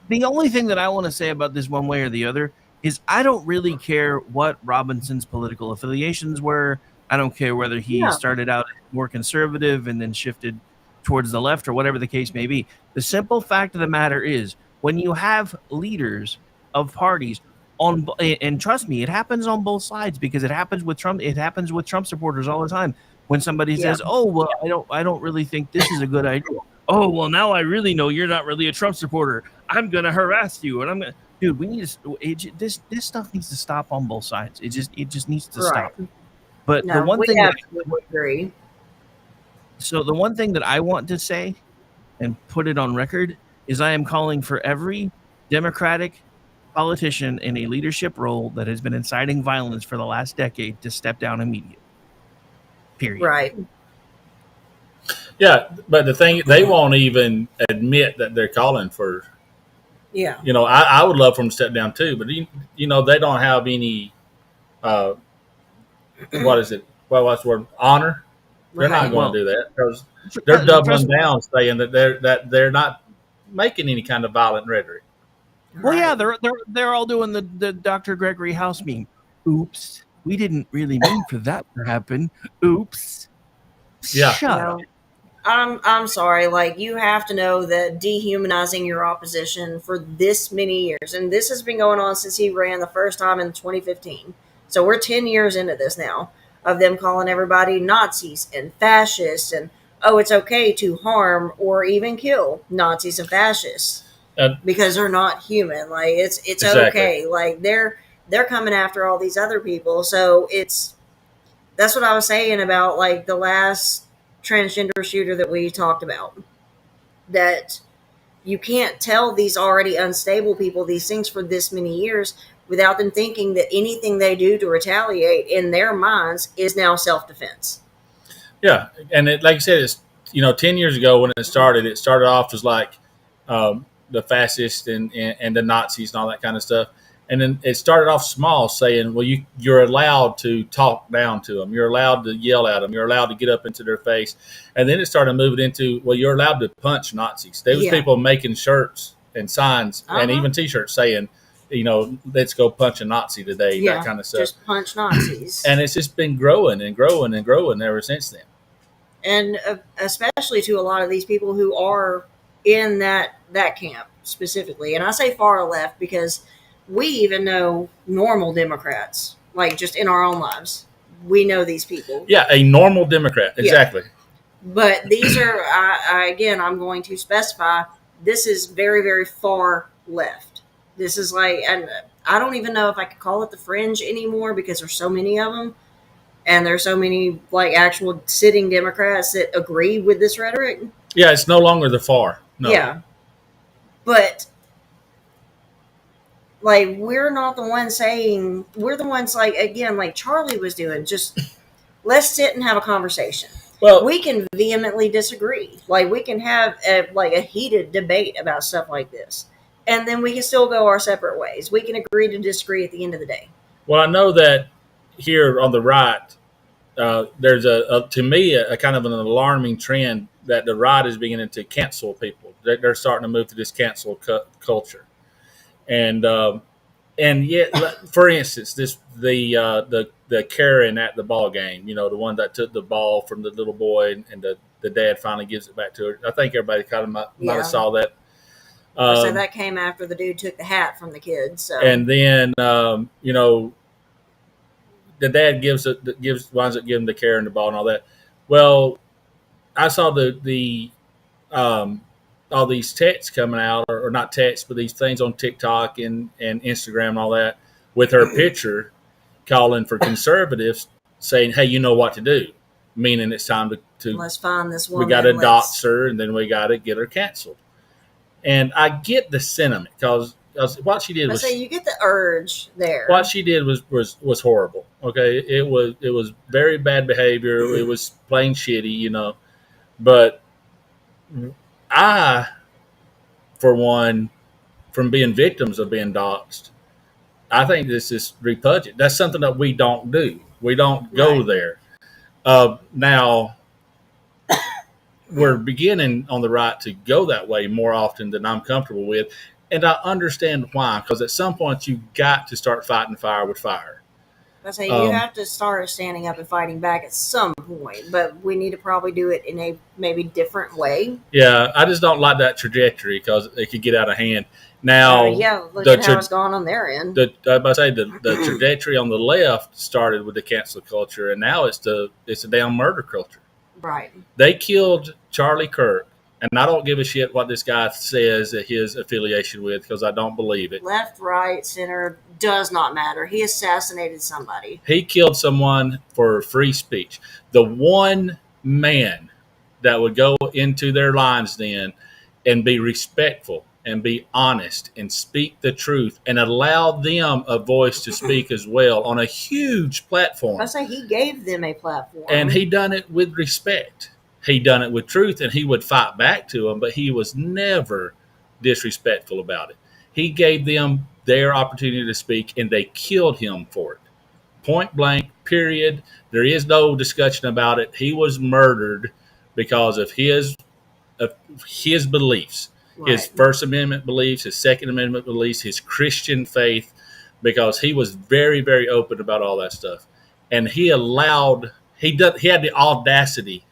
C: The only thing that I want to say about this, one way or the other, is I don't really care what Robinson's political affiliations were. I don't care whether he started out more conservative and then shifted towards the left or whatever the case may be. The simple fact of the matter is, when you have leaders of parties on, and trust me, it happens on both sides, because it happens with Trump. It happens with Trump supporters all the time. When somebody says, "Oh, well, I don't really think this is a good idea." Oh, well, now I really know you're not really a Trump supporter. I'm gonna harass you, and I'm gonna, dude. We need to. This stuff needs to stop on both sides. It just needs to stop. But
A: no,
C: the one
A: we
C: thing
A: absolutely agree.
C: So the one thing that I want to say and put it on record is I am calling for every Democratic politician in a leadership role that has been inciting violence for the last decade to step down immediately. Period.
A: Right.
B: Yeah, but the thing, they won't even admit that they're calling for.
A: Yeah.
B: You know, I would love for them to step down too, but you know, they don't have any. What is it? What's the word? Honor. They're not going to do that, because they're doubling down, saying that they're not making any kind of violent rhetoric.
C: Well, yeah, they're all doing the Dr. Gregory House meme. Oops, we didn't really mean for that to happen. Oops.
B: Yeah.
C: Shut up.
A: I'm sorry. Like, you have to know that dehumanizing your opposition for this many years, and this has been going on since he ran the first time in 2015. So we're 10 years into this now, of them calling everybody Nazis and fascists, and oh, it's okay to harm or even kill Nazis and fascists because they're not human. Like, it's exactly. Okay. Like, they're coming after all these other people. So that's what I was saying about like the last transgender shooter that we talked about, that you can't tell these already unstable people these things for this many years without them thinking that anything they do to retaliate in their minds is now self-defense.
B: Yeah, and like you said, it's 10 years ago when it started off as like the fascists and the Nazis and all that kind of stuff. And then it started off small, saying, well, you're allowed to talk down to them. You're allowed to yell at them. You're allowed to get up into their face. And then it started moving into, well, you're allowed to punch Nazis. There was people making shirts and signs and even T-shirts saying, let's go punch a Nazi today, that kind of stuff.
A: Just punch Nazis.
B: And it's just been growing and growing and growing ever since then.
A: And especially to a lot of these people who are in that camp specifically. And I say far left because we even know normal Democrats, like just in our own lives. We know these people. Yeah,
B: a normal Democrat. Exactly. Yeah.
A: But these are, again, I'm going to specify, this is very, very far left. This is like, and I don't even know if I could call it the fringe anymore because there's so many of them. And there's so many like actual sitting Democrats that agree with this rhetoric.
B: Yeah, it's no longer the far. No.
A: Yeah. But like, we're not the ones saying, we're the ones like, again, like Charlie was doing, just let's sit and have a conversation. Well, we can vehemently disagree. Like, we can have a heated debate about stuff like this. and then we can still go our separate ways. We can agree to disagree at the end of the day.
B: Well, I know that here on the right, there's to me a kind of an alarming trend that the right is beginning to cancel people. They're starting to move to this cancel culture, and yet, for instance, the Karen at the ball game, the one that took the ball from the little boy, and the dad finally gives it back to her. I think everybody kind of might have saw that.
A: So that came after the dude took the hat from the kid. So
B: and then the dad winds up giving the Karen the ball and all that. Well, I saw the all these texts coming out, or not texts, but these things on TikTok and Instagram and all that, with her picture calling for conservatives, saying, "Hey, you know what to do," meaning it's time to
A: let's find this woman.
B: We got to dox her, and then we got to get her canceled. And I get the sentiment because what she did was,
A: you get the urge there.
B: What she did was horrible. Okay, it was very bad behavior. It was plain shitty, But I, for one, from being victims of being doxxed, I think this is repugnant. That's something that we don't do. We don't go there. Now, we're beginning on the right to go that way more often than I'm comfortable with. And I understand why, because at some point you've got to start fighting fire with fire.
A: I say you have to start standing up and fighting back at some point, but we need to probably do it in a maybe different way.
B: Yeah, I just don't like that trajectory because it could get out of hand. Now,
A: look at how it's gone on their end.
B: The trajectory on the left started with the cancel culture, and now it's a damn murder culture.
A: Right.
B: They killed Charlie Kirk, and I don't give a shit what this guy says that his affiliation with, because I don't believe it.
A: Left, right, center, does not matter. He assassinated somebody.
B: He killed someone for free speech. The one man that would go into their lines then and be respectful and be honest and speak the truth and allow them a voice to speak as well on a huge platform.
A: I say he gave them a platform.
B: And he done it with respect. He done it with truth, and he would fight back to them, but he was never disrespectful about it. He gave them their opportunity to speak, and they killed him for it. Point blank, period. There is no discussion about it. He was murdered because of his beliefs, right. His First Amendment beliefs, his Second Amendment beliefs, his Christian faith, because he was very, very open about all that stuff. And he had the audacity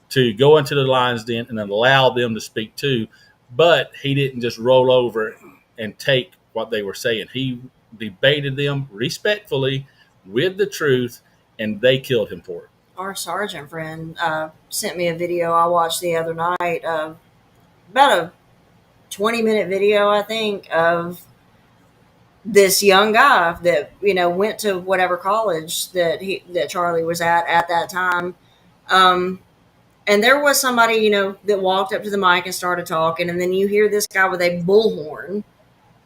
B: to go into the lion's den and allow them to speak too, but he didn't just roll over and take what they were saying. He debated them respectfully with the truth, and they killed him for it.
A: Our sergeant friend sent me a video I watched the other night, about a 20-minute video, I think, of this young guy that went to whatever college that Charlie was at that time. And there was somebody, that walked up to the mic and started talking. And then you hear this guy with a bullhorn,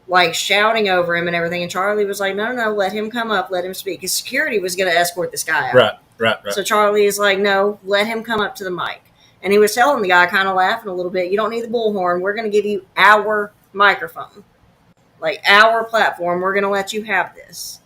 A: like shouting over him and everything. And Charlie was like, no, let him come up. Let him speak. His security was going to escort this guy out.
B: Right.
A: So Charlie is like, no, let him come up to the mic. And he was telling the guy, kind of laughing a little bit, you don't need the bullhorn. We're going to give you our microphone, like our platform. We're going to let you have this.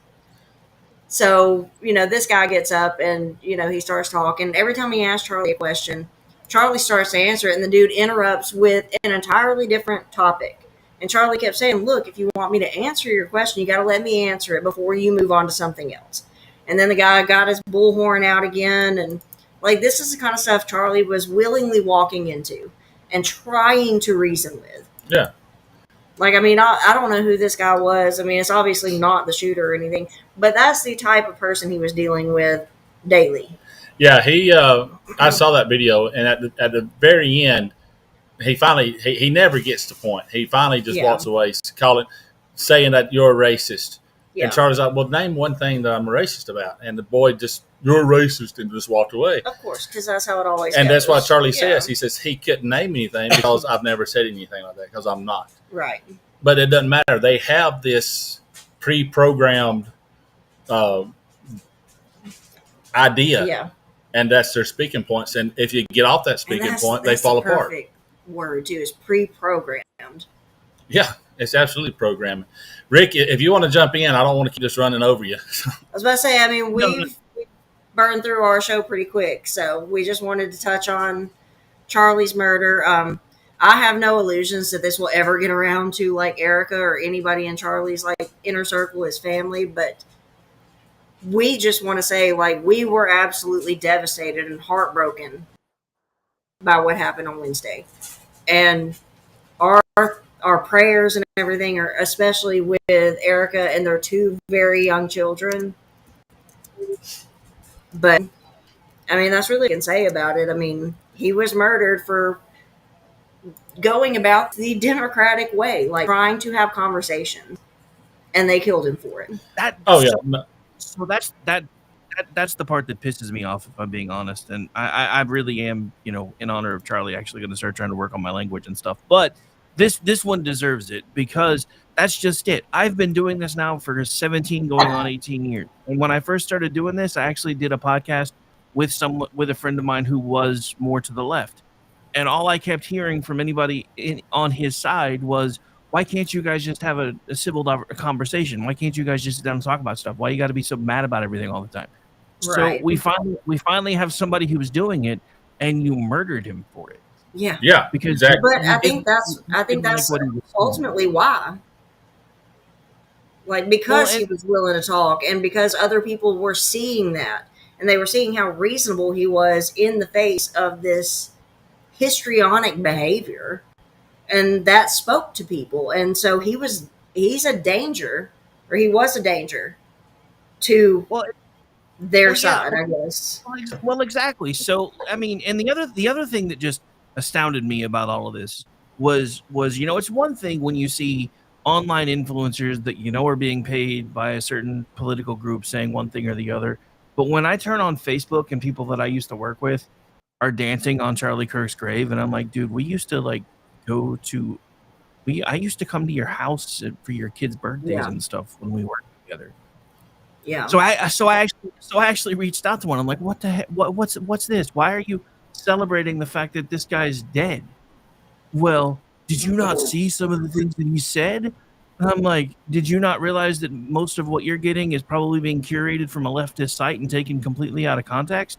A: So, this guy gets up and, he starts talking. Every time he asks Charlie a question, Charlie starts to answer it, and the dude interrupts with an entirely different topic. And Charlie kept saying, look, if you want me to answer your question, you got to let me answer it before you move on to something else. And then the guy got his bullhorn out again. And, this is the kind of stuff Charlie was willingly walking into and trying to reason with.
B: Yeah.
A: I don't know who this guy was. It's obviously not the shooter or anything, but that's the type of person he was dealing with daily.
B: Yeah, I saw that video, and at the very end, he finally, he never gets to point. He finally just walks away, saying that you're a racist. Yeah. And Charlie's like, well, name one thing that I'm a racist about. And the boy just, you're a racist, and just walked away.
A: Of course, because that's how it always
B: And
A: goes.
B: that's what Charlie says. He says he couldn't name anything because I've never said anything like that, because I'm not.
A: Right.
B: But it doesn't matter. They have this pre-programmed idea.
A: Yeah.
B: And that's their speaking points. And if you get off that speaking point, they fall apart.
A: Perfect word, too, is pre-programmed.
B: Yeah. It's absolutely programming. Rick, if you want to jump in, I don't want to keep this running over you.
A: I was about to say, I mean,
C: No,
A: we've burned through our show pretty quick, so we just wanted to touch on Charlie's murder. I have no illusions that this will ever get around to like Erica or anybody in Charlie's like inner circle, his family, but we just want to say like we were absolutely devastated and heartbroken by what happened on Wednesday. And our our prayers and everything are especially with Erica and their two very young children. But I mean, that's really what I can say about it. I mean, he was murdered for going about the democratic way, like trying to have conversations, and they killed him for it.
C: So that's the part that pisses me off, if I'm being honest. And I really am, in honor of Charlie, actually going to start trying to work on my language and stuff. But this one deserves it, because that's just it. I've been doing this now for 17 going on 18 years. And when I first started doing this, I actually did a podcast with a friend of mine who was more to the left. And all I kept hearing from anybody on his side was, why can't you guys just have a civil conversation? Why can't you guys just sit down and talk about stuff? Why you got to be so mad about everything all the time?
A: Right.
C: So we finally have somebody who was doing it, and you murdered him for it.
A: Yeah.
B: Yeah,
C: Because
B: exactly.
A: But I think that's ultimately why. Like, because he was willing to talk, and because other people were seeing that, and they were seeing how reasonable he was in the face of this histrionic behavior, and that spoke to people. And so he was a danger to their side, I guess.
C: Well, exactly. So I mean, and the other thing that just astounded me about all of this was it's one thing when you see online influencers that are being paid by a certain political group saying one thing or the other, but when I turn on Facebook and people that I used to work with are dancing on Charlie Kirk's grave, and I'm like, dude, we used to like go to I used to come to your house for your kids' birthdays and stuff when we worked together.
A: Yeah.
C: So I actually reached out to one. I'm like, what the heck? What's this? Why are you celebrating the fact that this guy's dead? Well, did you not see some of the things that he said? And I'm like, did you not realize that most of what you're getting is probably being curated from a leftist site and taken completely out of context?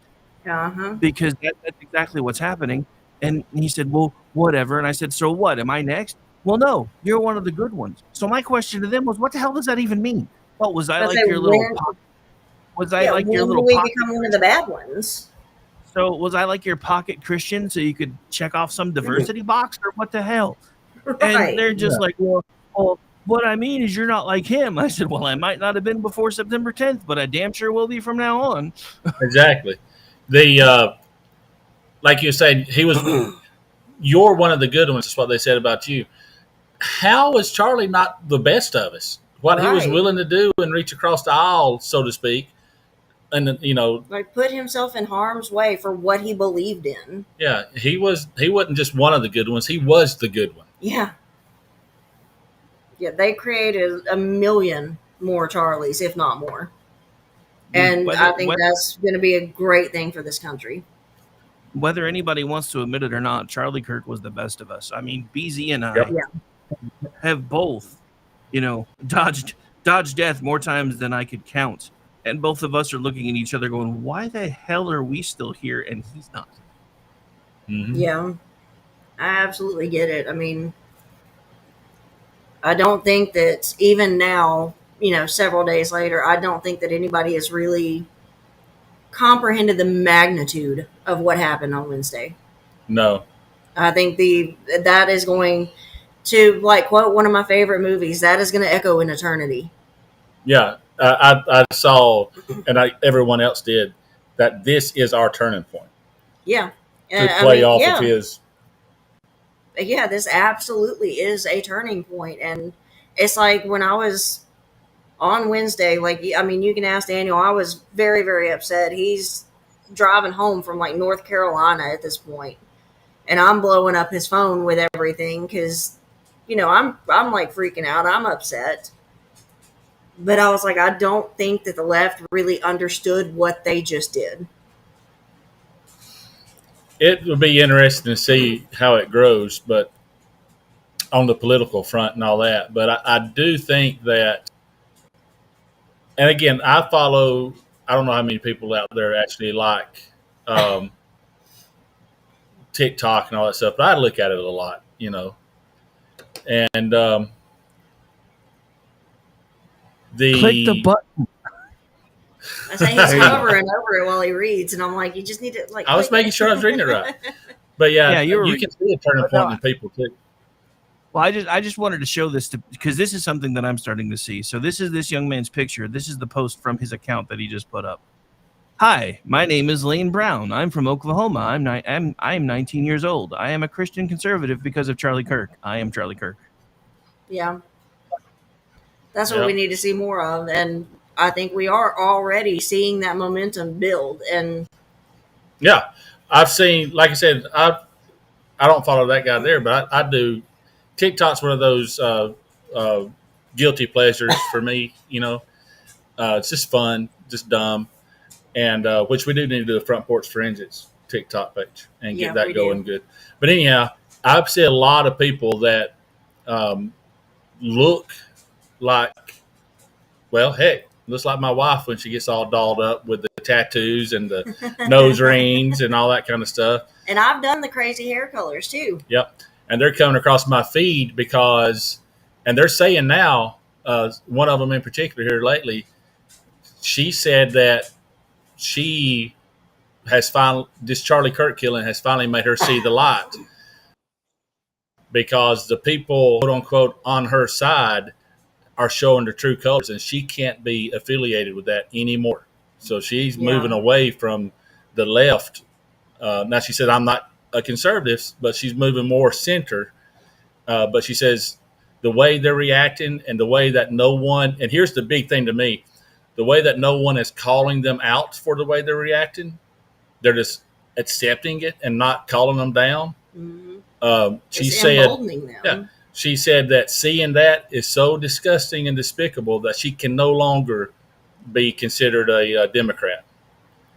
A: Uh-huh.
C: Because that's exactly what's happening. And he said, well, whatever. And I said, so what? Am I next? Well, no, you're one of the good ones. So my question to them was, what the hell does that even mean? What was I
A: But
C: like
A: they
C: your little?
A: went-
C: Was I like your
A: when
C: little?
A: do we
C: Pocket,
A: become one of the bad ones?
C: so was I like your pocket Christian, so you could check off some diversity box, or what the hell?
A: Right.
C: And they're just like, well, what I mean is you're not like him. I said, well, I might not have been before September 10th, but I damn sure will be from now on.
B: Exactly. The like you said, he was. You're one of the good ones. Is what they said about you. How was Charlie not the best of us? What he was
A: Right.
B: willing to do and reach across the aisle, so to speak, and
A: Like, put himself in harm's way for what he believed in.
B: yeah, he wasn't just one of the good ones. He was the good one.
A: Yeah. Yeah, they created a million more Charlies, if not more. And I think that's going to be a great thing for this country.
C: Whether anybody wants to admit it or not, Charlie Kirk was the best of us. I mean, BZ and I have both, dodged death more times than I could count. And both of us are looking at each other going, why the hell are we still here and he's not?
B: Mm-hmm.
A: Yeah, I absolutely get it. I mean, I don't think that even now, several days later, I don't think that anybody has really comprehended the magnitude of what happened on Wednesday.
B: No.
A: I think that is going to, like, quote one of my favorite movies, that is going to echo in eternity.
B: Yeah, I saw, and everyone else did, that this is our turning point.
A: Yeah.
B: To play off of his.
A: Yeah, this absolutely is a turning point. And it's like when I was on Wednesday, like, I mean, you can ask Daniel, I was very, very upset. He's driving home from like North Carolina at this point, and I'm blowing up his phone with everything because, I'm like freaking out. I'm upset. But I was like, I don't think that the left really understood what they just did.
B: It will be interesting to see how it grows, but on the political front and all that. But I do think that, and again, I follow. I don't know how many people out there actually like um, TikTok and all that stuff, but I look at it a lot, And
C: Click the button.
A: I say he's hovering over it while he reads, and I'm like, you just need to like.
B: I was making sure I was reading it right. But yeah, you can see a turning point in people too.
C: Well, I just wanted to show this because this is something that I'm starting to see. So this is this young man's picture. This is the post from his account that he just put up. Hi, my name is Lane Brown. I'm from Oklahoma. I'm 19 years old. I am a Christian conservative because of Charlie Kirk. I am Charlie Kirk.
A: Yeah. That's what we need to see more of. And I think we are already seeing that momentum build. And
B: yeah, I've seen, like I said, I don't follow that guy there, but I do. TikTok's one of those guilty pleasures for me. It's just fun, just dumb, and which we do need to do a Front Porch Forensics TikTok page and get that going good. But anyhow, I've seen a lot of people that look like, well, heck, looks like my wife when she gets all dolled up with the tattoos and the nose rings and all that kind of stuff.
A: And I've done the crazy hair colors too.
B: Yep. And they're coming across my feed because, and they're saying now, one of them in particular here lately, she said that she has finally, this Charlie Kirk killing has finally made her see the light because the people, quote unquote, on her side are showing their true colors, and she can't be affiliated with that anymore. So she's moving away from the left. Now she said, I'm not a conservative, but she's moving more center. But she says the way they're reacting and the way that no one, and here's the big thing to me, the way that no one is calling them out for the way they're reacting, they're just accepting it and not calling them down. Mm-hmm. She said, them. She said that seeing that is so disgusting and despicable that she can no longer be considered a Democrat.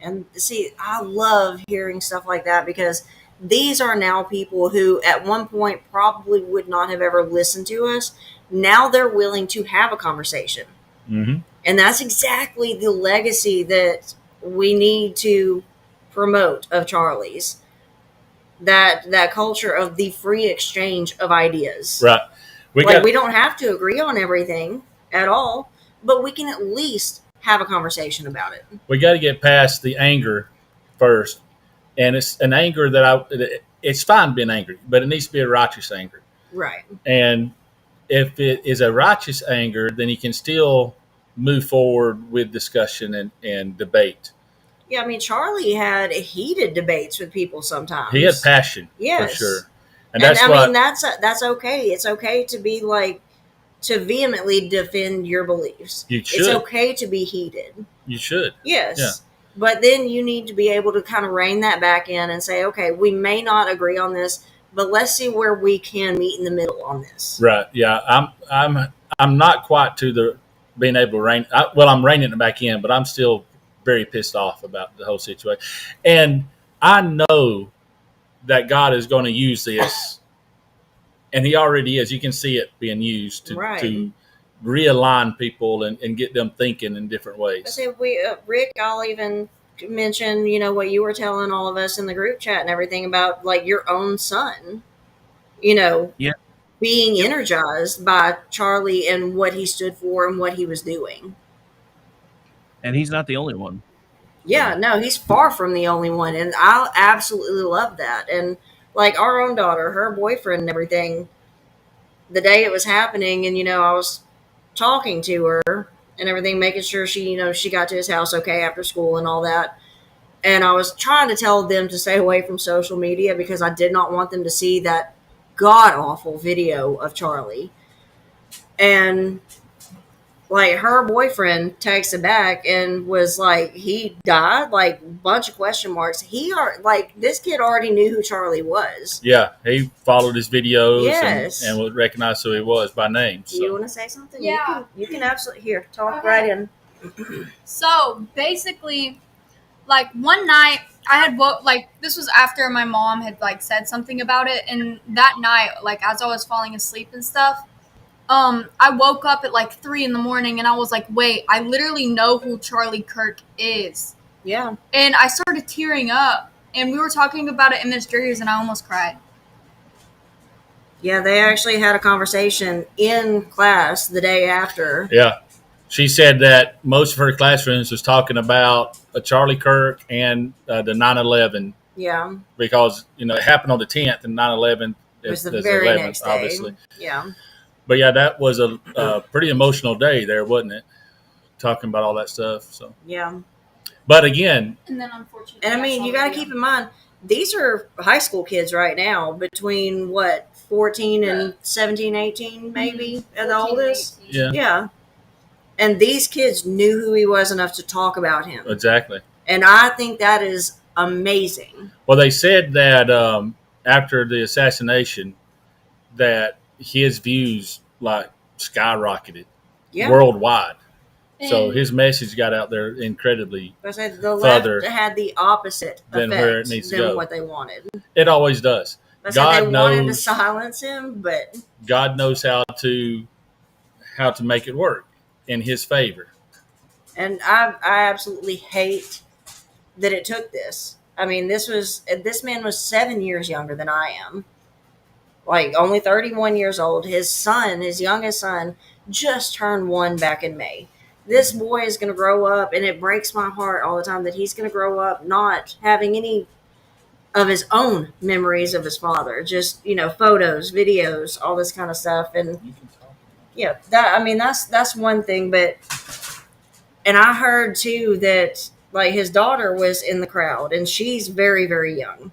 A: And see, I love hearing stuff like that because these are now people who at one point probably would not have ever listened to us. Now they're willing to have a conversation. Mm-hmm. And that's exactly the legacy that we need to promote of Charlie's. That culture of the free exchange of ideas.
B: Right.
A: We don't have to agree on everything at all, but we can at least have a conversation about it.
B: We got to get past the anger first. And it's an anger that it's fine being angry, but it needs to be a righteous anger.
A: Right.
B: And if it is a righteous anger, then you can still move forward with discussion and debate.
A: Yeah, I mean, Charlie had heated debates with people sometimes.
B: He had passion, for sure. And that's
A: that's okay. It's okay to be to vehemently defend your beliefs.
B: You should.
A: It's okay to be heated.
B: You should.
A: Yes.
B: Yeah.
A: But then you need to be able to kind of rein that back in and say, okay, we may not agree on this, but let's see where we can meet in the middle on this.
B: Right. Yeah. I'm not quite to the being able to rein. I'm reining it back in, but I'm still very pissed off about the whole situation. And I know that God is going to use this, and he already is. You can see it being used to realign people and get them thinking in different ways.
A: I say, Rick, I'll even mention, what you were telling all of us in the group chat and everything about your own son, being energized by Charlie and what he stood for and what he was doing.
C: And he's not the only one.
A: Yeah, no, he's far from the only one. And I absolutely love that. And our own daughter, her boyfriend and everything, the day it was happening, and, I was talking to her and everything, making sure she, she got to his house okay after school and all that. And I was trying to tell them to stay away from social media because I did not want them to see that god-awful video of Charlie. And her boyfriend texted back and was like, he died, bunch of question marks. This kid already knew who Charlie was.
B: Yeah, he followed his videos
A: yes.
B: and would recognize who he was by name. So.
A: You want to say something?
D: Yeah.
A: You can absolutely, talk right in.
D: So basically, like one night I had like this was after my mom had like said something about it, and that night, like as I was falling asleep and stuff, I woke up at like 3 a.m. and I was like, wait, I literally know who Charlie Kirk is.
A: Yeah.
D: And I started tearing up, and we were talking about it in Miss Jerry's, and I almost cried.
A: Yeah, they actually had a conversation in class the day after.
B: Yeah. She said that most of her classrooms was talking about Charlie Kirk and the 9/11.
A: Yeah.
B: Because, it happened on the 10th and 9/11
A: was the
B: is
A: very
B: 11th,
A: next day.
B: obviously.
A: Yeah.
B: But yeah, that was a pretty emotional day there, wasn't it? Talking about all that stuff. So
A: yeah.
B: But again,
D: and then unfortunately,
A: and I mean, you got to keep in mind these are high school kids right now, between 14 and 17, 18, maybe at the oldest.
B: Yeah.
A: And these kids knew who he was enough to talk about him.
B: Exactly.
A: And I think that is amazing.
B: Well, they said that after the assassination, that his views like skyrocketed worldwide. So his message got out there incredibly.
A: I said the left had the opposite
B: than
A: effect
B: where it needs to go.
A: what they wanted.
B: It always does.
A: God wanted to silence him, but
B: God knows how to make it work in His favor.
A: And I absolutely hate that it took this. I mean, this man was 7 years younger than I am. Like only 31 years old. His son, his youngest son, just turned 1 back in May. This boy is going to grow up, and it breaks my heart all the time that he's going to grow up not having any of his own memories of his father. Just, photos, videos, all this kind of stuff. And yeah, that's one thing. But, and I heard too that like his daughter was in the crowd, and she's very, very young.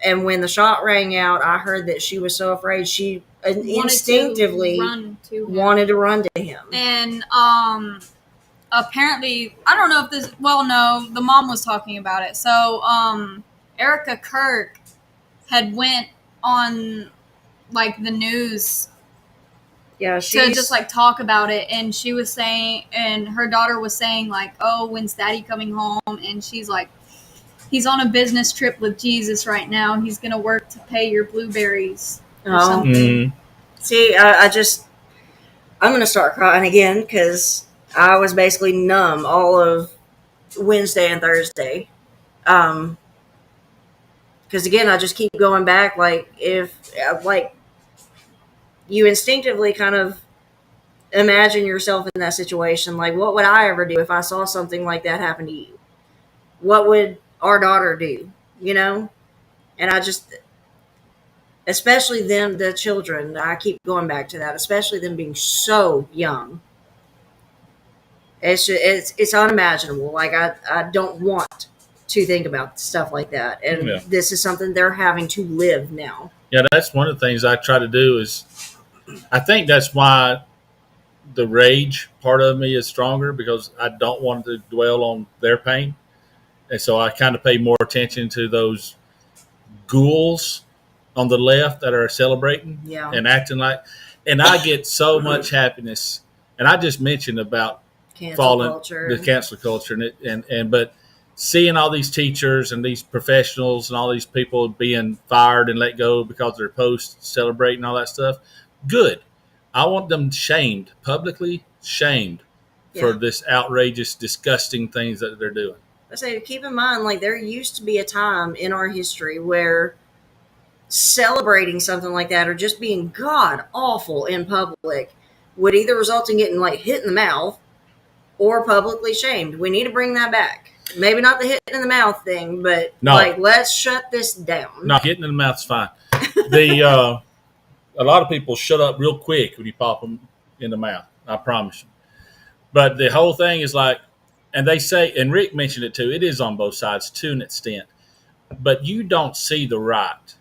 A: And when the shot rang out, I heard that she was so afraid she instinctively wanted to run to him.
D: And apparently, I don't know if this. Well, no, the mom was talking about it. So Erica Kirk had went on like the news.
A: Yeah,
D: to just like talk about it, and she was saying, and her daughter was saying like, "Oh, when's Daddy coming home?" And she's like, "He's on a business trip with Jesus right now. He's gonna work to pay your blueberries or something."
B: Mm-hmm.
A: See, I'm gonna start crying again because I was basically numb all of Wednesday and Thursday. Because again, I just keep going back. Like if you instinctively kind of imagine yourself in that situation. Like, what would I ever do if I saw something like that happen to you? What would our daughter do? And I just, especially them, the children, I keep going back to that, especially them being so young. It's unimaginable. Like, I don't want to think about stuff like that. And this is something they're having to live now.
B: Yeah, that's one of the things I try to do is, I think that's why the rage part of me is stronger, because I don't want to dwell on their pain. And so I kind of pay more attention to those ghouls on the left that are celebrating and acting like, and I get so much happiness. And I just mentioned about the cancel culture but seeing all these teachers and these professionals and all these people being fired and let go because of their posts celebrating all that stuff. Good. I want them publicly shamed for this outrageous, disgusting things that they're doing.
A: I say, keep in mind, like, there used to be a time in our history where celebrating something like that or just being god awful in public would either result in getting like hit in the mouth or publicly shamed. We need to bring that back. Maybe not the hit in the mouth thing, but let's shut this down.
B: No, hitting in the mouth's fine. A lot of people shut up real quick when you pop them in the mouth. I promise you. But the whole thing is like, and they say, and Rick mentioned it too, it is on both sides to an extent. But you don't see the right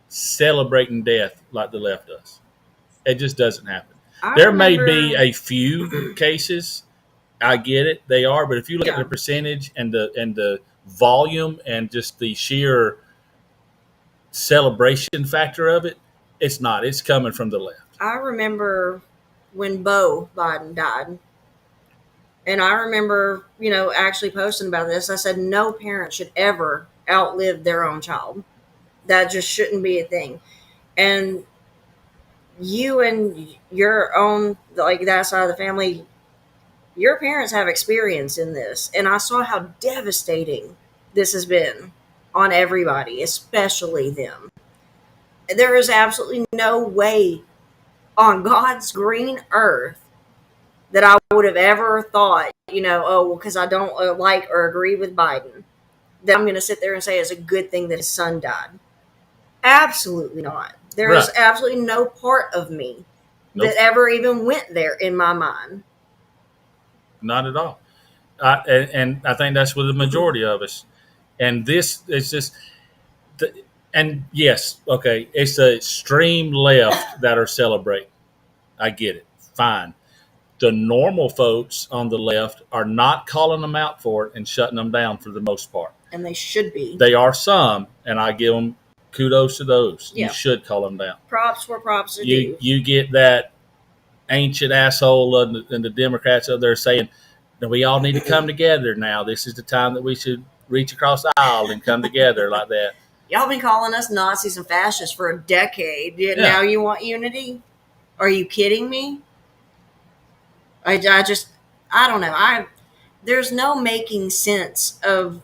B: celebrating death like the left does. It just doesn't happen. There may be a few cases. I get it. They are. But if you look at the percentage and the volume and just the sheer celebration factor of it, it's not. It's coming from the left.
A: I remember when Beau Biden died. And I remember, actually posting about this. I said, no parent should ever outlive their own child. That just shouldn't be a thing. And you and your own, like that side of the family, your parents have experience in this. And I saw how devastating this has been on everybody, especially them. There is absolutely no way on God's green earth that I would have ever thought, because I don't like or agree with Biden, that I'm going to sit there and say it's a good thing that his son died. Absolutely not. There is
B: Right.
A: absolutely no part of me
B: Nope.
A: that ever even went there in my mind.
B: Not at all. And I think that's with the majority of us. And this is just, and yes, okay, it's the extreme left that are celebrating. I get it. Fine. The normal folks on the left are not calling them out for it and shutting them down for the most part.
A: And they should be.
B: They are some, and I give them kudos to those.
A: Yeah.
B: You should call them down.
A: Props where props are due.
B: You get that ancient asshole and the Democrats up there saying, "No, we all need to come together now. This is the time that we should reach across the aisle and come together like that."
A: Y'all been calling us Nazis and fascists for a decade. Now you want unity? Are you kidding me? I don't know. There's no making sense of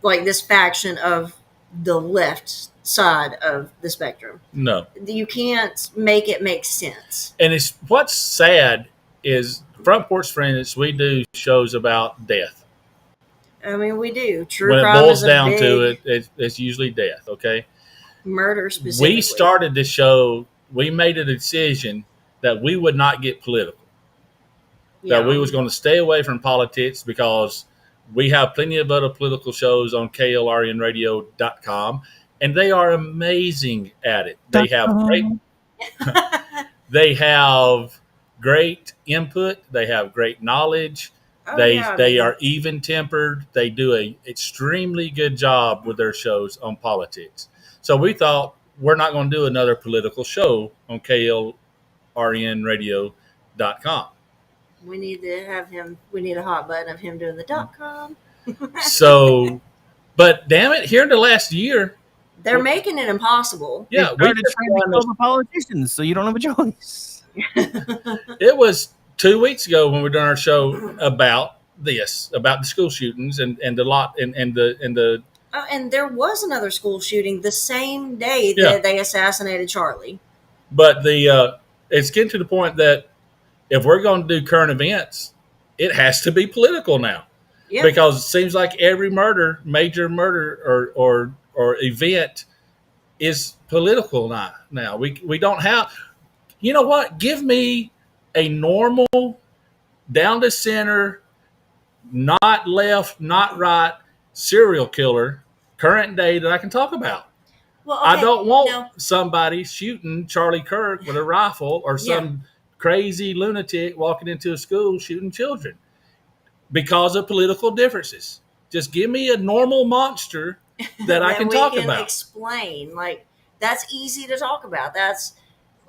A: like this faction of the left side of the spectrum.
B: No.
A: You can't make it make sense.
B: And it's what's sad is Front Porch Friends, we do shows about death.
A: I mean, we do. True
B: when it
A: crime
B: boils
A: is a
B: down
A: big
B: to it, it's usually death. Okay.
A: murder specifically.
B: We started the show. We made a decision that we would not get political. That we was going to stay away from politics because we have plenty of other political shows on klrnradio.com, and they are amazing at it. They have great input. They have great knowledge. They are even tempered. They do a extremely good job with their shows on politics. So we thought we're not going to do another political show on klrnradio.com.
A: We need to have him. We need a hot button of him doing the .com.
B: So, but damn it, here in the last year,
A: they're making it impossible.
B: Yeah,
C: we started trying to kill the politicians, so you don't have a choice.
B: It was 2 weeks ago when we done our show about this, about the school shootings and the lot and the.
A: Oh, and there was another school shooting the same day that they assassinated Charlie.
B: But it's getting to the point that if we're going to do current events, it has to be political now. Yeah. Because it seems like every major murder or event is political now. We don't have, you know what? Give me a normal, down the center, not left, not right, serial killer, current day that I can talk about. Well, okay, I don't want somebody shooting Charlie Kirk with a rifle or some crazy lunatic walking into a school shooting children because of political differences. Just give me a normal monster that I can talk about.
A: Explain. Like, that's easy to talk about. That's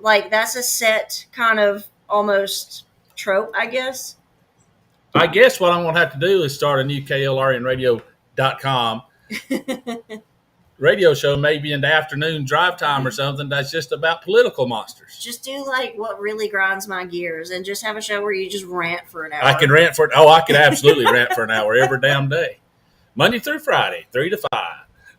A: a set kind of almost trope, I guess.
B: I guess what I'm going to have to do is start a new klrnradio.com radio show, maybe in the afternoon drive time or something that's just about political monsters.
A: Just do like what really grinds my gears and just have a show where you just rant for an hour.
B: I can rant for I could absolutely rant for an hour every damn day. Monday through Friday, 3 to 5.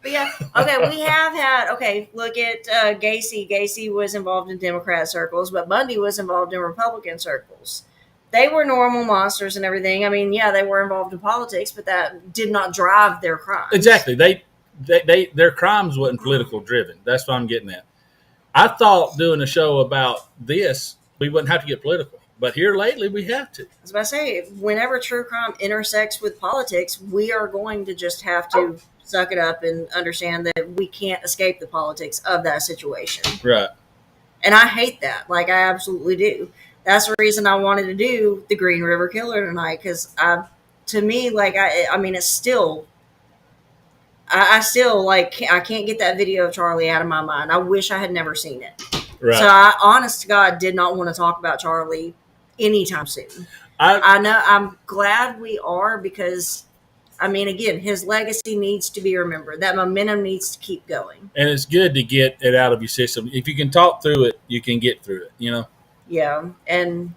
A: But yeah, okay, we have had, look at Gacy. Gacy was involved in Democrat circles, but Bundy was involved in Republican circles. They were normal monsters and everything. I mean, yeah, they were involved in politics, but that did not drive their crimes.
B: Exactly. Their crimes wasn't political driven. That's what I'm getting at. I thought doing a show about this, we wouldn't have to get political. But here lately, we have to.
A: I was about to say, whenever true crime intersects with politics, we are going to just have to suck it up and understand that we can't escape the politics of that situation.
B: Right.
A: And I hate that. Like, I absolutely do. That's the reason I wanted to do the Green River Killer tonight, because to me, like, I mean, it's still... I still, like, I can't get that video of Charlie out of my mind. I wish I had never seen it. Right. So I, honest to God, did not want to talk about Charlie anytime soon. I know. I'm glad we are because, I mean, again, his legacy needs to be remembered. That momentum needs to keep going.
B: And it's good to get it out of your system. If you can talk through it, you can get through it. You know.
A: Yeah, and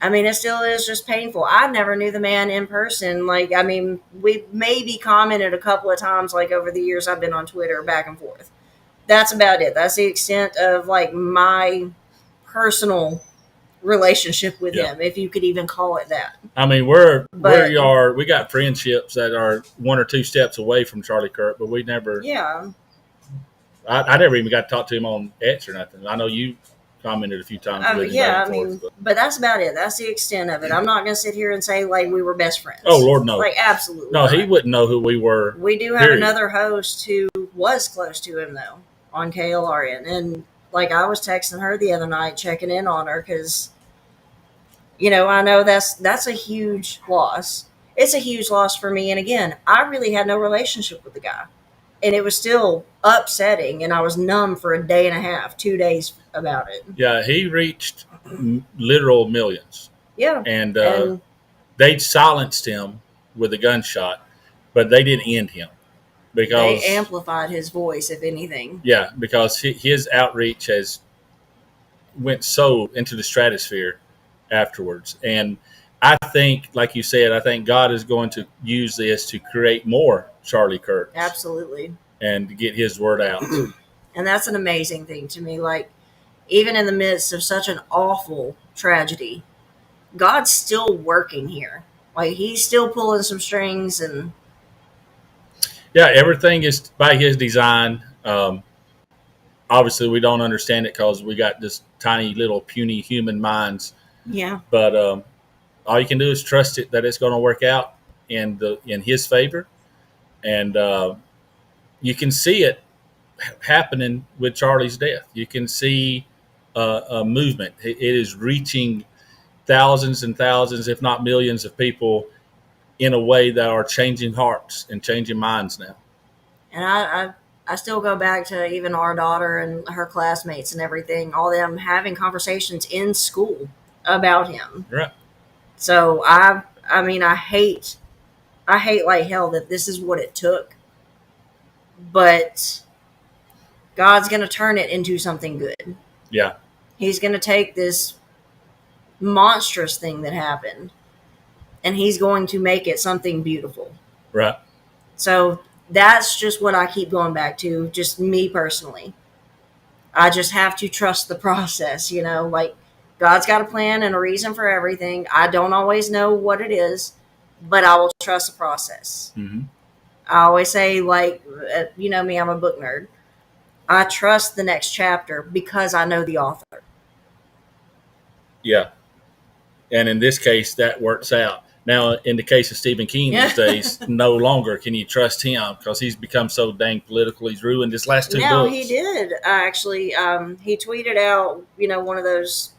A: I mean, it still is just painful. I never knew the man in person. Like, I mean, we maybe commented a couple of times, like over the years I've been on Twitter, back and forth. That's about it. That's the extent of like my personal relationship with
B: Yeah.
A: him, if you could even call it that.
B: I mean, we
A: But
B: are. We got friendships that are 1 or 2 steps away from Charlie Kirk, but we never.
A: yeah,
B: I never even got to talk to him on X or nothing. I know you commented a few times with him
A: yeah.
B: back
A: I
B: and
A: mean,
B: forth,
A: but that's about it. That's the extent of it. I'm not gonna sit here and say like we were best friends.
B: Oh Lord, no.
A: Like absolutely.
B: No, he
A: not.
B: wouldn't know who we were.
A: We do have
B: period.
A: another host who was close to him though on KLRN, and like I was texting her the other night, checking in on her because I know that's a huge loss. It's a huge loss for me, and again, I really had no relationship with the guy, and it was still upsetting, and I was numb for a day and a half, 2 days about it.
B: Yeah, he reached literal millions,
A: Yeah,
B: and
A: and
B: they silenced him with a gunshot, but they didn't end him because
A: they amplified his voice, if anything.
B: yeah, because his outreach has went so into the stratosphere afterwards, and I think, like you said, I think God is going to use this to create more Charlie Kirks.
A: Absolutely.
B: And to get his word out.
A: And that's an amazing thing to me. Like, even in the midst of such an awful tragedy, God's still working here. Like, he's still pulling some strings, and
B: Yeah, everything is by his design. Obviously, we don't understand it because we got this tiny little puny human minds.
A: yeah,
B: But all you can do is trust it that it's going to work out in his favor, and you can see it happening with Charlie's death. You can see a movement. It is reaching thousands and thousands, if not millions, of people in a way that are changing hearts and changing minds now.
A: and I still go back to even our daughter and her classmates and everything, all them having conversations in school about him.
B: Right.
A: So I mean, I hate like hell that this is what it took, but God's going to turn it into something good.
B: Yeah.
A: He's going to take this monstrous thing that happened, and he's going to make it something beautiful.
B: Right.
A: So that's just what I keep going back to, just me personally. I just have to trust the process, like God's got a plan and a reason for everything. I don't always know what it is, but I will trust the process.
B: Mm-hmm.
A: I always say, like, me, I'm a book nerd. I trust the next chapter because I know the author.
B: Yeah. And in this case, that works out. Now, in the case of Stephen King these days, no longer can you trust him because he's become so dang political. He's ruined his last 2
A: No,
B: books.
A: he did actually. He tweeted out, one of those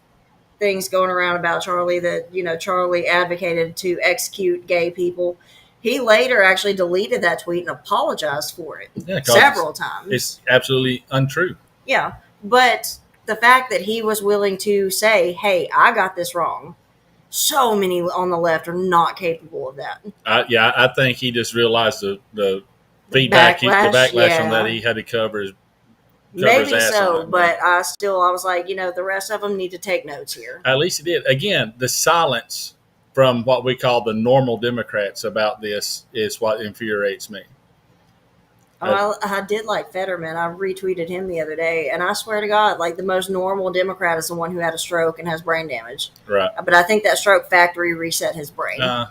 A: things going around about Charlie that Charlie advocated to execute gay people. He later actually deleted that tweet and apologized for it several times.
B: It's absolutely untrue.
A: Yeah, but the fact that he was willing to say, "Hey, I got this wrong." So many on the left are not capable of that.
B: I think he just realized the feedback, the backlash on that he had to cover his
A: Maybe
B: ass
A: so,
B: on it,
A: but I was like, the rest of them need to take notes here.
B: At least he did. Again, the silence from what we call the normal Democrats about this is what infuriates me.
A: I did like Fetterman. I retweeted him the other day, and I swear to God, like the most normal Democrat is the one who had a stroke and has brain damage.
B: Right.
A: But I think that stroke factory reset his brain.
B: I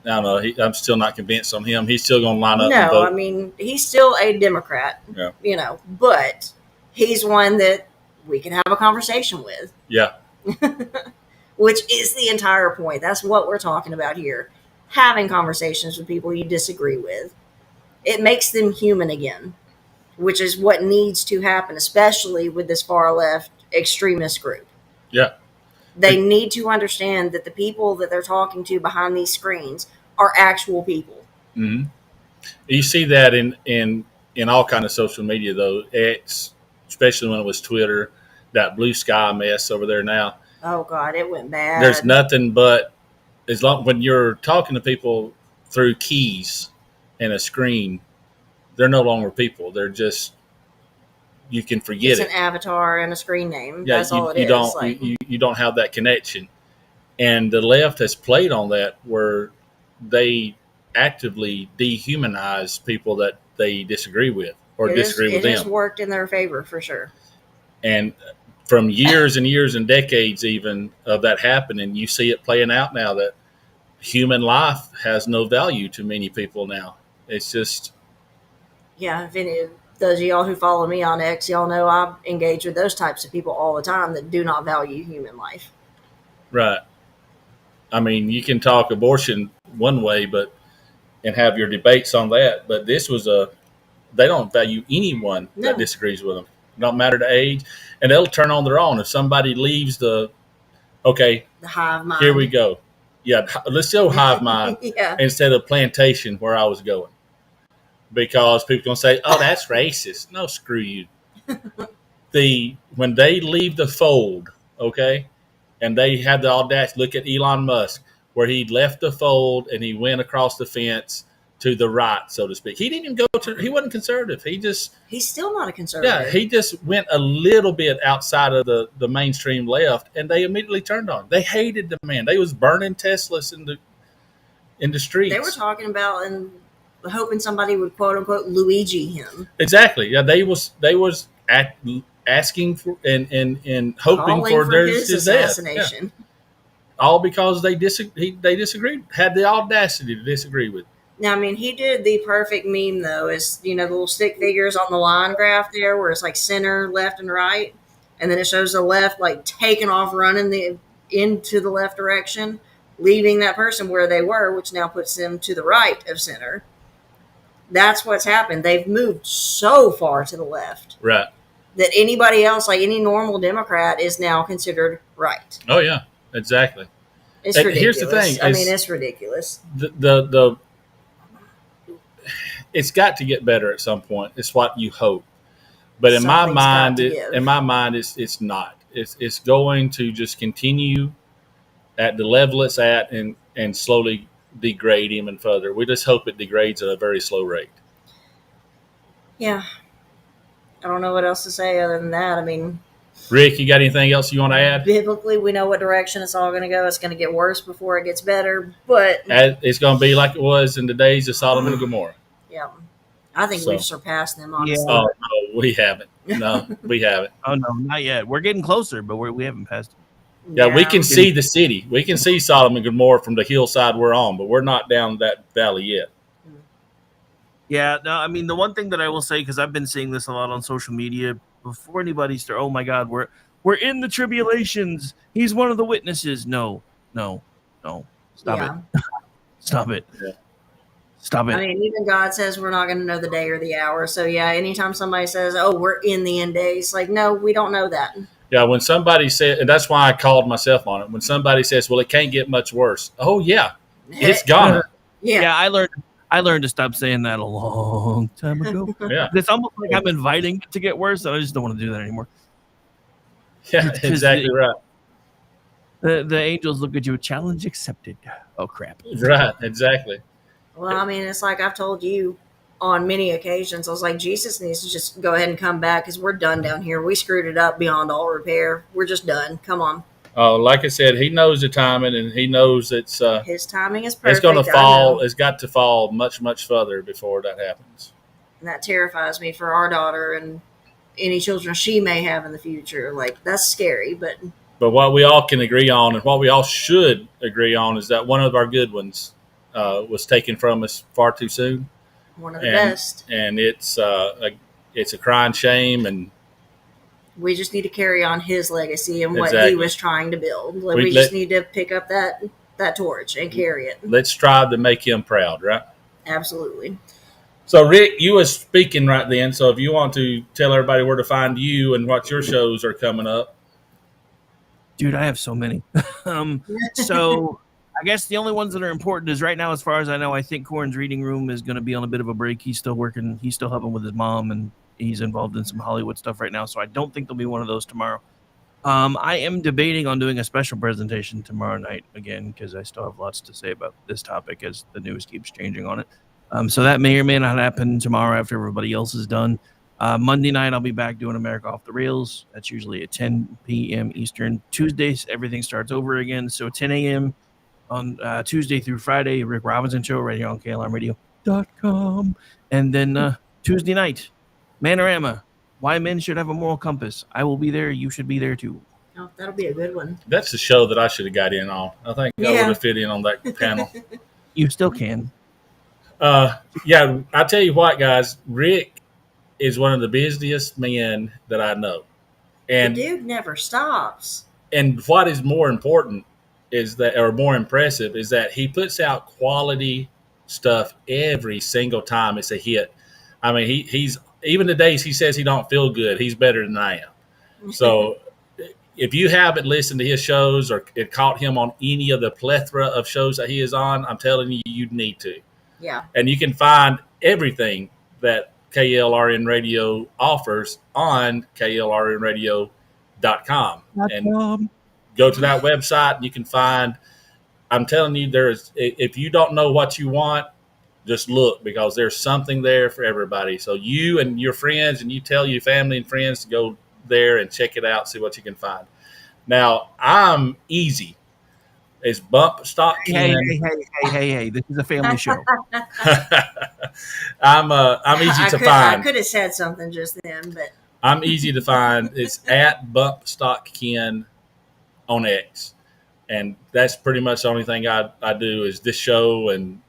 B: don't know. I'm still not convinced on him. He's still going to line up.
A: No,
B: and vote.
A: I mean he's still a Democrat.
B: Yeah.
A: But he's one that we can have a conversation with.
B: Yeah.
A: Which is the entire point. That's what we're talking about here. Having conversations with people you disagree with. It makes them human again, which is what needs to happen, especially with this far left extremist group.
B: Yeah.
A: They need to understand that the people that they're talking to behind these screens are actual people.
B: Mm-hmm. You see that in all kind of social media, though. It's especially when it was Twitter, that blue sky mess over there now.
A: Oh God, it went bad.
B: There's nothing but as long when you're talking to people through keys and a screen, they're no longer people. They're just you can forget
A: It's an
B: it.
A: avatar and a screen name.
B: Yeah,
A: That's all it
B: you
A: is.
B: don't
A: Like,
B: you don't have that connection, and the left has played on that where they actively dehumanize people that they disagree with or disagree with
A: it has
B: them,
A: worked in their favor for sure.
B: and from years and years and decades even of that happening, you see it playing out now that human life has no value to many people now. It's just
A: Yeah, if any those of y'all who follow me on X, y'all know I engage with those types of people all the time that do not value human life.
B: right. I mean, you can talk abortion one way, but and have your debates on that. But this was they don't value anyone that
A: No.
B: disagrees with them. Don't matter the age, and they'll turn on their own if somebody leaves the. Okay,
A: The hive mind.
B: here we go. Yeah, let's go hive mind
A: Yeah.
B: instead of plantation where I was going, because people gonna say, "Oh, that's racist." No, screw you. When they leave the fold, okay, and they had the audacity. Look at Elon Musk, where he left the fold and he went across the fence to the right, so to speak. He didn't even go to. He wasn't conservative.
A: He's still not a conservative.
B: Yeah, he just went a little bit outside of the mainstream left, and they immediately turned on him. They hated the man. They was burning Teslas in the streets.
A: They were talking about and hoping somebody would quote unquote Luigi him.
B: Exactly. Yeah, they was asking for and hoping
A: Calling
B: for their
A: his
B: his death.
A: assassination.
B: Yeah. All because they disagreed, had the audacity to disagree with.
A: Now, I mean, he did the perfect meme, though, is, the little stick figures on the line graph there where it's like center, left, and right. And then it shows the left, like, taking off, running into the left direction, leaving that person where they were, which now puts them to the right of center. That's what's happened. They've moved so far to the left.
B: Right.
A: That anybody else, like any normal Democrat, is now considered right.
B: Oh, yeah, exactly.
A: It's
B: and
A: ridiculous.
B: Here's the thing.
A: I mean, it's ridiculous.
B: The it's got to get better at some point. It's what you hope, but in my mind, it's not. It's going to just continue at the level it's at and slowly degrade even further. We just hope it degrades at a very slow rate.
A: Yeah, I don't know what else to say other than that. I mean,
B: Rick, you got anything else you want to add?
A: Biblically, we know what direction it's all going to go. It's going to get worse before it gets better, but
B: It's going to be like it was in the days of Sodom and Gomorrah.
A: yeah, I think we've surpassed them, honestly.
B: Oh, no, we haven't. No, we haven't.
C: Oh no, not yet. We're getting closer, but we haven't passed it.
B: Yeah, we can see the city. We can see Sodom and Gomorrah from the hillside we're on, but we're not down that valley yet.
C: Yeah, no, I mean, the one thing that I will say, because I've been seeing this a lot on social media, before anybody starts, oh my God, we're in the tribulations. He's one of the witnesses. No. Stop it. Stop it.
B: Yeah.
C: Stop it.
A: I mean, even God says we're not going to know the day or the hour. So, yeah, anytime somebody says, oh, we're in the end days, like, no, we don't know that.
B: Yeah, when somebody said, and that's why I called myself on it, when somebody says, well, it can't get much worse. Oh, yeah, it's gone.
C: Yeah, I learned to stop saying that a long time ago.
B: Yeah.
C: It's almost like I'm inviting it to get worse, and I just don't want to do that anymore.
B: Yeah, exactly right.
C: The angels look at you, challenge accepted. Oh, crap.
B: Right, exactly.
A: Well, I mean, it's like I've told you on many occasions. I was like, Jesus needs to just go ahead and come back because we're done down here. We screwed it up beyond all repair. We're just done. Come on.
B: Like I said, he knows the timing, and he knows it's
A: his timing is perfect.
B: It's going to fall. It's got to fall much, much further before that happens.
A: And that terrifies me for our daughter and any children she may have in the future. Like, that's scary, but
B: what we all can agree on, and what we all should agree on, is that one of our good ones was taken from us far too soon.
A: One of the best.
B: And it's a crying shame, and
A: we just need to carry on his legacy and what he was trying to build. Like, we just need to pick up that torch and carry it.
B: Let's strive to make him proud, right?
A: Absolutely.
B: So, Rick, you was speaking right then. So if you want to tell everybody where to find you and what your shows are coming up.
C: Dude, I have so many. So I guess the only ones that are important is right now, as far as I know, I think Corn's Reading Room is going to be on a bit of a break. He's still working. He's still helping with his mom, and he's involved in some Hollywood stuff right now. So I don't think there'll be one of those tomorrow. I am debating on doing a special presentation tomorrow night again because I still have lots to say about this topic as the news keeps changing on it. So that may or may not happen tomorrow after everybody else is done. Monday night, I'll be back doing America Off the Rails. That's usually at 10 p.m. Eastern. Tuesdays, everything starts over again. So 10 a.m. on Tuesday through Friday, Rick Robinson Show right here on KLRradio.com. And then Tuesday night, Manorama. Why men should have a moral compass. I will be there. You should be there too.
A: Oh, that'll be a good one.
B: That's the show that I should have got in on. I think I would have fit in on that panel.
C: You still can.
B: Yeah, I tell you what, guys, Rick is one of the busiest men that I know. And
A: the dude never stops.
B: And what is more important is that, or more impressive, is that he puts out quality stuff every single time it's a hit. I mean, he's even the days he says he don't feel good, he's better than I am. So if you haven't listened to his shows or it caught him on any of the plethora of shows that he is on, I'm telling you, you need to.
A: Yeah.
B: And you can find everything that KLRN Radio offers on KLRNradio.com. And go to that website and you can find, I'm telling you, if you don't know what you want, just look, because there's something there for everybody. So you and your friends, and you tell your family and friends to go there and check it out, see what you can find. Now, I'm easy. It's Bump Stock Ken.
C: Hey, this is a family show.
B: I'm easy to find.
A: I could have said something just then, but
B: I'm easy to find. It's at Bump Stock Ken on X. And that's pretty much the only thing I do is this show, and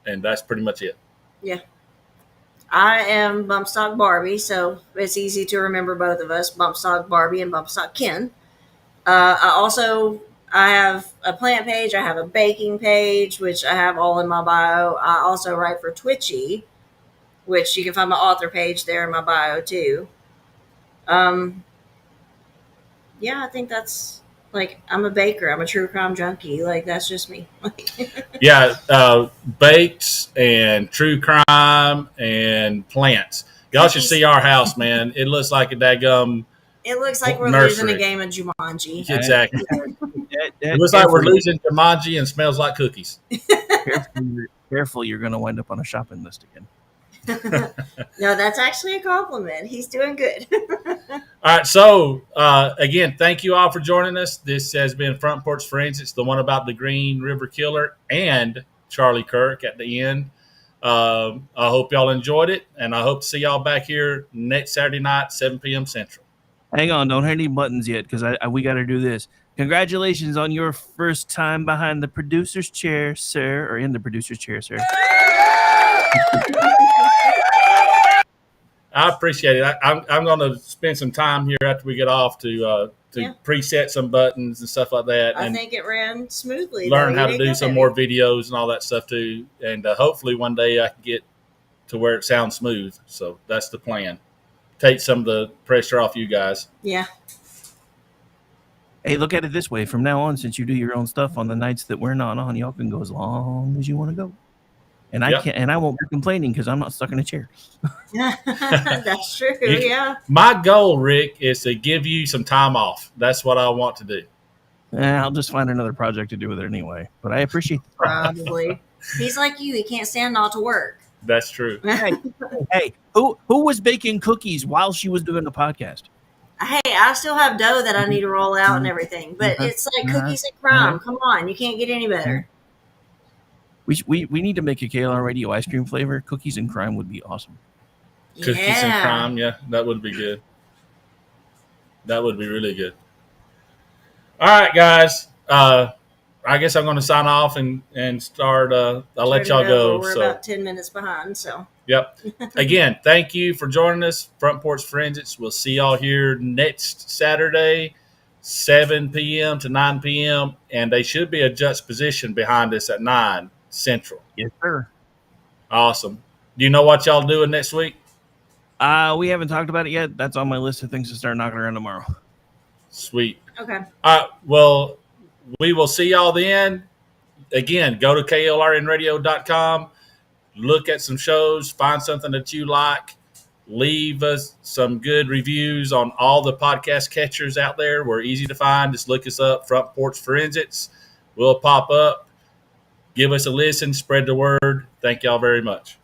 B: that's pretty much it.
A: Yeah. I am Bumpstock Barbie, so it's easy to remember both of us, Bumpstock Barbie and Bumpstock Ken. I have a plant page. I have a baking page, which I have all in my bio. I also write for Twitchy, which you can find my author page there in my bio too. Yeah, I think that's, like, I'm a baker. I'm a true crime junkie. Like, that's just me.
B: Yeah, bakes and true crime and plants. Y'all should see our house, man. It looks like a daggum.
A: It looks like we're
B: nursery.
A: losing a game of Jumanji.
B: Exactly. It looks like we're losing Jumanji and smells like cookies.
C: Careful, you're going to wind up on a shopping list again.
A: No, that's actually a compliment. He's doing good.
B: All right. So, again, thank you all for joining us. This has been Front Porch Forensics, the one about the Green River Killer and Charlie Kirk at the end. I hope y'all enjoyed it, and I hope to see y'all back here next Saturday night, 7 p.m. Central.
C: Hang on. Don't hit any buttons yet, because we got to do this. Congratulations on your first time behind the producer's chair, sir, or in the producer's chair, sir.
B: I appreciate it. I'm going to spend some time here after we get off to preset some buttons and stuff like that.
A: I
B: and
A: think it ran smoothly.
B: Learn how to do some more videos and all that stuff too. And hopefully one day I can get to where it sounds smooth. So that's the plan. Take some of the pressure off you guys.
A: Yeah.
C: Hey, look at it this way. From now on, since you do your own stuff on the nights that we're not on, y'all can go as long as you want to go. And I can't, and I won't be complaining because I'm not stuck in a chair.
A: That's true. Yeah.
B: My goal, Rick, is to give you some time off. That's what I want to do.
C: I'll just find another project to do with it anyway. But I appreciate it.
A: Probably. He's like you. He can't stand not to work.
B: That's true.
C: Hey, who was baking cookies while she was doing the podcast?
A: Hey, I still have dough that I need to roll out and everything, but it's like cookies and crime. Come on, you can't get any better.
C: We need to make a KLR Radio ice cream flavor. Cookies and crime would be awesome.
B: Cookies and crime, yeah, that would be good. That would be really good. All right, guys. I guess I'm going to sign off and start. I'll let y'all go.
A: We're about 10 minutes behind, so.
B: Yep. Again, thank you for joining us, Front Porch Forensics. We'll see y'all here next Saturday, 7 p.m. to 9 p.m., and they should be a juxtaposition behind us at 9 Central.
C: Yes, sir.
B: Awesome. Do you know what y'all doing next week?
C: We haven't talked about it yet. That's on my list of things to start knocking around tomorrow.
B: Sweet.
A: Okay.
B: All right. Well, we will see y'all then. Again, go to KLRNradio.com. Look at some shows. Find something that you like. Leave us some good reviews on all the podcast catchers out there. We're easy to find. Just look us up, Front Porch Forensics. We'll pop up. Give us a listen. Spread the word. Thank y'all very much.